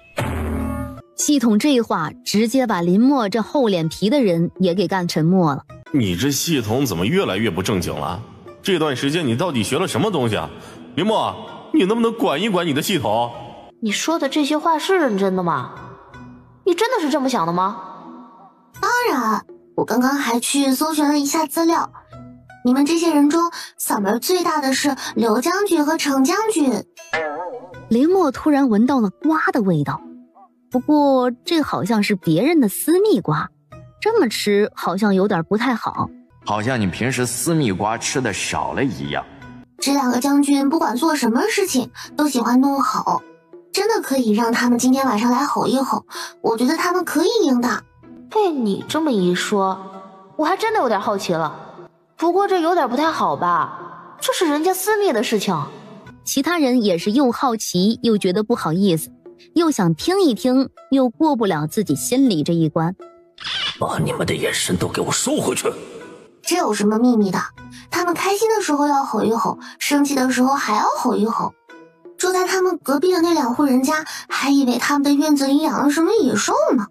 系统这话直接把林默这厚脸皮的人也给干沉默了。你这系统怎么越来越不正经了？这段时间你到底学了什么东西啊？林默，你能不能管一管你的系统？你说的这些话是认真的吗？你真的是这么想的吗？当然，我刚刚还去搜寻了一下资料，你们这些人中嗓门最大的是刘将军和程将军。林默突然闻到了瓜的味道，不过这好像是别人的私蜜瓜，这么吃好像有点不太好。好像你平时私蜜瓜吃的少了一样。这两个将军不管做什么事情都喜欢怒吼，真的可以让他们今天晚上来吼一吼，我觉得他们可以赢的。被你这么一说，我还真的有点好奇了。不过这有点不太好吧，这是人家私密的事情。其他人也是又好奇又觉得不好意思，又想听一听，又过不了自己心里这一关。把你们的眼神都给我收回去。这有什么秘密的？他们开心的时候要吼一吼，生气的时候还要吼一吼。住在他们隔壁的那两户人家还以为他们的院子里养了什么野兽呢。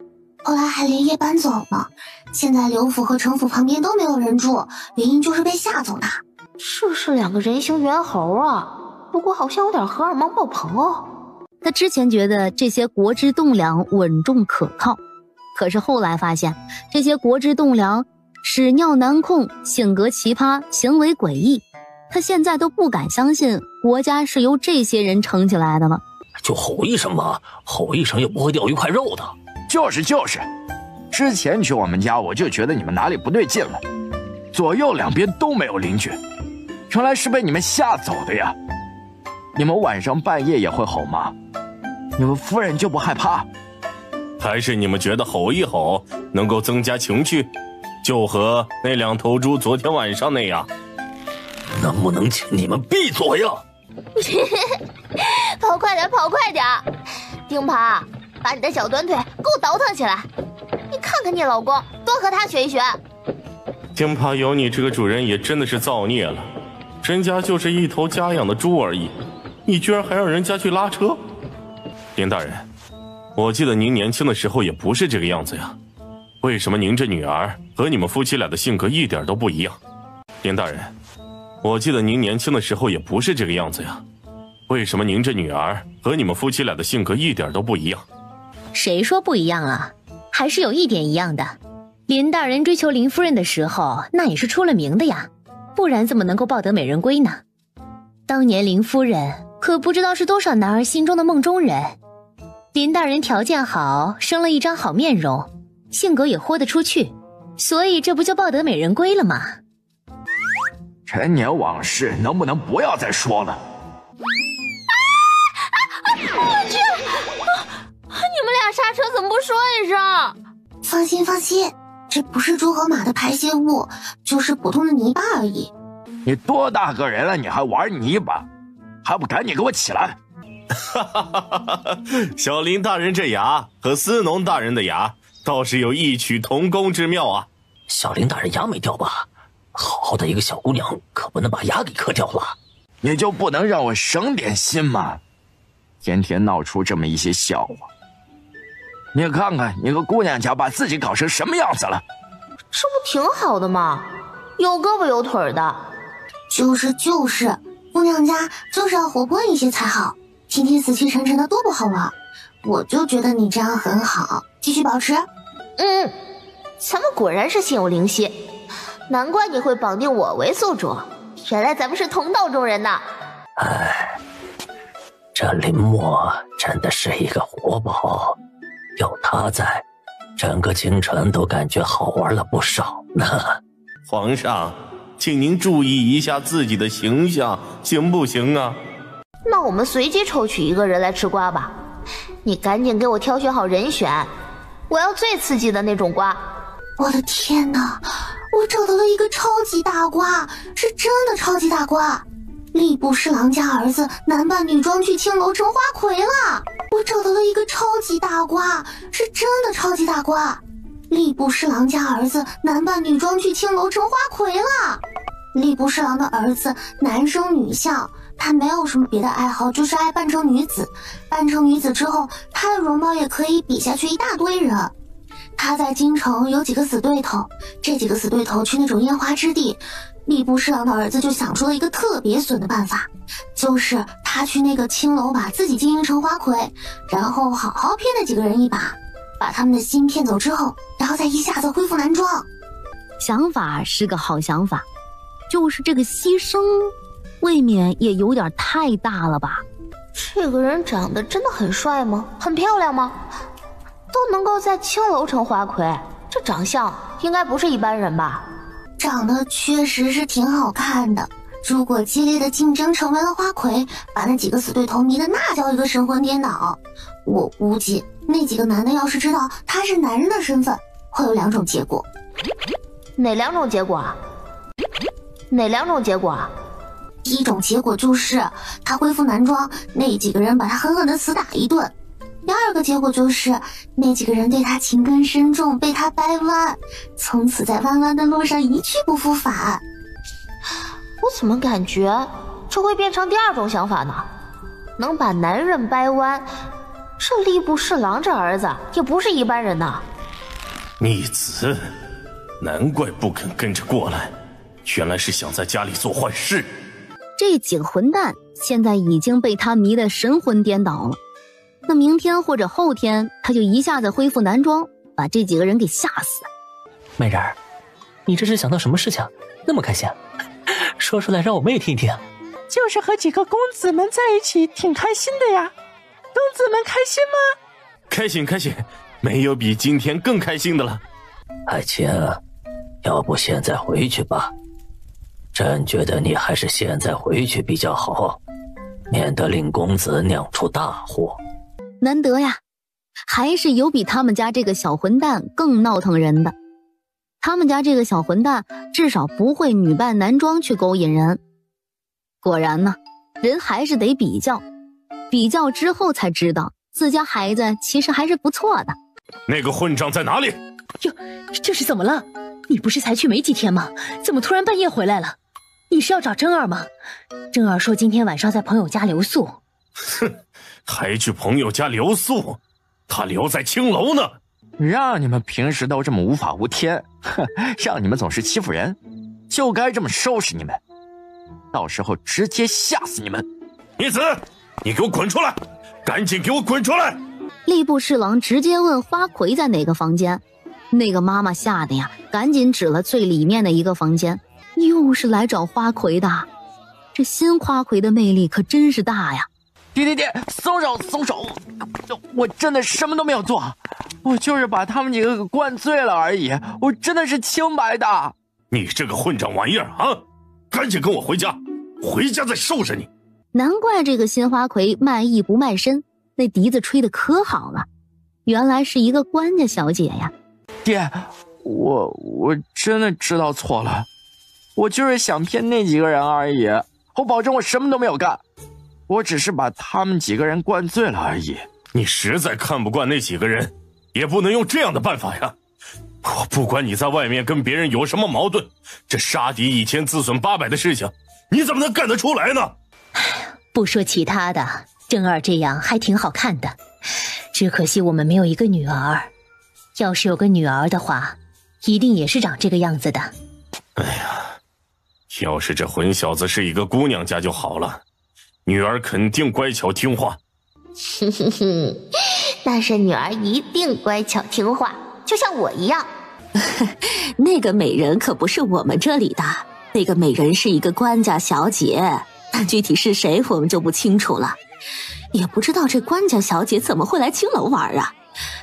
后来还连夜搬走了。现在刘府和程府旁边都没有人住，原因就是被吓走的。这是2个人形猿猴啊，不过好像有点荷尔蒙爆棚哦。他之前觉得这些国之栋梁稳重可靠，可是后来发现这些国之栋梁屎尿难控，性格奇葩，行为诡异。他现在都不敢相信国家是由这些人撑起来的了。就吼一声嘛，吼一声又不会掉一块肉的。就是，之前去我们家我就觉得你们哪里不对劲了，左右两边都没有邻居，原来是被你们吓走的呀。你们晚上半夜也会吼吗？你们夫人就不害怕？还是你们觉得吼一吼能够增加情趣，就和那2头猪昨天晚上那样？能不能请你们闭嘴呀？跑快点，跑快点！丁耙，把你的小短腿给我倒腾起来！你看看你老公，多和他学一学。丁耙有你这个主人也真的是造孽了，人家就是一头家养的猪而已，你居然还让人家去拉车。丁大人，我记得您年轻的时候也不是这个样子呀，为什么您这女儿和你们夫妻俩的性格一点都不一样？丁大人，我记得您年轻的时候也不是这个样子呀，为什么您这女儿和你们夫妻俩的性格一点都不一样？谁说不一样啊？还是有一点一样的。林大人追求林夫人的时候，那也是出了名的呀，不然怎么能够抱得美人归呢？当年林夫人可不知道是多少男儿心中的梦中人。林大人条件好，生了一张好面容，性格也豁得出去，所以这不就抱得美人归了吗？陈年往事能不能不要再说了？我去！你们俩刹车怎么不说一声？放心，这不是猪和马的排泄物，就是普通的泥巴而已。你多大个人了，你还玩泥巴？还不赶紧给我起来！小林大人这牙和司农大人的牙倒是有异曲同工之妙啊。小林大人牙没掉吧？好好的一个小姑娘，可不能把牙给磕掉了。你就不能让我省点心吗？天天闹出这么一些笑话，你看看你个姑娘家把自己搞成什么样子了？这不挺好的吗？有胳膊有腿的。就是，姑娘家就是要活泼一些才好，天天死气沉沉的多不好玩。我就觉得你这样很好，继续保持。咱们果然是心有灵犀，难怪你会绑定我为宿主，原来咱们是同道中人呐。哎，这林默真的是一个活宝，有他在，整个京城都感觉好玩了不少呢。皇上，请您注意一下自己的形象，行不行啊？那我们随机抽取一个人来吃瓜吧，你赶紧给我挑选好人选，我要最刺激的那种瓜。我的天哪，我找到了一个超级大瓜，是真的超级大瓜。吏部侍郎家儿子男扮女装去青楼成花魁了。我找到了一个超级大瓜，是真的超级大瓜。吏部侍郎家儿子男扮女装去青楼成花魁了。吏部侍郎的儿子男生女相，他没有什么别的爱好，就是爱扮成女子。扮成女子之后，他的容貌也可以比下去一大堆人。他在京城有几个死对头，这几个死对头去那种烟花之地，吏部侍郎的儿子就想出了一个特别损的办法，就是他去那个青楼把自己经营成花魁，然后好好骗那几个人一把，把他们的心骗走之后，然后再一下子恢复男装。想法是个好想法，就是这个牺牲未免也有点太大了吧。这个人长得真的很帅吗？很漂亮吗？都能够在青楼成花魁，这长相应该不是一般人吧？长得确实是挺好看的，如果激烈的竞争成为了花魁，把那几个死对头迷的那叫一个神魂颠倒。我估计那几个男的要是知道他是男人的身份，会有2种结果。哪2种结果啊？哪2种结果啊？第一种结果就是他恢复男装，那几个人把他狠狠的死打一顿。第二个结果就是那几个人对他情根深重，被他掰弯，从此在弯弯的路上一去不复返。我怎么感觉这会变成第2种想法呢？能把男人掰弯，这吏部侍郎这儿子也不是一般人呐。逆子，难怪不肯跟着过来，原来是想在家里做坏事。这几个混蛋现在已经被他迷得神魂颠倒了。那明天或者后天，他就一下子恢复男装，把这几个人给吓死。美人儿，你这是想到什么事情那么开心？说出来让我们也听一听。就是和几个公子们在一起挺开心的呀。公子们开心吗？开心开心，没有比今天更开心的了。爱卿，要不现在回去吧，朕觉得你还是现在回去比较好，免得令公子酿出大祸。难得呀，还是有比他们家这个小混蛋更闹腾人的。他们家这个小混蛋至少不会女扮男装去勾引人。果然呢，人还是得比较，比较之后才知道自家孩子其实还是不错的。那个混账在哪里？哟，这是怎么了？你不是才去没几天吗？怎么突然半夜回来了？你是要找真儿吗？真儿说今天晚上在朋友家留宿。哼，还去朋友家留宿？他留在青楼呢。让你们平时都这么无法无天，让你们总是欺负人，就该这么收拾你们，到时候直接吓死你们。逆子，你给我滚出来，赶紧给我滚出来！吏部侍郎直接问花魁在哪个房间，那个妈妈吓得呀，赶紧指了最里面的一个房间。又是来找花魁的，这新花魁的魅力可真是大呀。爹，松手松手，我真的什么都没有做，我就是把他们几个给灌醉了而已，我真的是清白的。你这个混账玩意儿啊，赶紧跟我回家，回家再收拾你。难怪这个新花魁卖艺不卖身，那笛子吹得可好了，原来是一个官家小姐呀。爹，我真的知道错了，我就是想骗那几个人而已，我保证我什么都没有干，我只是把他们几个人灌醉了而已。你实在看不惯那几个人，也不能用这样的办法呀。我不管你在外面跟别人有什么矛盾，这杀敌1000自损800的事情，你怎么能干得出来呢？不说其他的，真儿这样还挺好看的，只可惜我们没有一个女儿。要是有个女儿的话，一定也是长这个样子的。哎呀，要是这混小子是一个姑娘家就好了，女儿肯定乖巧听话。哼哼哼，那是女儿一定乖巧听话，就像我一样。那个美人可不是我们这里的，那个美人是一个官家小姐，但具体是谁我们就不清楚了。也不知道这官家小姐怎么会来青楼玩啊？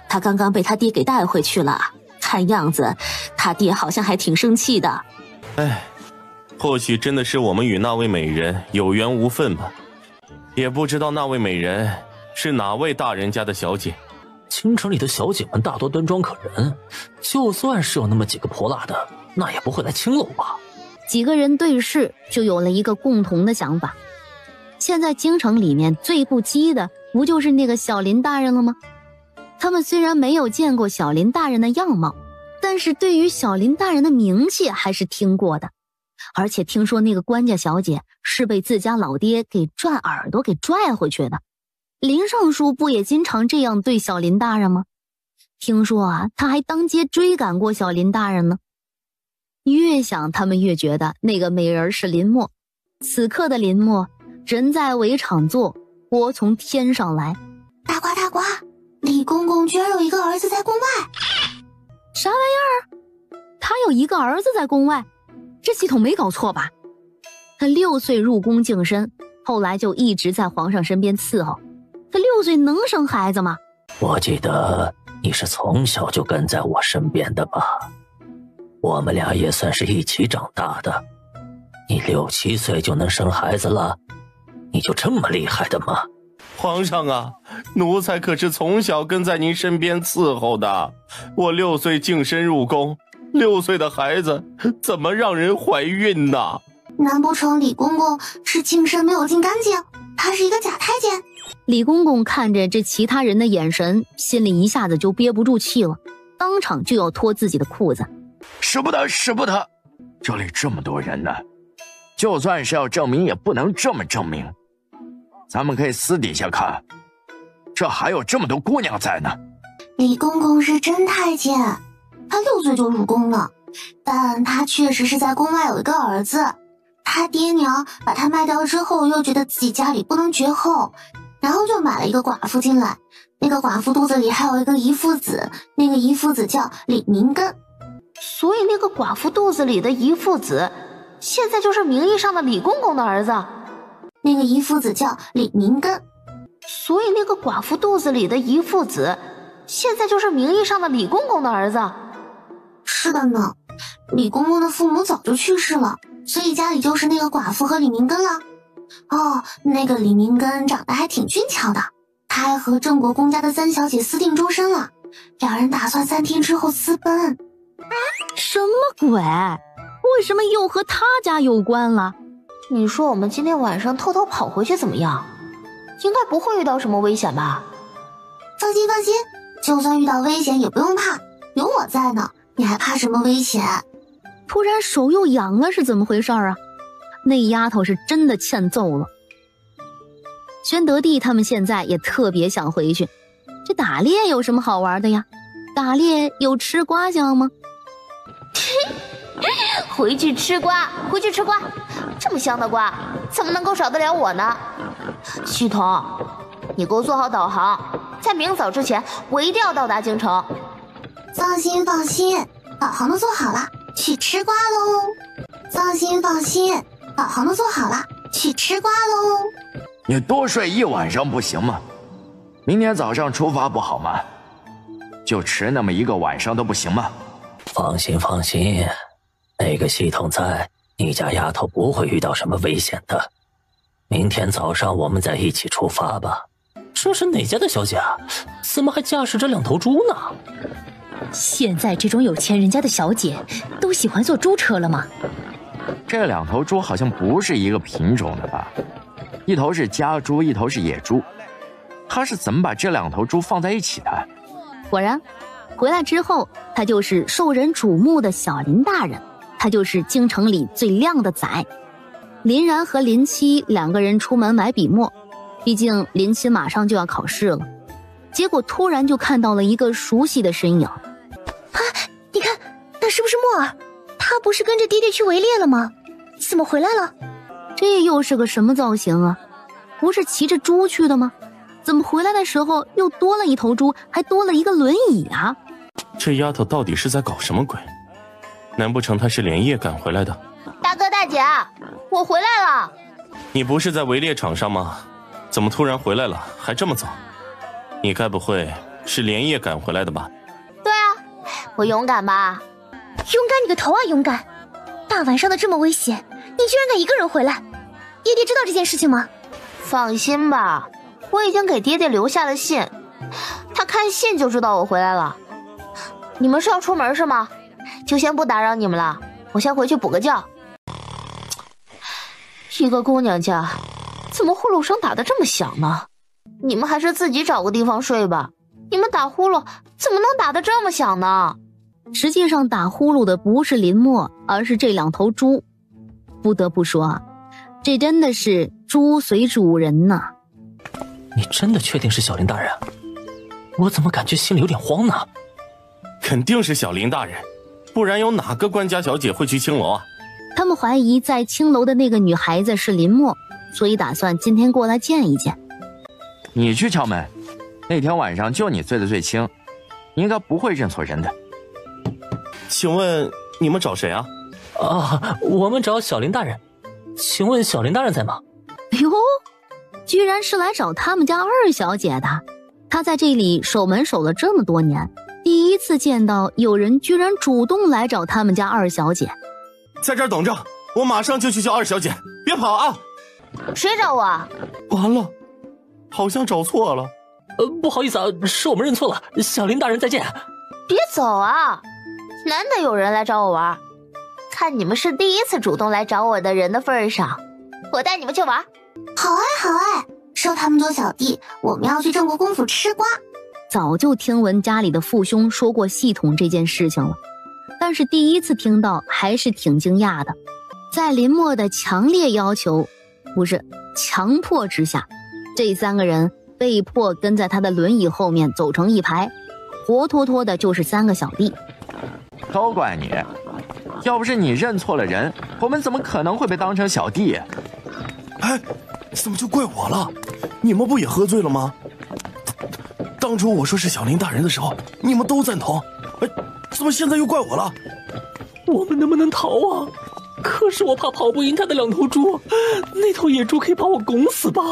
她刚刚被她爹给带回去了，看样子她爹好像还挺生气的。哎，或许真的是我们与那位美人有缘无分吧，也不知道那位美人是哪位大人家的小姐。京城里的小姐们大多端庄可人，就算是有那么几个泼辣的，那也不会来青楼吧。几个人对视，就有了一个共同的想法。现在京城里面最不羁的，不就是那个小林大人了吗？他们虽然没有见过小林大人的样貌，但是对于小林大人的名气还是听过的。而且听说那个官家小姐是被自家老爹给转耳朵给拽回去的。林尚书不也经常这样对小林大人吗？听说啊，他还当街追赶过小林大人呢。越想他们越觉得那个美人是林默。此刻的林默，人在围场坐，锅从天上来。大瓜，李公公居然有一个儿子在宫外。啥玩意儿？他有一个儿子在宫外？这系统没搞错吧？他6岁入宫净身，后来就一直在皇上身边伺候。他6岁能生孩子吗？我记得你是从小就跟在我身边的吧？我们俩也算是一起长大的。你6、7岁就能生孩子了？你就这么厉害的吗？皇上啊，奴才可是从小跟在您身边伺候的。我6岁净身入宫，6岁的孩子怎么让人怀孕呢？难不成李公公是净身没有净干净？他是一个假太监？李公公看着这其他人的眼神，心里一下子就憋不住气了，当场就要脱自己的裤子。使不得，这里这么多人呢，就算是要证明也不能这么证明。咱们可以私底下看，这还有这么多姑娘在呢。李公公是真太监，他6岁就入宫了，但他确实是在宫外有一个儿子。他爹娘把他卖掉之后，又觉得自己家里不能绝后，然后就买了一个寡妇进来。那个寡妇肚子里还有一个遗腹子，那个遗腹子叫李明根。所以那个寡妇肚子里的遗腹子，现在就是名义上的李公公的儿子。那个遗腹子叫李明根。所以那个寡妇肚子里的遗腹子，现在就是名义上的李公公的儿子。是的呢，李公公的父母早就去世了，所以家里就是那个寡妇和李明根了。哦，那个李明根长得还挺俊俏的，他还和郑国公家的3小姐私定终身了，两人打算3天之后私奔。什么鬼？为什么又和他家有关了？你说我们今天晚上偷偷跑回去怎么样？应该不会遇到什么危险吧？放心放心，就算遇到危险也不用怕，有我在呢，你还怕什么危险？突然手又痒了，是怎么回事啊？那丫头是真的欠揍了。宣德帝他们现在也特别想回去，这打猎有什么好玩的呀？打猎有吃瓜香吗？回去吃瓜，回去吃瓜，这么香的瓜，怎么能够少得了我呢？系统，你给我做好导航，在明早之前，我一定要到达京城。放心放心，导航都做好了，去吃瓜喽！放心放心，导航都做好了，去吃瓜喽！你多睡1晚上不行吗？明天早上出发不好吗？就迟那么1个晚上都不行吗？放心放心，那个系统在，你家丫头不会遇到什么危险的。明天早上我们再一起出发吧。这是哪家的小姐啊？怎么还驾驶着2头猪呢？现在这种有钱人家的小姐都喜欢坐猪车了吗？这2头猪好像不是一个品种的吧？一头是家猪，一头是野猪。他是怎么把这2头猪放在一起的？果然，回来之后，他就是受人瞩目的小林大人，他就是京城里最靓的仔。林然和林七2个人出门买笔墨，毕竟林七马上就要考试了。结果突然就看到了一个熟悉的身影。啊，你看，那是不是墨儿？他不是跟着爹爹去围猎了吗？怎么回来了？这又是个什么造型啊？不是骑着猪去的吗？怎么回来的时候又多了1头猪，还多了一个轮椅啊？这丫头到底是在搞什么鬼？难不成她是连夜赶回来的？大哥大姐，我回来了。你不是在围猎场上吗？怎么突然回来了，还这么早？你该不会是连夜赶回来的吧？对啊，我勇敢吧？勇敢你个头啊，勇敢！大晚上的这么危险，你居然敢一个人回来？爹爹知道这件事情吗？放心吧，我已经给爹爹留下了信，他看信就知道我回来了。你们是要出门是吗？就先不打扰你们了，我先回去补个觉。一个姑娘家，怎么呼噜声打得这么响呢？你们还是自己找个地方睡吧。你们打呼噜怎么能打得这么响呢？实际上打呼噜的不是林默，而是这2头猪。不得不说啊，这真的是猪随主人呐。你真的确定是小林大人？我怎么感觉心里有点慌呢？肯定是小林大人，不然有哪个官家小姐会去青楼啊？他们怀疑在青楼的那个女孩子是林默，所以打算今天过来见一见。你去敲门，那天晚上就你醉得最轻，你应该不会认错人的。请问你们找谁啊？啊，我们找小林大人。请问小林大人在吗？哟，居然是来找他们家2小姐的。她在这里守门守了这么多年，第一次见到有人居然主动来找他们家2小姐。在这儿等着，我马上就去叫2小姐，别跑啊！谁找我？完了，好像找错了。不好意思啊，是我们认错了。小林大人再见。别走啊，难得有人来找我玩，看你们是第一次主动来找我的人的份上，我带你们去玩。好哎好哎，收他们做小弟，我们要去郑国公府吃瓜。早就听闻家里的父兄说过系统这件事情了，但是第一次听到还是挺惊讶的。在林默的强烈要求，不是强迫之下，这3个人被迫跟在他的轮椅后面走成一排，活脱脱的就是3个小弟。都怪你！要不是你认错了人，我们怎么可能会被当成小弟？哎，怎么就怪我了？你们不也喝醉了吗？当初我说是小林大人的时候，你们都赞同，哎，怎么现在又怪我了？我们能不能逃啊？可是我怕跑不赢他的2头猪，那头野猪可以把我拱死吧？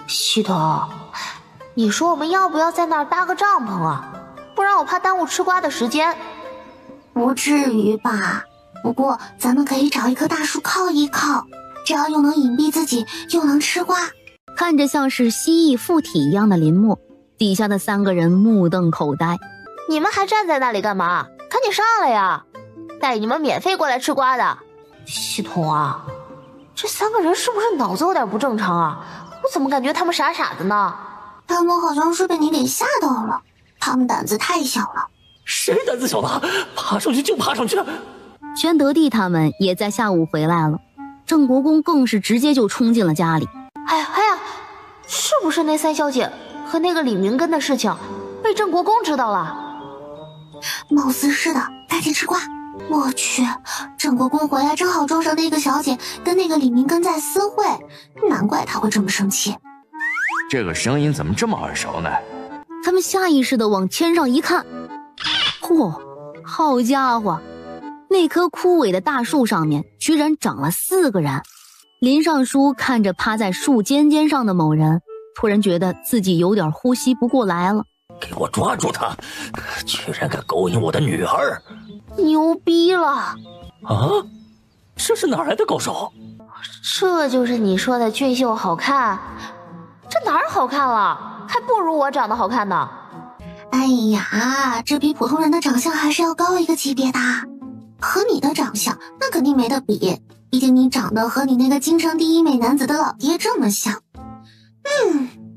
系统，你说我们要不要在那儿搭个帐篷啊？不然我怕耽误吃瓜的时间。不至于吧？不过咱们可以找一棵大树靠一靠，这样又能隐蔽自己，又能吃瓜。看着像是蜥蜴附体一样的林默，底下的3个人目瞪口呆。你们还站在那里干嘛？赶紧上来呀！带你们免费过来吃瓜的。系统啊，这3个人是不是脑子有点不正常啊？我怎么感觉他们傻傻的呢？他们好像是被你给吓到了，他们胆子太小了。谁胆子小了？爬上去就爬上去。宣德帝他们也在下午回来了，郑国公更是直接就冲进了家里。哎呀，是不是那3小姐和那个李明根的事情被郑国公知道了？貌似是的，赶紧吃瓜。我去，郑国公回来正好撞上那个小姐跟那个李明根在私会，难怪他会这么生气。这个声音怎么这么耳熟呢？他们下意识地往天上一看，嚯，好家伙，那棵枯萎的大树上面居然长了4个人。林尚书看着趴在树尖尖上的某人，突然觉得自己有点呼吸不过来了。给我抓住他！居然敢勾引我的女儿！牛逼了！啊，这是哪来的高手？这就是你说的俊秀好看？这哪儿好看了？还不如我长得好看呢。哎呀，这比普通人的长相还是要高一个级别的。和你的长相那肯定没得比，毕竟你长得和你那个京城第1美男子的老爹这么像。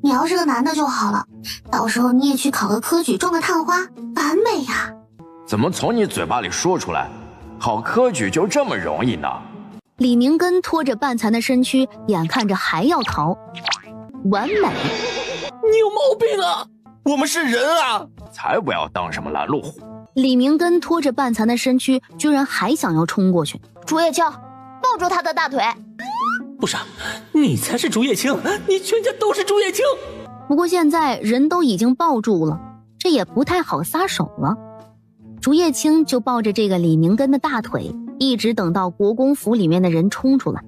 你要是个男的就好了，到时候你也去考个科举，中个探花，完美呀！怎么从你嘴巴里说出来，考科举就这么容易呢？李明根拖着半残的身躯，眼看着还要逃，完美！你有毛病啊！我们是人啊！才不要当什么拦路虎！李明根拖着半残的身躯，居然还想要冲过去。竹叶青，抱住他的大腿！不是，你才是竹叶青，你全家都是竹叶青。不过现在人都已经抱住了，这也不太好撒手了。竹叶青就抱着这个李明根的大腿，一直等到国公府里面的人冲出来。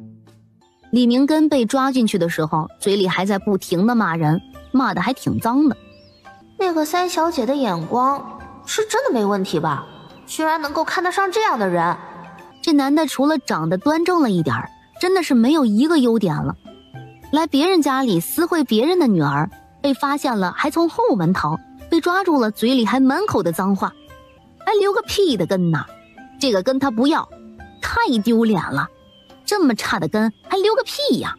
李明根被抓进去的时候，嘴里还在不停的骂人，骂的还挺脏的。那个3小姐的眼光是真的没问题吧？居然能够看得上这样的人。这男的除了长得端正了一点，真的是没有一个优点了。来别人家里私会别人的女儿，被发现了还从后门逃，被抓住了嘴里还满口的脏话，还留个屁的根呢，这个根他不要，太丢脸了。这么差的根还留个屁呀？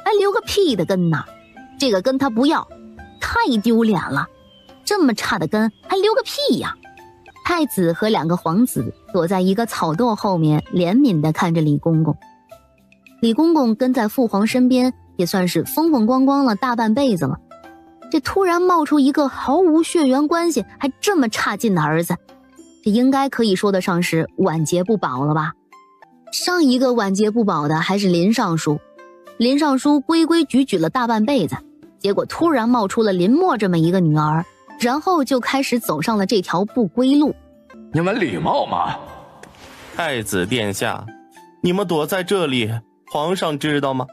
还留个屁的根呢，这个根他不要，太丢脸了。这么差的根还留个屁呀？太子和2个皇子躲在一个草垛后面，怜悯地看着李公公。李公公跟在父皇身边，也算是风风光光了大半辈子了。这突然冒出一个毫无血缘关系还这么差劲的儿子，这应该可以说得上是晚节不保了吧。上一个晚节不保的还是林尚书，林尚书规规矩矩了大半辈子，结果突然冒出了林默这么一个女儿，然后就开始走上了这条不归路。你们礼貌吗？太子殿下，你们躲在这里，皇上知道吗？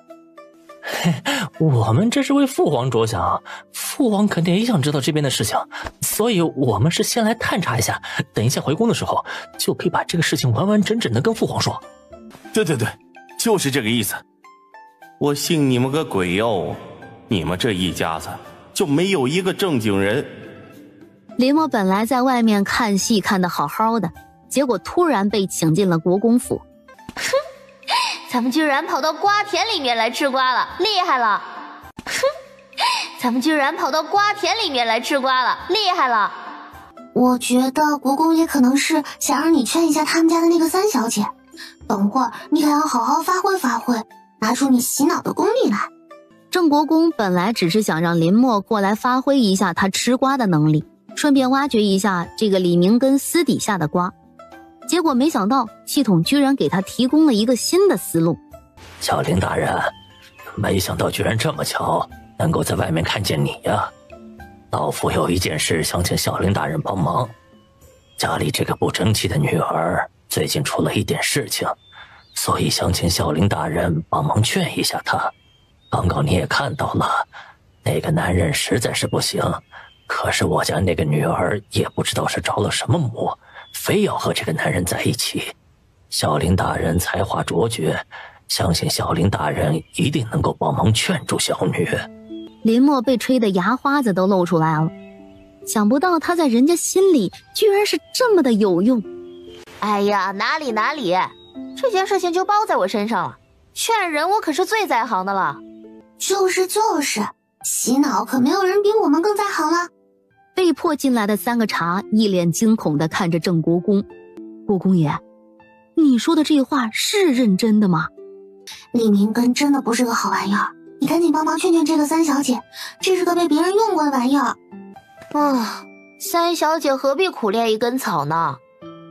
我们这是为父皇着想，父皇肯定也想知道这边的事情，所以我们是先来探查一下，等一下回宫的时候就可以把这个事情完完整整的跟父皇说。对，就是这个意思。我信你们个鬼哟！你们这一家子就没有一个正经人。林默本来在外面看戏看得好好的，结果突然被请进了国公府。哼，咱们居然跑到瓜田里面来吃瓜了，厉害了！哼，咱们居然跑到瓜田里面来吃瓜了，厉害了！我觉得国公也可能是想让你劝一下他们家的那个3小姐，等会儿你可要好好发挥发挥，拿出你洗脑的功力来。郑国公本来只是想让林默过来发挥一下他吃瓜的能力，顺便挖掘一下这个李明根私底下的瓜，结果没想到系统居然给他提供了一个新的思路。小林大人，没想到居然这么巧，能够在外面看见你呀。老夫有一件事想请小林大人帮忙。家里这个不争气的女儿最近出了一点事情，所以想请小林大人帮忙劝一下她。刚刚你也看到了，那个男人实在是不行，可是我家那个女儿也不知道是着了什么魔，非要和这个男人在一起。小林大人才华卓绝，相信小林大人一定能够帮忙劝住小女。林默被吹得牙花子都露出来了，想不到他在人家心里居然是这么的有用。哎呀，哪里，这件事情就包在我身上了，劝人我可是最在行的了。就是，洗脑可没有人比我们更在行了。被迫进来的3个茶一脸惊恐地看着郑国公。国公爷，你说的这话是认真的吗？李明根真的不是个好玩意儿，你赶紧帮忙劝劝这个3小姐，这是个被别人用过的玩意儿。3小姐何必苦练一根草呢？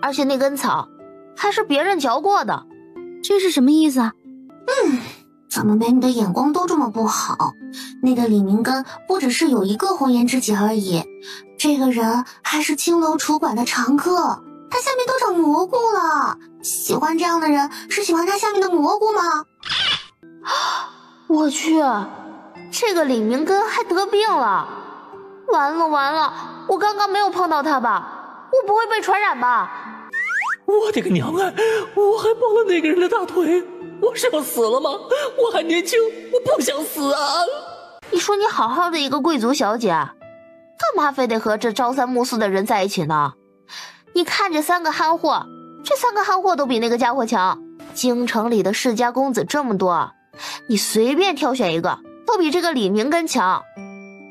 而且那根草还是别人嚼过的，这是什么意思啊？怎么没你的眼光都这么不好？那个李明根不只是有一个红颜知己而已，这个人还是青楼楚馆的常客，他下面都长蘑菇了。喜欢这样的人是喜欢他下面的蘑菇吗？我去，这个李明根还得病了！完了，我刚刚没有碰到他吧？我不会被传染吧？我的个娘啊！我还抱了那个人的大腿，我是要死了吗？我还年轻，我不想死啊！你说你好好的一个贵族小姐，干嘛非得和这朝三暮四的人在一起呢？你看这3个憨货，这3个憨货都比那个家伙强。京城里的世家公子这么多，你随便挑选一个，都比这个李明根强。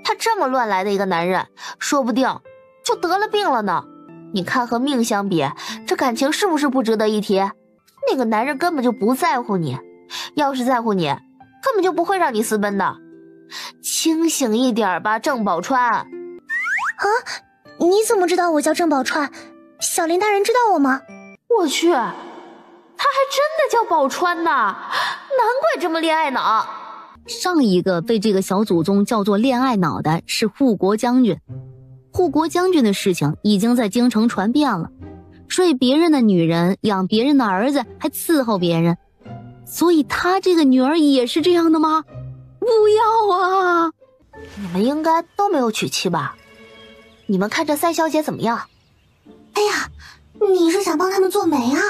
他这么乱来的一个男人，说不定就得了病了呢。你看和命相比，这感情是不是不值得一提？那个男人根本就不在乎你，要是在乎你，根本就不会让你私奔的。清醒一点吧，郑宝川。你怎么知道我叫郑宝川？小林大人知道我吗？我去，他还真的叫宝川呐，难怪这么恋爱脑。上一个被这个小祖宗叫做恋爱脑的是护国将军。护国将军的事情已经在京城传遍了，睡别人的女人，养别人的儿子，还伺候别人。所以他这个女儿也是这样的吗？不要啊！你们应该都没有娶妻吧？你们看这3小姐怎么样？哎呀，你是想帮他们做媒啊？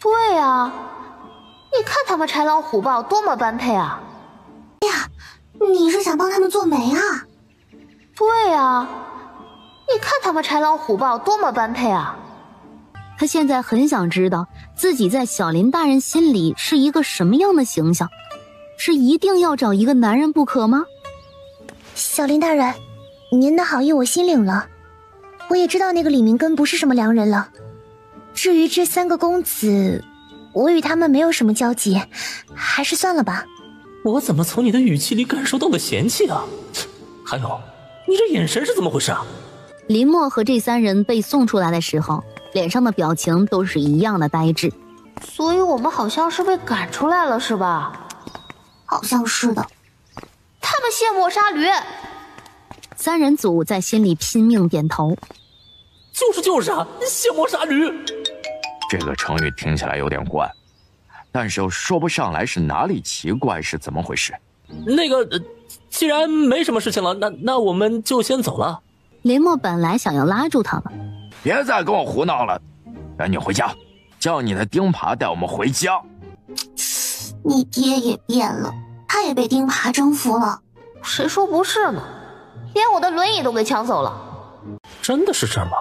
对啊，你看他们豺狼虎豹多么般配啊！哎呀，你是想帮他们做媒啊？对啊，你看他们豺狼虎豹多么般配啊！他现在很想知道自己在小林大人心里是一个什么样的形象，是一定要找一个男人不可吗？小林大人，您的好意我心领了，我也知道那个李明根不是什么良人了。至于这3个公子，我与他们没有什么交集，还是算了吧。我怎么从你的语气里感受到了嫌弃啊？还有，你这眼神是怎么回事啊？林默和这3人被送出来的时候，脸上的表情都是一样的呆滞。所以我们好像是被赶出来了，是吧？好像是的。他们卸磨杀驴。 3人组在心里拼命点头。就是啊，卸磨杀驴。这个成语听起来有点怪，但是又说不上来是哪里奇怪，是怎么回事？那个，既然没什么事情了，那我们就先走了。林默本来想要拉住他们，别再跟我胡闹了，赶紧回家，叫你的钉耙带我们回家。你爹也变了，他也被钉耙征服了。谁说不是呢？连我的轮椅都给抢走了。真的是这吗？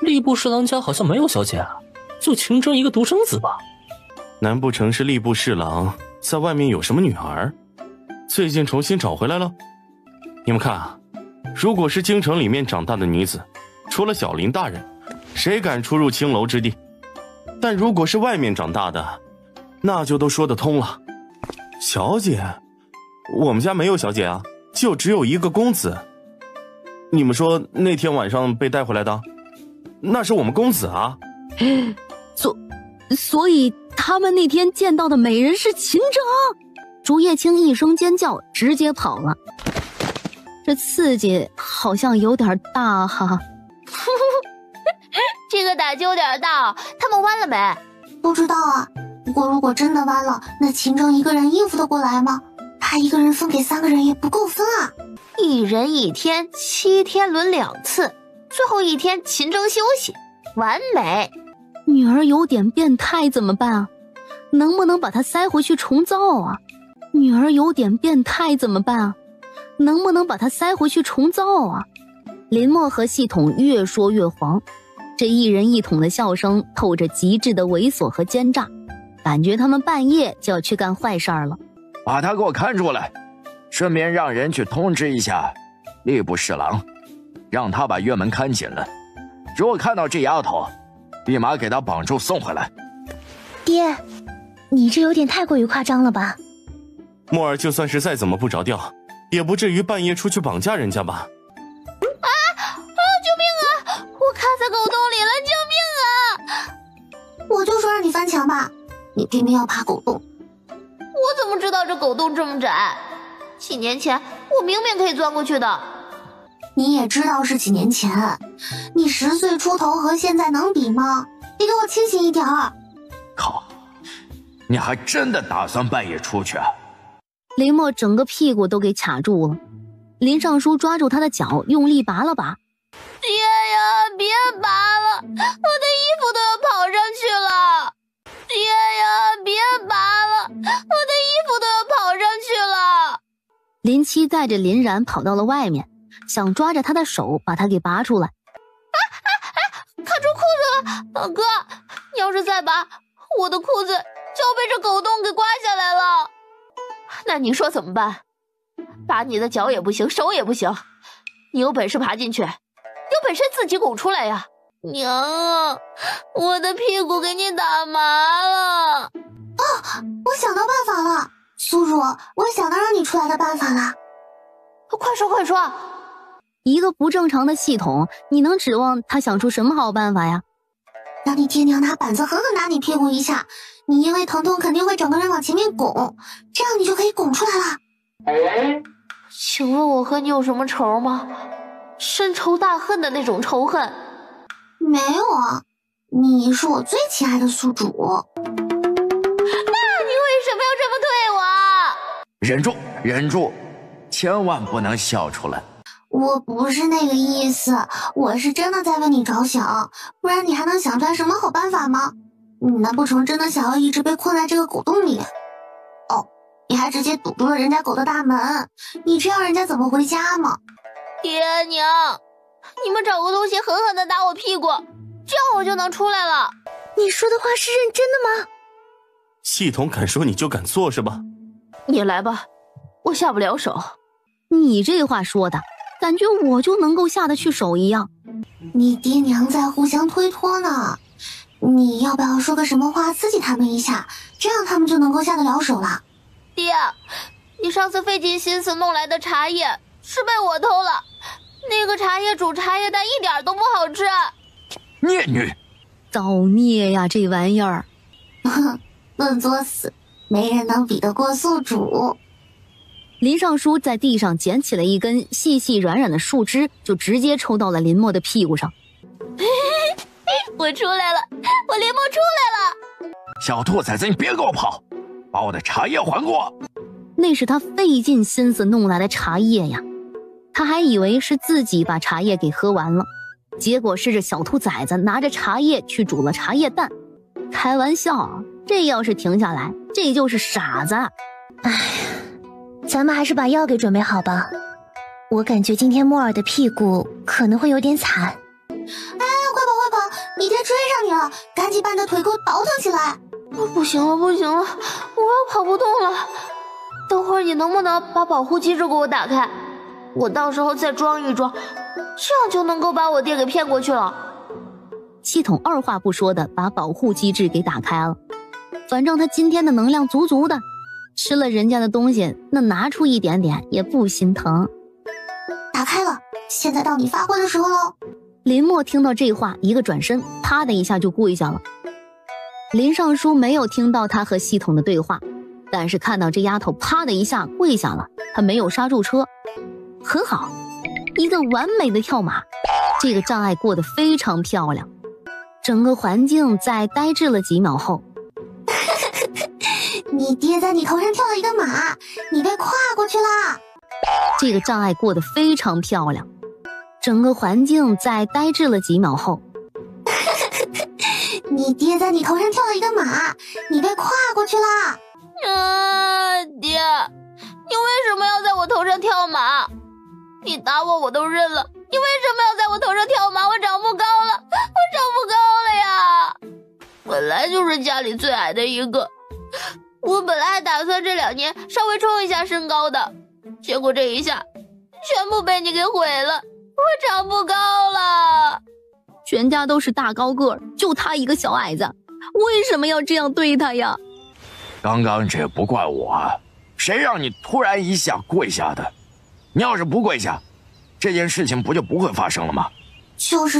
吏部侍郎家好像没有小姐啊，就清蒸一个独生子吧。难不成是吏部侍郎在外面有什么女儿，最近重新找回来了？你们看啊，如果是京城里面长大的女子，除了小林大人，谁敢出入青楼之地？但如果是外面长大的，那就都说得通了。小姐，我们家没有小姐啊，就只有一个公子。你们说那天晚上被带回来的，那是我们公子啊，所以他们那天见到的美人是秦征。竹叶青一声尖叫，直接跑了。这刺激好像有点大哈。这个打击有点大，他们弯了没？不知道啊。不过如果真的弯了，那秦征一个人应付得过来吗？他一个人分给3个人也不够分啊。1人1天，7天轮2次，最后1天秦征休息，完美。女儿有点变态怎么办啊？能不能把她塞回去重造啊？女儿有点变态怎么办啊？能不能把她塞回去重造啊？林墨和系统越说越黄，这1人1桶的笑声透着极致的猥琐和奸诈，感觉他们半夜就要去干坏事了。把他给我看出来，顺便让人去通知一下吏部侍郎，让他把院门看紧了。如果看到这丫头，立马给她绑住送回来。爹，你这有点太过于夸张了吧？墨儿就算是再怎么不着调，也不至于半夜出去绑架人家吧？救命啊！我卡在狗洞里了，救命啊！我就说让你翻墙吧，你偏偏要爬狗洞。我怎么知道这狗洞这么窄？几年前我明明可以钻过去的。你也知道是几年前，你10岁出头和现在能比吗？你给我清醒一点儿。靠，你还真的打算半夜出去啊？林墨整个屁股都给卡住了，林尚书抓住他的脚，用力拔了拔。爹呀，别拔了，我的衣服都要跑上去了。爹呀，别拔了，我的衣服都要跑上去了。林七带着林然跑到了外面，想抓着他的手把他给拔出来。卡住裤子了！哥，你要是再拔，我的裤子就要被这狗洞给刮下来了。那你说怎么办？拔你的脚也不行，手也不行，你有本事爬进去，有本事自己拱出来呀！娘啊，我的屁股给你打麻了！哦，我想到办法了，苏茹，我想到让你出来的办法了。快说快说！一个不正常的系统，你能指望他想出什么好办法呀？让你爹娘拿板子狠狠打你屁股一下，你因为疼痛肯定会整个人往前面拱，这样你就可以拱出来了。请问我和你有什么仇吗？深仇大恨的那种仇恨？没有啊，你是我最亲爱的宿主。那你为什么要这么对我？忍住，忍住，千万不能笑出来。我不是那个意思，我是真的在为你着想，不然你还能想出来什么好办法吗？你难不成真的想要一直被困在这个狗洞里？哦，你还直接堵住了人家狗的大门，你这样人家怎么回家吗？爹娘，你们找个东西狠狠地打我屁股，这样我就能出来了。你说的话是认真的吗？系统敢说你就敢做是吧？你来吧，我下不了手。你这话说的感觉我就能够下得去手一样。你爹娘在互相推脱呢，你要不要说个什么话刺激他们一下，这样他们就能够下得了手了。爹，你上次费尽心思弄来的茶叶是被我偷了，那个茶叶煮茶叶蛋一点都不好吃。孽女，造孽呀这玩意儿。论作死，没人能比得过宿主。林尚书在地上捡起了一根细细软软的树枝，就直接抽到了林墨的屁股上。我出来了，我林墨出来了。小兔崽子，你别给我跑，把我的茶叶还给我。那是他费尽心思弄来的茶叶呀，他还以为是自己把茶叶给喝完了，结果是这小兔崽子拿着茶叶去煮了茶叶蛋。开玩笑，这要是停下来，这就是傻子。唉，咱们还是把药给准备好吧，我感觉今天莫尔的屁股可能会有点惨。哎，快跑快跑，你爹追上你了，赶紧把你的腿给我倒腾起来。不行了不行了，我要跑不动了。等会儿你能不能把保护机制给我打开，我到时候再装一装，这样就能够把我爹给骗过去了。系统二话不说的把保护机制给打开了，反正他今天的能量足足的，吃了人家的东西，那拿出一点点也不心疼。打开了，现在到你发挥的时候喽。林默听到这话，一个转身，啪的一下就跪下了。林尚书没有听到他和系统的对话，但是看到这丫头啪的一下跪下了，他没有刹住车。很好，一个完美的跳马，这个障碍过得非常漂亮。整个环境在呆滞了几秒后，你爹在你头上跳了一个马，你被跨过去了。这个障碍过得非常漂亮。整个环境在呆滞了几秒后，你爹在你头上跳了一个马，你被跨过去了。爹，你为什么要在我头上跳马？你打我我都认了，你为什么要在我头上跳马？我长不高了，我长不高了呀！本来就是家里最矮的一个，我本来还打算这2年稍微冲一下身高的，结果这一下全部被你给毁了，我长不高了。全家都是大高个儿，就他一个小矮子，为什么要这样对他呀？刚刚这不怪我，谁让你突然一下跪下的？你要是不跪下，这件事情不就不会发生了吗？就是，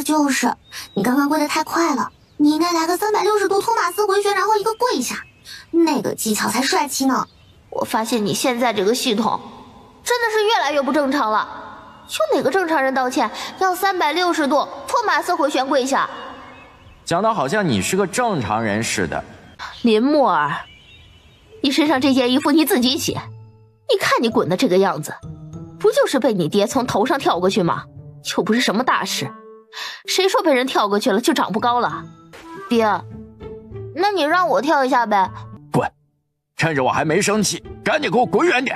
你刚刚跪得太快了，你应该来个360度托马斯回旋，然后一个跪下，那个技巧才帅气呢。我发现你现在这个系统真的是越来越不正常了。有哪个正常人道歉要360度托马斯回旋跪下？讲得好像你是个正常人似的。林默儿，你身上这件衣服你自己洗，你看你滚的这个样子，不就是被你爹从头上跳过去吗？又不是什么大事，谁说被人跳过去了就长不高了？爹，那你让我跳一下呗。滚，趁着我还没生气，赶紧给我滚远点。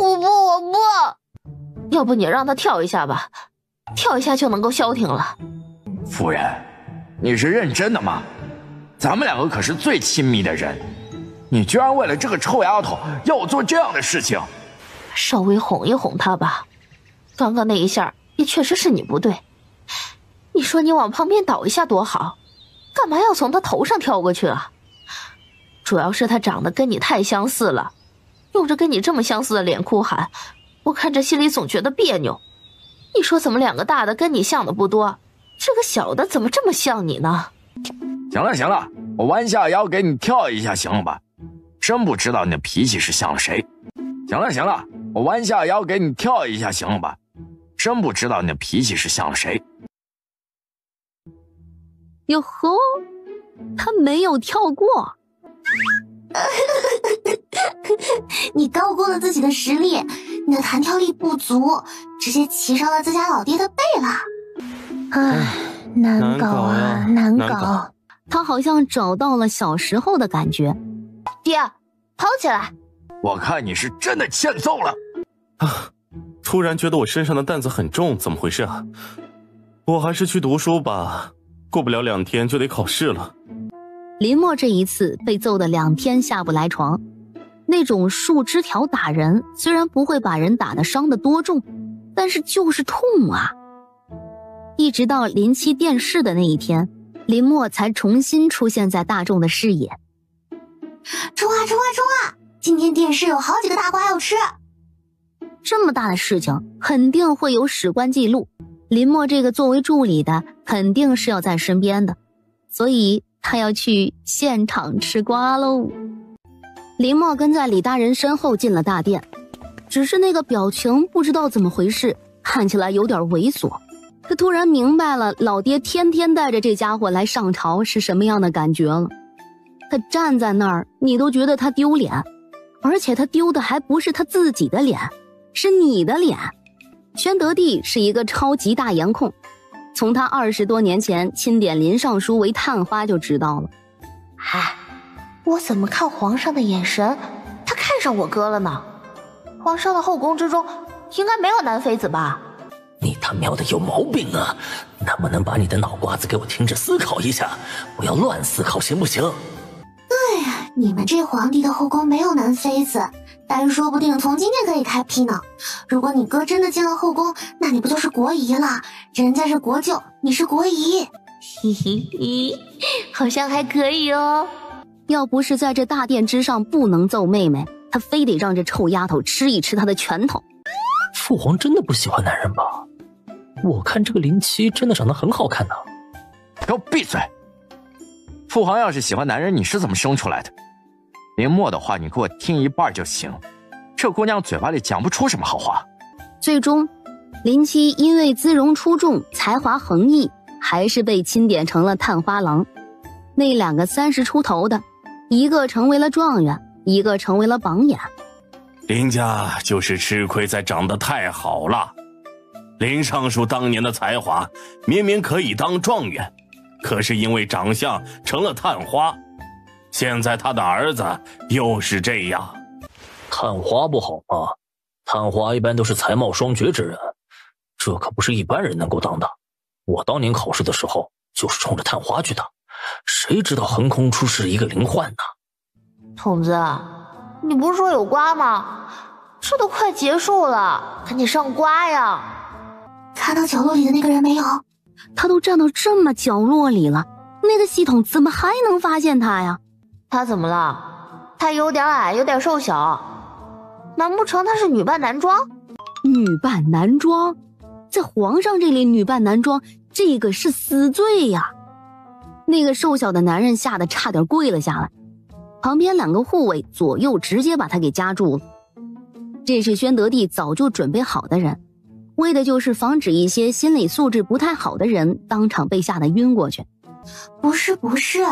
我不，要不你让他跳一下吧，跳一下就能够消停了。夫人，你是认真的吗？咱们2个可是最亲密的人，你居然为了这个臭丫头要我做这样的事情。稍微哄一哄她吧，刚刚那一下也确实是你不对，你说你往旁边倒一下多好，干嘛要从她头上跳过去啊？主要是她长得跟你太相似了，用着跟你这么相似的脸哭喊，我看着心里总觉得别扭。你说怎么2个大的跟你像的不多，这个小的怎么这么像你呢？行了，我弯下腰给你跳一下行了吧？真不知道你的脾气是像了谁。行了，我弯下腰给你跳一下行了吧？真不知道你的脾气是像了谁。哟吼，他没有跳过。你高估了自己的实力，你的弹跳力不足，直接骑上了自家老爹的背了。唉，难搞啊，难搞。他好像找到了小时候的感觉。爹，跑起来！我看你是真的欠揍了。突然觉得我身上的担子很重，怎么回事啊？我还是去读书吧，过不了2天就得考试了。林默这一次被揍得2天下不来床，那种树枝条打人，虽然不会把人打得伤得多重，但是就是痛啊。一直到临期电视的那一天，林默才重新出现在大众的视野。冲啊！今天电视有好几个大瓜要吃。这么大的事情肯定会有史官记录，林默这个作为助理的肯定是要在身边的，所以他要去现场吃瓜喽。林默跟在李大人身后进了大殿，只是那个表情不知道怎么回事，看起来有点猥琐。他突然明白了老爹天天带着这家伙来上朝是什么样的感觉了。他站在那儿，你都觉得他丢脸，而且他丢的还不是他自己的脸，是你的脸。宣德帝是一个超级大颜控，从他20多年前钦点林尚书为探花就知道了。哎，我怎么看皇上的眼神，他看上我哥了呢？皇上的后宫之中应该没有男妃子吧？你他喵的有毛病啊！能不能把你的脑瓜子给我停止思考一下？不要乱思考行不行？哎呀，你们这皇帝的后宫没有男妃子，但是说不定从今天可以开辟呢。如果你哥真的进了后宫，那你不就是国姨了？人家是国舅，你是国姨。嘿嘿嘿，好像还可以哦。要不是在这大殿之上不能揍妹妹，他非得让这臭丫头吃一吃他的拳头。父皇真的不喜欢男人吧？我看这个林七真的长得很好看呢。给我闭嘴！父皇要是喜欢男人，你是怎么生出来的？林墨的话你给我听一半就行，这姑娘嘴巴里讲不出什么好话。最终，林七因为姿容出众、才华横溢，还是被钦点成了探花郎。那两个30出头的，一个成为了状元，一个成为了榜眼。林家就是吃亏在长得太好了。林尚书当年的才华明明可以当状元，可是因为长相成了探花。现在他的儿子又是这样。探花不好吗？探花一般都是才貌双绝之人，这可不是一般人能够当的。我当年考试的时候就是冲着探花去的，谁知道横空出世一个林焕呢？筒子，你不是说有瓜吗？这都快结束了，赶紧上瓜呀！看到角落里的那个人没有？他都站到这么角落里了，那个系统怎么还能发现他呀？他怎么了？他有点矮，有点瘦小，难不成他是女扮男装？女扮男装，在皇上这里女扮男装，这个是死罪呀！那个瘦小的男人吓得差点跪了下来，旁边2个护卫左右直接把他给夹住了。这是宣德帝早就准备好的人，为的就是防止一些心理素质不太好的人当场被吓得晕过去。不是，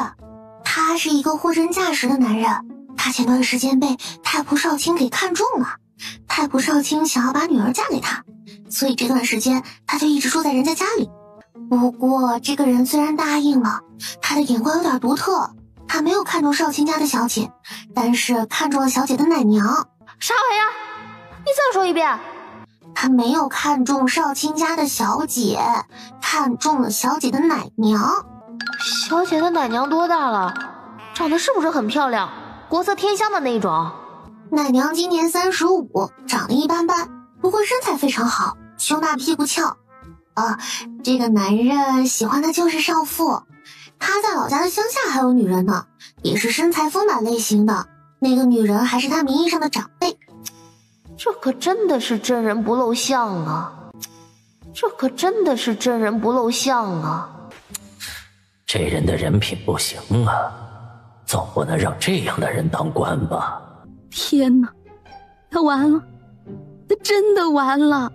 他是一个货真价实的男人。他前段时间被太仆少卿给看中了，太仆少卿想要把女儿嫁给他，所以这段时间他就一直住在人家家里。不过这个人虽然答应了，他的眼光有点独特，他没有看中少卿家的小姐，但是看中了小姐的奶娘。啥玩意儿？你再说一遍。他没有看中少卿家的小姐，看中了小姐的奶娘。小姐的奶娘多大了？长得是不是很漂亮，国色天香的那种？奶娘今年35，长得一般般，不过身材非常好，胸大屁股翘。这个男人喜欢的就是少妇，他在老家的乡下还有女人呢，也是身材丰满类型的，那个女人还是他名义上的长辈。这可真的是真人不露相啊！这人的人品不行啊，总不能让这样的人当官吧？天哪，他完了，他真的完了！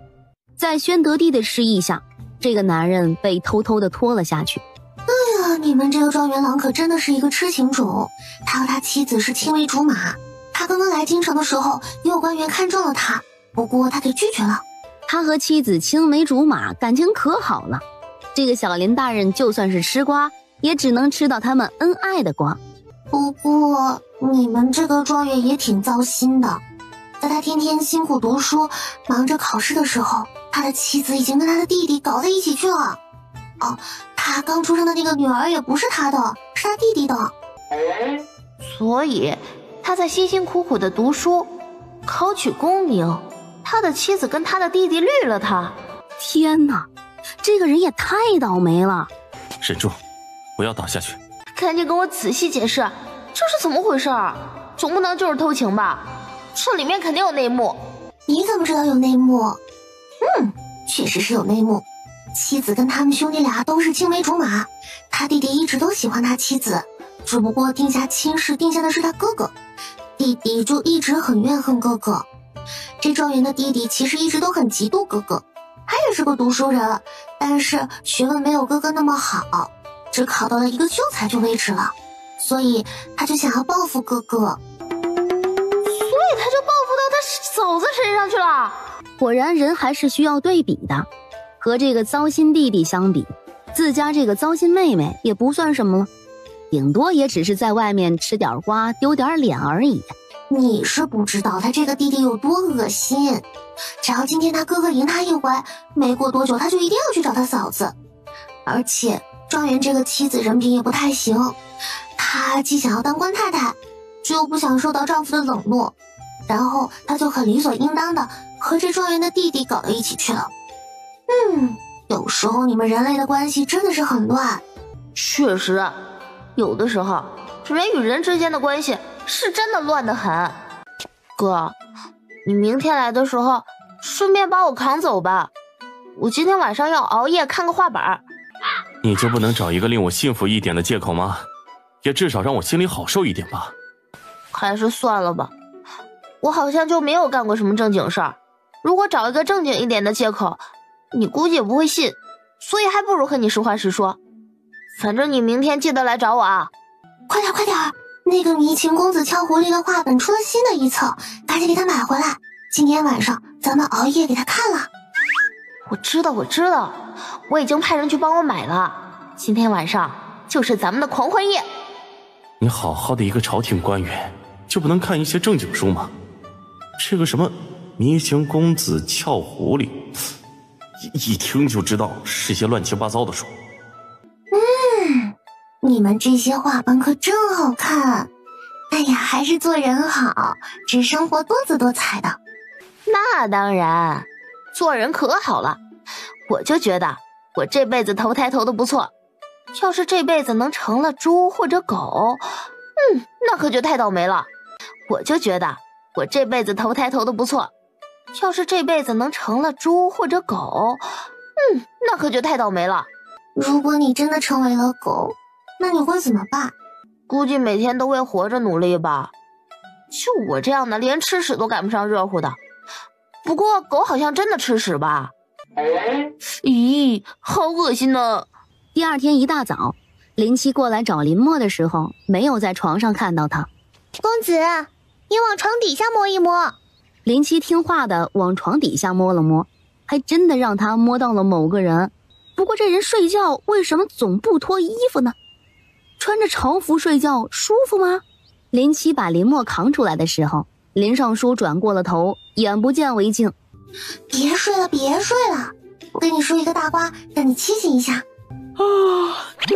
在宣德帝的示意下，这个男人被偷偷的拖了下去。哎呀，你们这个状元郎可真的是一个痴情种，他和他妻子是青梅竹马。他刚刚来京城的时候，也有官员看中了他，不过他给拒绝了。他和妻子青梅竹马，感情可好了。这个小林大人就算是吃瓜，也只能吃到他们恩爱的瓜。不过你们这个状元也挺糟心的，在他天天辛苦读书，忙着考试的时候，他的妻子已经跟他的弟弟搞在一起去了。他刚出生的那个女儿也不是他的，是他弟弟的。所以他在辛辛苦苦的读书，考取功名，他的妻子跟他的弟弟绿了他。天哪，这个人也太倒霉了！沈住，不要倒下去。赶紧跟我仔细解释，这是怎么回事？总不能就是偷情吧？这里面肯定有内幕。你怎么知道有内幕？确实是有内幕。妻子跟他们兄弟俩都是青梅竹马，他弟弟一直都喜欢他妻子，只不过定下亲事定下的是他哥哥，弟弟就一直很怨恨哥哥。这状元的弟弟其实一直都很嫉妒哥哥，他也是个读书人，但是学问没有哥哥那么好，只考到了一个秀才就为止了，所以他就想要报复哥哥，所以他就报复到他嫂子身上去了。果然人还是需要对比的，和这个糟心弟弟相比，自家这个糟心妹妹也不算什么了，顶多也只是在外面吃点瓜丢点脸而已。你是不知道他这个弟弟有多恶心，只要今天他哥哥赢他一回，没过多久他就一定要去找他嫂子。而且状元这个妻子人品也不太行，她既想要当官太太，却又不想受到丈夫的冷落，然后她就很理所应当的和这状元的弟弟搞到一起去了。有时候你们人类的关系真的是很乱。确实，有的时候人与人之间的关系是真的乱得很。哥，你明天来的时候顺便把我扛走吧，我今天晚上要熬夜看个画本。你就不能找一个令我幸福一点的借口吗？也至少让我心里好受一点吧。还是算了吧，我好像就没有干过什么正经事儿。如果找一个正经一点的借口，你估计也不会信，所以还不如和你实话实说。反正你明天记得来找我啊。快点快点，那个迷情公子俏狐狸的画本出了新的一册，赶紧给他买回来，今天晚上咱们熬夜给他看了。我知道，我已经派人去帮我买了。今天晚上就是咱们的狂欢夜。你好好的一个朝廷官员，就不能看一些正经书吗？这个什么迷情公子俏狐狸，一听就知道是些乱七八糟的书。你们这些画本可真好看。哎呀，还是做人好，这生活多姿多彩的。那当然，做人可好了。我就觉得我这辈子投胎投的不错，要是这辈子能成了猪或者狗，那可就太倒霉了。我就觉得我这辈子投胎投的不错，要是这辈子能成了猪或者狗，那可就太倒霉了。如果你真的成为了狗，那你会怎么办？估计每天都会活着努力吧。就我这样的，连吃屎都赶不上热乎的。不过狗好像真的吃屎吧？咦，好恶心呢。第二天一大早，林七过来找林默的时候，没有在床上看到他。公子，你往床底下摸一摸。林七听话的往床底下摸了摸，还真的让他摸到了某个人。不过这人睡觉为什么总不脱衣服呢？穿着朝服睡觉舒服吗？林七把林默扛出来的时候，林尚书转过了头，眼不见为净。别睡了，我跟你说一个大瓜，让你清醒一下。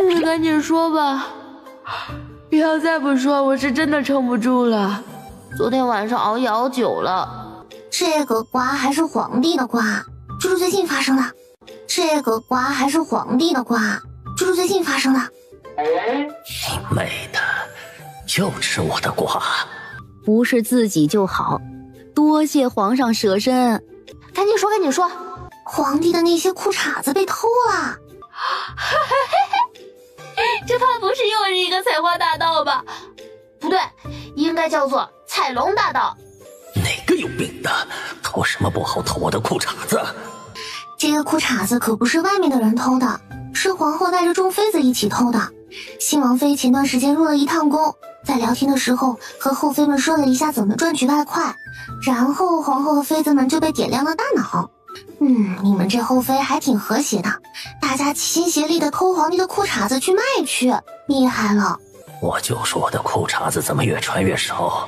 你赶紧说吧，要再不说我是真的撑不住了。昨天晚上熬夜熬久了。这个瓜还是皇帝的瓜，就是最近发生的。这个瓜还是皇帝的瓜，就是最近发生的。你妹的，就吃我的瓜！不是自己就好，多谢皇上舍身。赶紧说，皇帝的那些裤衩子被偷了。这怕不是又是一个采花大盗吧？不对，应该叫做采龙大盗。哪个有病的，偷什么不好偷我的裤衩子？这个裤衩子可不是外面的人偷的，是皇后带着众妃子一起偷的。新王妃前段时间入了一趟宫，在聊天的时候和后妃们说了一下怎么赚取外快，然后皇后和妃子们就被点亮了大脑。你们这后妃还挺和谐的，大家齐心协力的偷皇帝的裤衩子去卖去，厉害了。我就说我的裤衩子怎么越穿越少，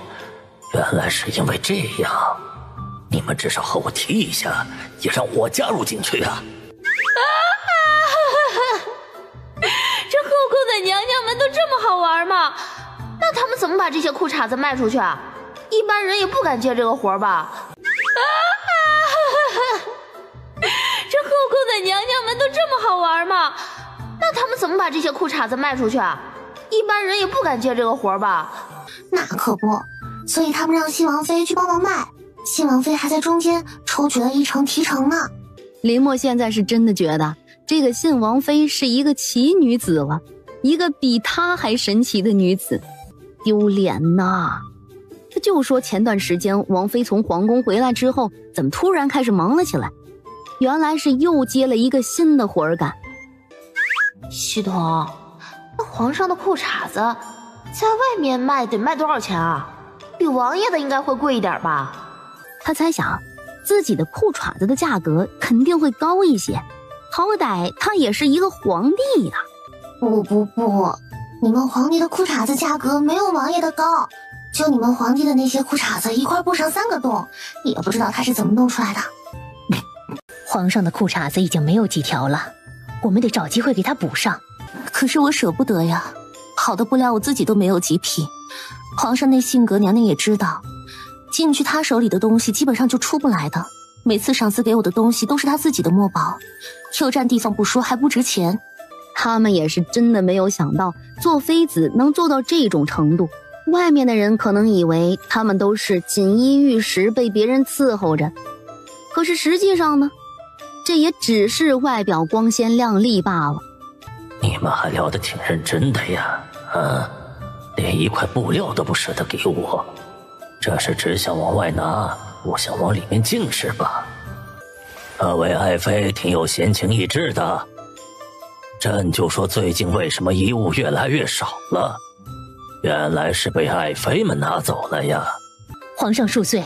原来是因为这样。你们至少和我提一下，也让我加入进去啊！这后宫的娘娘们都这么好玩吗？那他们怎么把这些裤衩子卖出去啊？一般人也不敢接这个活吧？这后宫的娘娘们都这么好玩吗？那他们怎么把这些裤衩子卖出去啊？一般人也不敢接这个活吧？那可不，所以他们让新王妃去帮忙卖，新王妃还在中间抽取了一成提成呢。林默现在是真的觉得这个信王妃是一个奇女子了，一个比她还神奇的女子，丢脸呐！他就说前段时间王妃从皇宫回来之后，怎么突然开始忙了起来？原来是又接了一个新的活儿干。系统，那皇上的裤衩子在外面卖得卖多少钱啊？比王爷的应该会贵一点吧？他猜想自己的裤衩子的价格肯定会高一些，好歹他也是一个皇帝呀。不，你们皇帝的裤衩子价格没有王爷的高，就你们皇帝的那些裤衩子一块布上3个洞，也不知道他是怎么弄出来的。皇上的裤衩子已经没有几条了，我们得找机会给他补上。可是我舍不得呀，好的布料我自己都没有几匹，皇上那性格娘娘也知道，进去他手里的东西基本上就出不来的，每次赏赐给我的东西都是他自己的墨宝，又占地方不说还不值钱。他们也是真的没有想到做妃子能做到这种程度，外面的人可能以为他们都是锦衣玉食被别人伺候着，可是实际上呢，这也只是外表光鲜亮丽罢了。你们还聊得挺认真的呀，连一块布料都不舍得给我，这是只想往外拿，不想往里面进是吧？各位爱妃挺有闲情逸致的，朕就说最近为什么衣物越来越少了，原来是被爱妃们拿走了呀。皇上恕罪，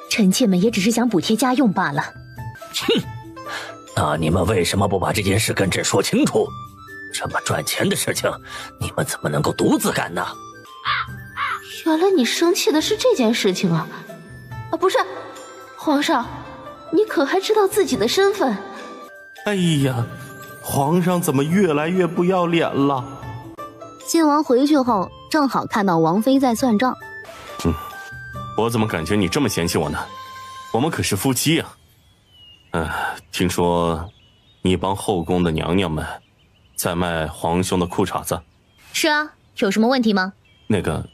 臣妾们也只是想补贴家用罢了。哼，那你们为什么不把这件事跟朕说清楚？这么赚钱的事情，你们怎么能够独自干呢？原来你生气的是这件事情啊！不是，皇上，你可还知道自己的身份？哎呀，皇上怎么越来越不要脸了？晋王回去后，正好看到王妃在算账。我怎么感觉你这么嫌弃我呢？我们可是夫妻呀。听说你帮后宫的娘娘们在卖皇兄的裤衩子。是啊，有什么问题吗？那个，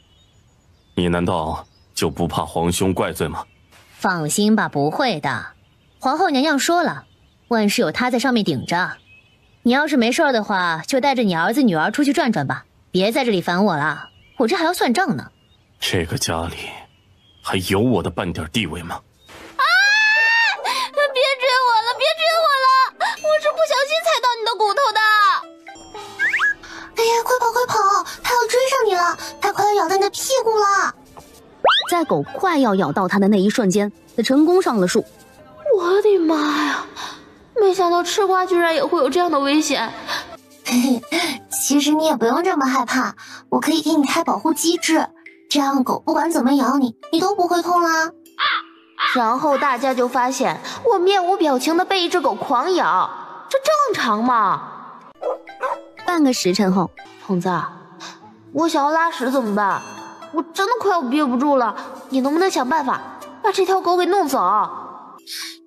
你难道就不怕皇兄怪罪吗？放心吧，不会的。皇后娘娘说了，万事有她在上面顶着。你要是没事的话，就带着你儿子女儿出去转转吧，别在这里烦我了，我这还要算账呢。这个家里还有我的半点地位吗？别追我了，别追我了，我是不小心踩到你的骨头的。哎呀，快跑快跑，它要追上你了，它快要咬到你的屁股了。在狗快要咬到他的那一瞬间，他成功上了树。我的妈呀，没想到吃瓜居然也会有这样的危险。其实你也不用这么害怕，我可以给你开保护机制，这样狗不管怎么咬你，你都不会痛啦。然后大家就发现我面无表情的被一只狗狂咬，这正常吗？半个时辰后，红子，我想要拉屎怎么办？我真的快要憋不住了，你能不能想办法把这条狗给弄走？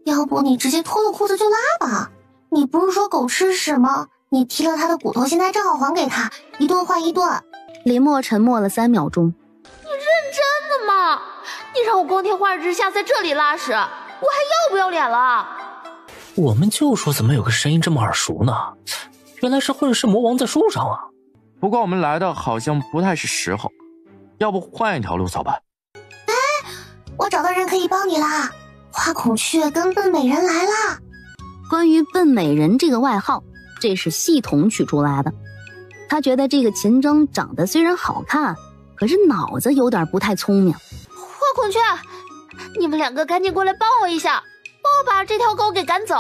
要不你直接脱了裤子就拉吧。你不是说狗吃屎吗？你踢了它的骨头，现在正好还给它，一顿换一顿。林默沉默了3秒钟。你认真的吗？你让我光天化日之下在这里拉屎，我还要不要脸了？我们就说怎么有个声音这么耳熟呢？原来是混世魔王在树上啊！不过我们来的好像不太是时候，要不换一条路走吧？哎，我找到人可以帮你啦！花孔雀跟笨美人来啦！关于笨美人这个外号，这是系统取出来的。他觉得这个秦征长得虽然好看，可是脑子有点不太聪明。花孔雀，你们2个赶紧过来帮我一下，帮我把这条狗给赶走。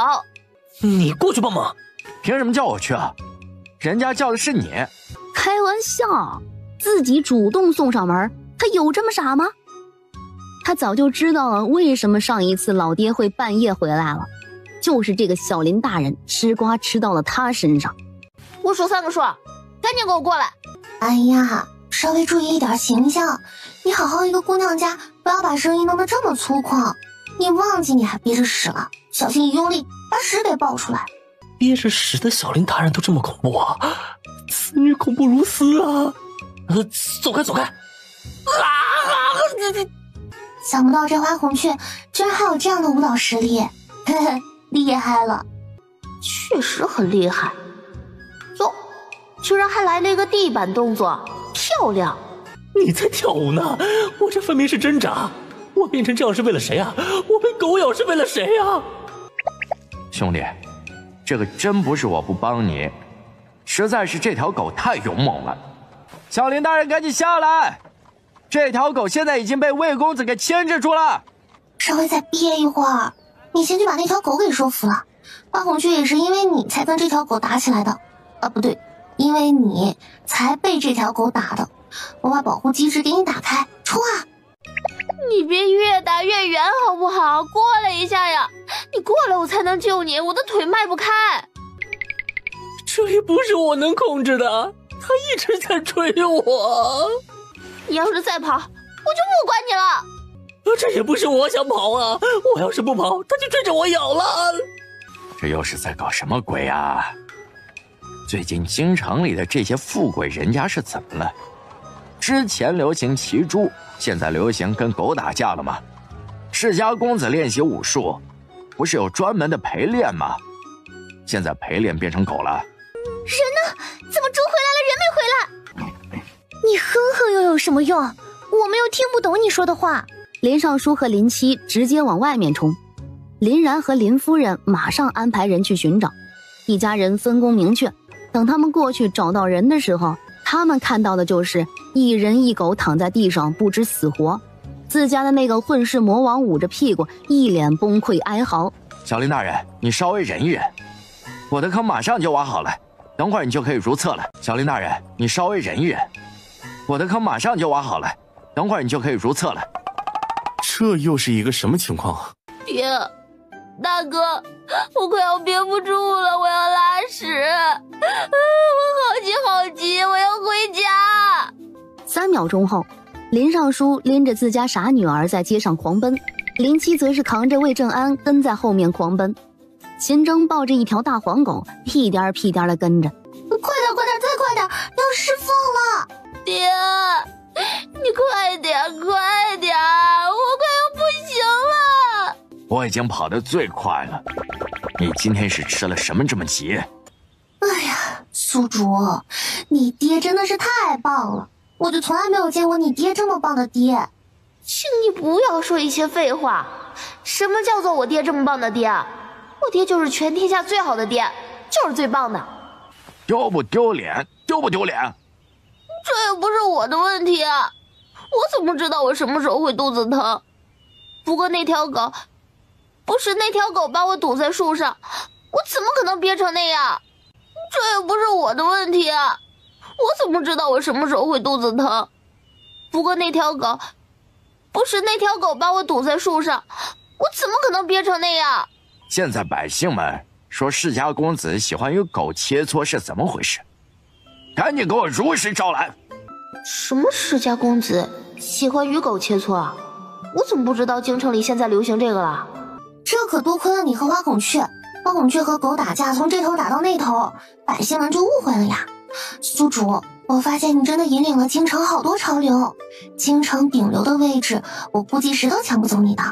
你过去帮忙。凭什么叫我去啊？人家叫的是你。开玩笑，自己主动送上门，他有这么傻吗？他早就知道了为什么上一次老爹会半夜回来了，就是这个小林大人吃瓜吃到了他身上。我数3个数，赶紧给我过来。哎呀，稍微注意一点形象，你好好一个姑娘家，不要把声音弄得这么粗犷。你忘记你还憋着屎了，小心一用力把屎给爆出来。憋着屎的小林大人都这么恐怖啊！此女恐怖如斯啊！走开走开！想不到这花孔雀居然还有这样的舞蹈实力，嘿嘿，厉害了。确实很厉害哟，居然还来了一个地板动作，漂亮。你在跳舞呢？我这分明是挣扎。我变成这样是为了谁啊？我被狗咬是为了谁啊？兄弟，这个真不是我不帮你，实在是这条狗太勇猛了。小林大人赶紧下来，这条狗现在已经被魏公子给牵制住了。稍微再憋一会儿，你先去把那条狗给说服了。花孔雀也是因为你才跟这条狗打起来的，不对，因为你才被这条狗打的。我把保护机制给你打开，出啊！你别越打越远好不好？过来一下呀！你过来我才能救你，我的腿迈不开。这也不是我能控制的，他一直在追我。你要是再跑，我就不管你了。这也不是我想跑啊！我要是不跑，他就追着我咬了。这又是在搞什么鬼啊？最近京城里的这些富贵人家是怎么了？之前流行骑猪，现在流行跟狗打架了吗？世家公子练习武术，不是有专门的陪练吗？现在陪脸变成狗了。人呢？怎么猪回来了，人没回来？你哼哼又有什么用？我们又听不懂你说的话。林尚书和林七直接往外面冲，林然和林夫人马上安排人去寻找。一家人分工明确，等他们过去找到人的时候，他们看到的就是一人一狗躺在地上不知死活，自家的那个混世魔王捂着屁股，一脸崩溃哀嚎。小林大人，你稍微忍一忍，我的坑马上就挖好了，等会儿你就可以如厕了。小林大人，你稍微忍一忍，我的坑马上就挖好了，等会儿你就可以如厕了。这又是一个什么情况啊？爹，大哥，我快要憋不住了，我要拉屎，我好急，我要回家。3秒钟后，林尚书拎着自家傻女儿在街上狂奔，林七则是扛着魏正安跟在后面狂奔，秦征抱着一条大黄狗，屁颠儿屁颠儿的跟着。快点，再快点，要释放了！爹，你快点，我快要不行了。我已经跑得最快了，你今天是吃了什么这么急？哎呀，宿主，你爹真的是太棒了，我就从来没有见过你爹这么棒的爹。请你不要说一些废话，什么叫做我爹这么棒的爹？我爹就是全天下最好的爹，就是最棒的。丢不丢脸？丢不丢脸？这也不是我的问题啊，我怎么知道我什么时候会肚子疼？不过那条狗把我堵在树上，我怎么可能憋成那样？这也不是我的问题啊，我怎么知道我什么时候会肚子疼？不过那条狗把我堵在树上，我怎么可能憋成那样？现在百姓们说世家公子喜欢与狗切磋是怎么回事？赶紧给我如实招来！什么世家公子喜欢与狗切磋啊？我怎么不知道京城里现在流行这个了？这可多亏了你和花孔雀和狗打架，从这头打到那头，百姓们就误会了呀。宿主，我发现你真的引领了京城好多潮流，京城顶流的位置，我估计谁都抢不走你的。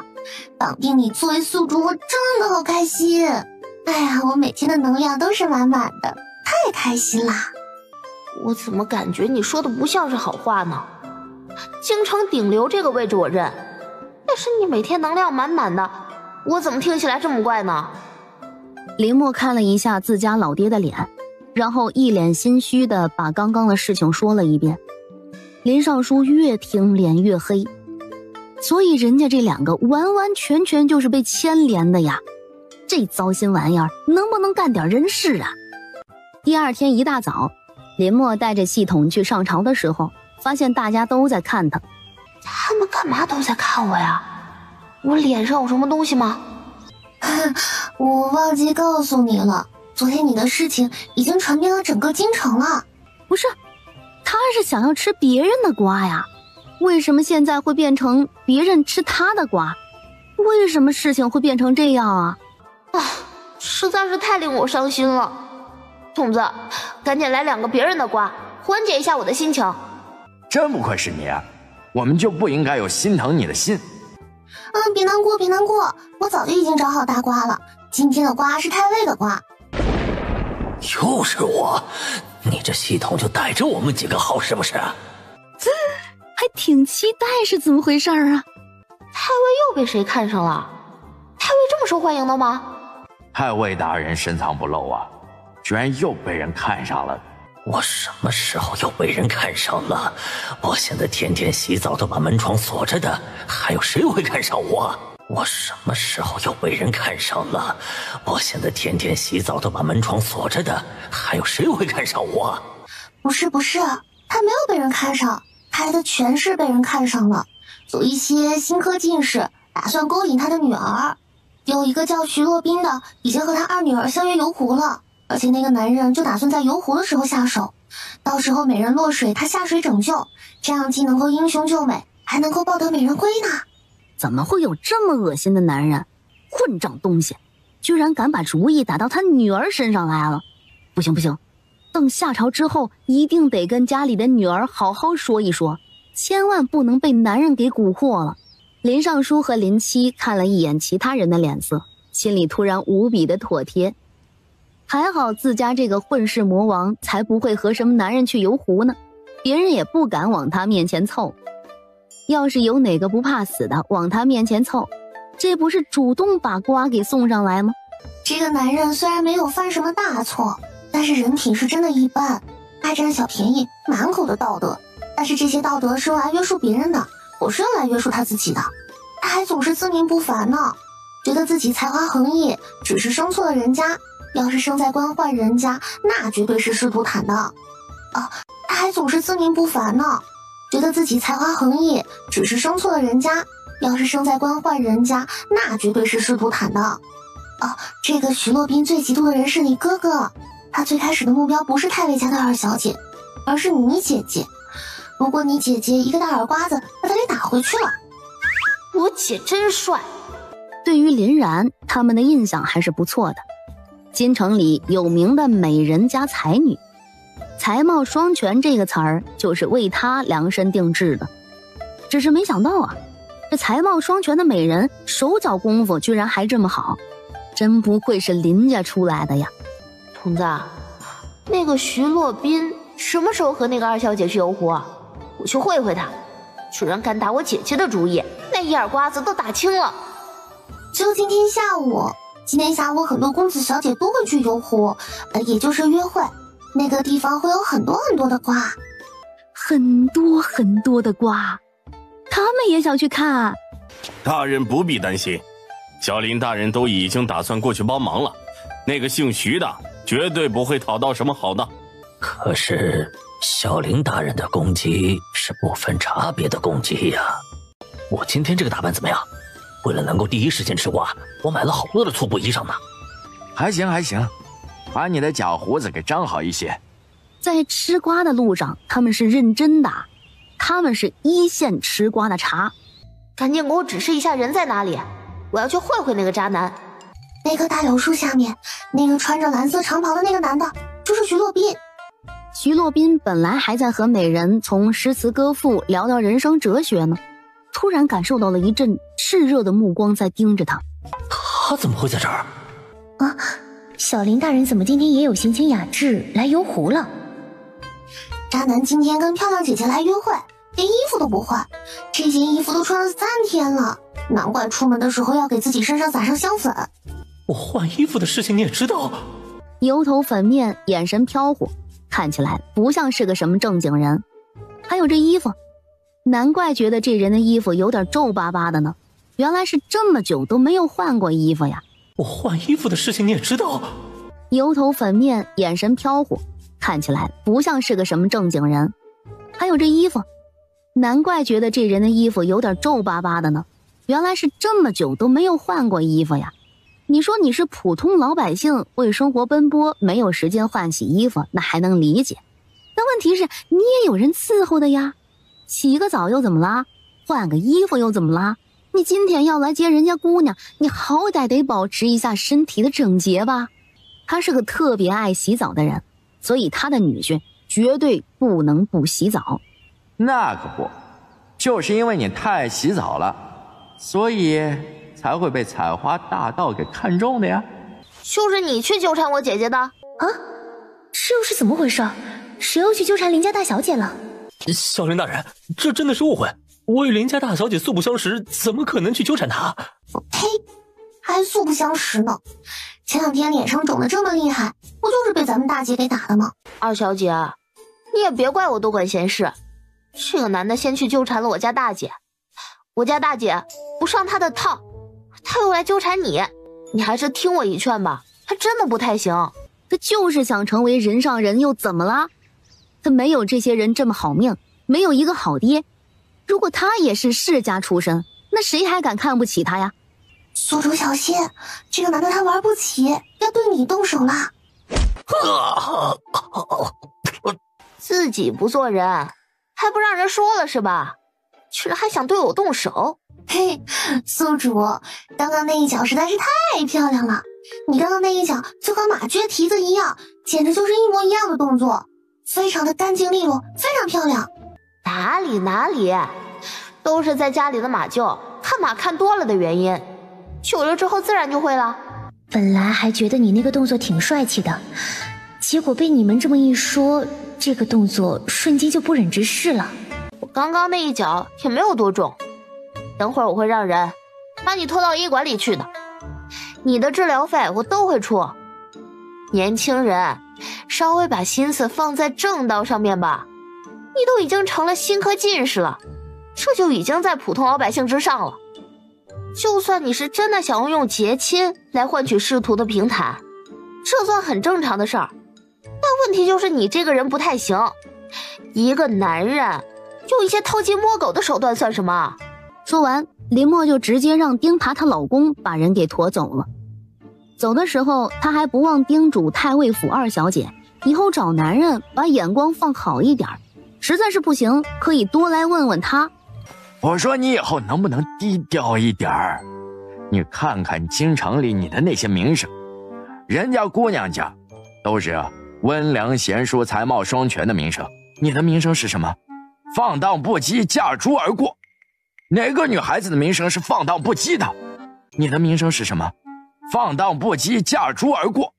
绑定你作为宿主，我真的好开心！哎呀，我每天的能量都是满满的，太开心啦！我怎么感觉你说的不像是好话呢？京城顶流这个位置我认，但是你每天能量满满的，我怎么听起来这么怪呢？林默看了一下自家老爹的脸，然后一脸心虚的把刚刚的事情说了一遍。林尚书越听脸越黑，所以人家这两个完完全全就是被牵连的呀，这糟心玩意儿能不能干点人事啊？第二天一大早，林默带着系统去上朝的时候，发现大家都在看他。他们干嘛都在看我呀？我脸上有什么东西吗？我忘记告诉你了，昨天你的事情已经传遍了整个京城了。不是，他是想要吃别人的瓜呀，为什么现在会变成别人吃他的瓜？为什么事情会变成这样啊？实在是太令我伤心了。筒子，赶紧来2个别人的瓜，缓解一下我的心情。真不愧是你啊，我们就不应该有心疼你的心。别难过，我早就已经找好大瓜了，今天的瓜是太尉的瓜。又是我，你这系统就逮着我们几个好是不是？还挺期待是怎么回事啊？太尉又被谁看上了？太尉这么受欢迎的吗？太尉大人深藏不露啊，居然又被人看上了。我什么时候又被人看上了？我现在天天洗澡都把门窗锁着的，还有谁会看上我？我什么时候又被人看上了？我现在天天洗澡都把门窗锁着的，还有谁会看上我？不是，他没有被人看上，他的权势被人看上了，有一些新科进士打算勾引他的女儿，有一个叫徐洛宾的已经和他2女儿相约游湖了，而且那个男人就打算在游湖的时候下手，到时候美人落水，他下水拯救，这样既能够英雄救美，还能够抱得美人归呢。怎么会有这么恶心的男人？混账东西，居然敢把主意打到他女儿身上来了！不行，等下朝之后，一定得跟家里的女儿好好说一说，千万不能被男人给蛊惑了。林尚书和林七看了一眼其他人的脸色，心里突然无比的妥帖。还好自家这个混世魔王才不会和什么男人去游湖呢，别人也不敢往他面前凑。要是有哪个不怕死的往他面前凑，这不是主动把瓜给送上来吗？这个男人虽然没有犯什么大错，但是人品是真的一般，爱占小便宜，满口的道德，但是这些道德是用来约束别人的，不是用来约束他自己的。他还总是自命不凡呢，觉得自己才华横溢，只是生错了人家，要是生在官宦人家，那绝对是仕途坦荡。他还总是自命不凡呢，觉得自己才华横溢，只是生错了人家，要是生在官宦人家，那绝对是仕途坦荡。这个徐洛宾最嫉妒的人是你哥哥，他最开始的目标不是太尉家的二小姐，而是你姐姐。如果你姐姐一个大耳刮子把他给打回去了。我姐真帅。对于林然，他们的印象还是不错的。京城里有名的美人加才女，才貌双全这个词儿就是为她量身定制的。只是没想到啊，这才貌双全的美人手脚功夫居然还这么好，真不愧是林家出来的呀。童子，那个徐洛宾什么时候和那个二小姐去游湖啊？我去会会他，居然敢打我姐姐的主意，那一耳刮子都打轻了。就今天下午，今天下午很多公子小姐都会去游湖，也就是约会，那个地方会有很多很多的瓜，很多很多的瓜，他们也想去看。大人不必担心，小林大人都已经打算过去帮忙了，那个姓徐的绝对不会讨到什么好的。可是小林大人的攻击是不分差别的攻击呀。我今天这个打扮怎么样？为了能够第一时间吃瓜，我买了好多的粗布衣裳呢。还行还行，把你的假胡子给张好一些。在吃瓜的路上，他们是认真的，他们是一线吃瓜的茬。赶紧给我指示一下人在哪里，我要去会会那个渣男。那棵大柳树下面，那个穿着蓝色长袍的那个男的，就是徐洛宾。徐洛宾本来还在和美人从诗词歌赋聊到人生哲学呢，突然感受到了一阵炽热的目光在盯着他。他怎么会在这儿？小林大人怎么今天也有心清雅致来游湖了？渣男今天跟漂亮姐姐来约会，连衣服都不换，这件衣服都穿了3天了，难怪出门的时候要给自己身上撒上香粉。我换衣服的事情你也知道？油头粉面，眼神飘忽，看起来不像是个什么正经人。还有这衣服，难怪觉得这人的衣服有点皱巴巴的呢，原来是这么久都没有换过衣服呀。我换衣服的事情你也知道？油头粉面，眼神飘忽，看起来不像是个什么正经人。还有这衣服，难怪觉得这人的衣服有点皱巴巴的呢，原来是这么久都没有换过衣服呀。你说你是普通老百姓，为生活奔波，没有时间换洗衣服，那还能理解。但问题是你也有人伺候的呀，洗个澡又怎么啦？换个衣服又怎么啦？你今天要来接人家姑娘，你好歹得保持一下身体的整洁吧。他是个特别爱洗澡的人，所以他的女婿绝对不能不洗澡。那可不，就是因为你太爱洗澡了，所以才会被采花大盗给看中的呀。就是你去纠缠我姐姐的啊？这又是怎么回事？谁又去纠缠林家大小姐了？小林大人，这真的是误会，我与林家大小姐素不相识，怎么可能去纠缠她？呸，还素不相识呢，前2天脸上肿得这么厉害，不就是被咱们大姐给打的吗？二小姐，你也别怪我多管闲事，这个男的先去纠缠了我家大姐，我家大姐不上他的套，他又来纠缠你，你还是听我一劝吧，他真的不太行。他就是想成为人上人又怎么了？他没有这些人这么好命，没有一个好爹。如果他也是世家出身，那谁还敢看不起他呀？宿主小心，这个男的他玩不起，要对你动手啦！自己不做人，还不让人说了是吧？居然还想对我动手！嘿，宿主，刚刚那一脚实在是太漂亮了，你刚刚那一脚就和马驹的蹄子一样，简直就是一模一样的动作，非常的干净利落，非常漂亮。哪里，都是在家里的马厩看马看多了的原因，久了之后自然就会了。本来还觉得你那个动作挺帅气的，结果被你们这么一说，这个动作瞬间就不忍直视了。我刚刚那一脚也没有多重，等会儿我会让人把你拖到医馆里去的，你的治疗费我都会出。年轻人，稍微把心思放在正道上面吧，你都已经成了新科进士了，这就已经在普通老百姓之上了。就算你是真的想要用结亲来换取仕途的平坦，这算很正常的事儿。但问题就是你这个人不太行，一个男人用一些偷鸡摸狗的手段算什么？说完，林默就直接让丁爬她老公把人给驮走了。走的时候，她还不忘叮嘱太尉府二小姐，以后找男人把眼光放好一点，实在是不行可以多来问问他。我说你以后能不能低调一点儿？你看看京城里你的那些名声，人家姑娘家都是温良贤淑、才貌双全的名声，你的名声是什么？放荡不羁，驾猪而过。哪个女孩子的名声是放荡不羁的？你的名声是什么？放荡不羁，驾猪而过。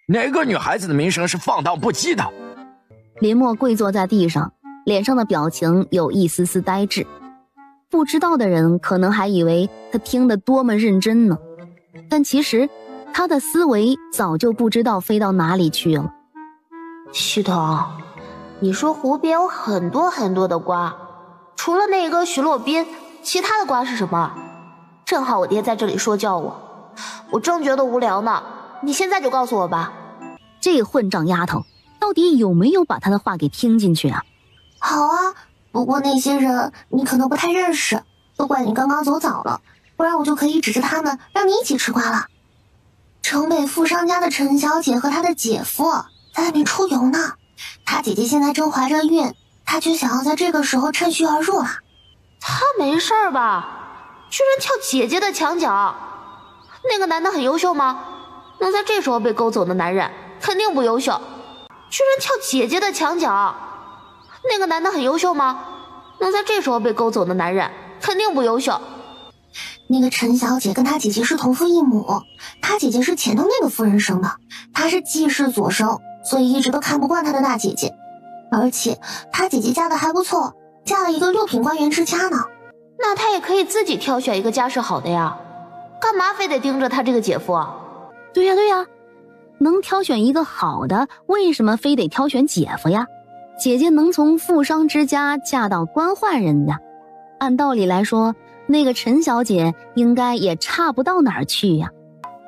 哪个女孩子的名声是放荡不羁的？林默跪坐在地上，脸上的表情有一丝丝呆滞。不知道的人可能还以为他听得多么认真呢，但其实他的思维早就不知道飞到哪里去了。系统，你说湖边有很多很多的瓜，除了那个徐洛宾，其他的瓜是什么？正好我爹在这里说教我正觉得无聊呢，你现在就告诉我吧。这混账丫头到底有没有把他的话给听进去啊？好啊，不过那些人你可能不太认识，都怪你刚刚走早了，不然我就可以指着他们让你一起吃瓜了。城北富商家的陈小姐和她的姐夫在外面出游呢，她姐姐现在正怀着孕，她却想要在这个时候趁虚而入啊。他没事吧？居然跳姐姐的墙角，那个男的很优秀吗？能在这时候被勾走的男人肯定不优秀。居然跳姐姐的墙角，那个男的很优秀吗？能在这时候被勾走的男人肯定不优秀。那个陈小姐跟她姐姐是同父异母，她姐姐是前头那个夫人生的，她是继室左生，所以一直都看不惯她的大姐姐。而且她姐姐嫁的还不错，嫁了一个6品官员之家呢。那她也可以自己挑选一个家世好的呀，干嘛非得盯着她这个姐夫啊？对呀，能挑选一个好的，为什么非得挑选姐夫呀？姐姐能从富商之家嫁到官宦人家，按道理来说，那个陈小姐应该也差不到哪儿去呀。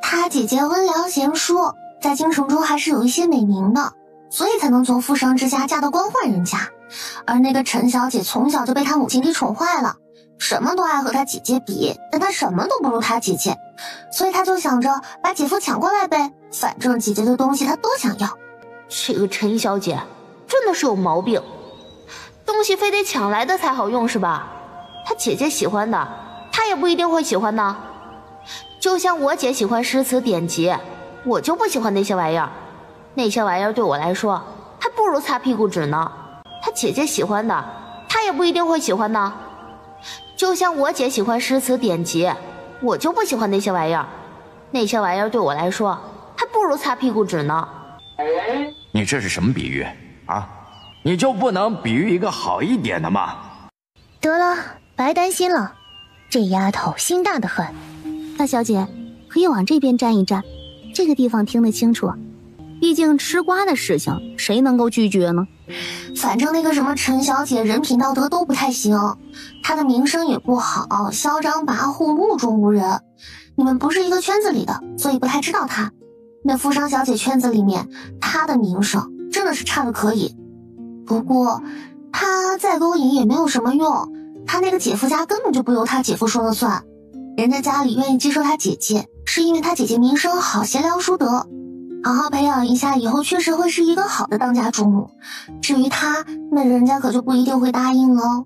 她姐姐温良贤淑，在京城中还是有一些美名的，所以才能从富商之家嫁到官宦人家。而那个陈小姐从小就被她母亲给宠坏了，什么都爱和她姐姐比，但她什么都不如她姐姐，所以她就想着把姐夫抢过来呗，反正姐姐的东西她都想要。这个陈小姐真的是有毛病，东西非得抢来的才好用是吧？她姐姐喜欢的，她也不一定会喜欢呢。就像我姐喜欢诗词典籍，我就不喜欢那些玩意儿，那些玩意儿对我来说还不如擦屁股纸呢。她姐姐喜欢的，她也不一定会喜欢呢。就像我姐喜欢诗词典籍，我就不喜欢那些玩意儿，那些玩意儿对我来说还不如擦屁股纸呢。你这是什么比喻啊？你就不能比喻一个好一点的吗？得了，白担心了，这丫头心大得很。大小姐可以往这边站一站，这个地方听得清楚，毕竟吃瓜的事情谁能够拒绝呢？反正那个什么陈小姐人品道德都不太行，她的名声也不好，嚣张跋扈，目中无人。你们不是一个圈子里的，所以不太知道她。那富商小姐圈子里面，她的名声真的是差的可以。不过她再勾引也没有什么用，她那个姐夫家根本就不由她姐夫说了算。人家家里愿意接受她姐姐，是因为她姐姐名声好，贤良淑德，好好培养一下，以后确实会是一个好的当家主母。至于她，那人家可就不一定会答应喽。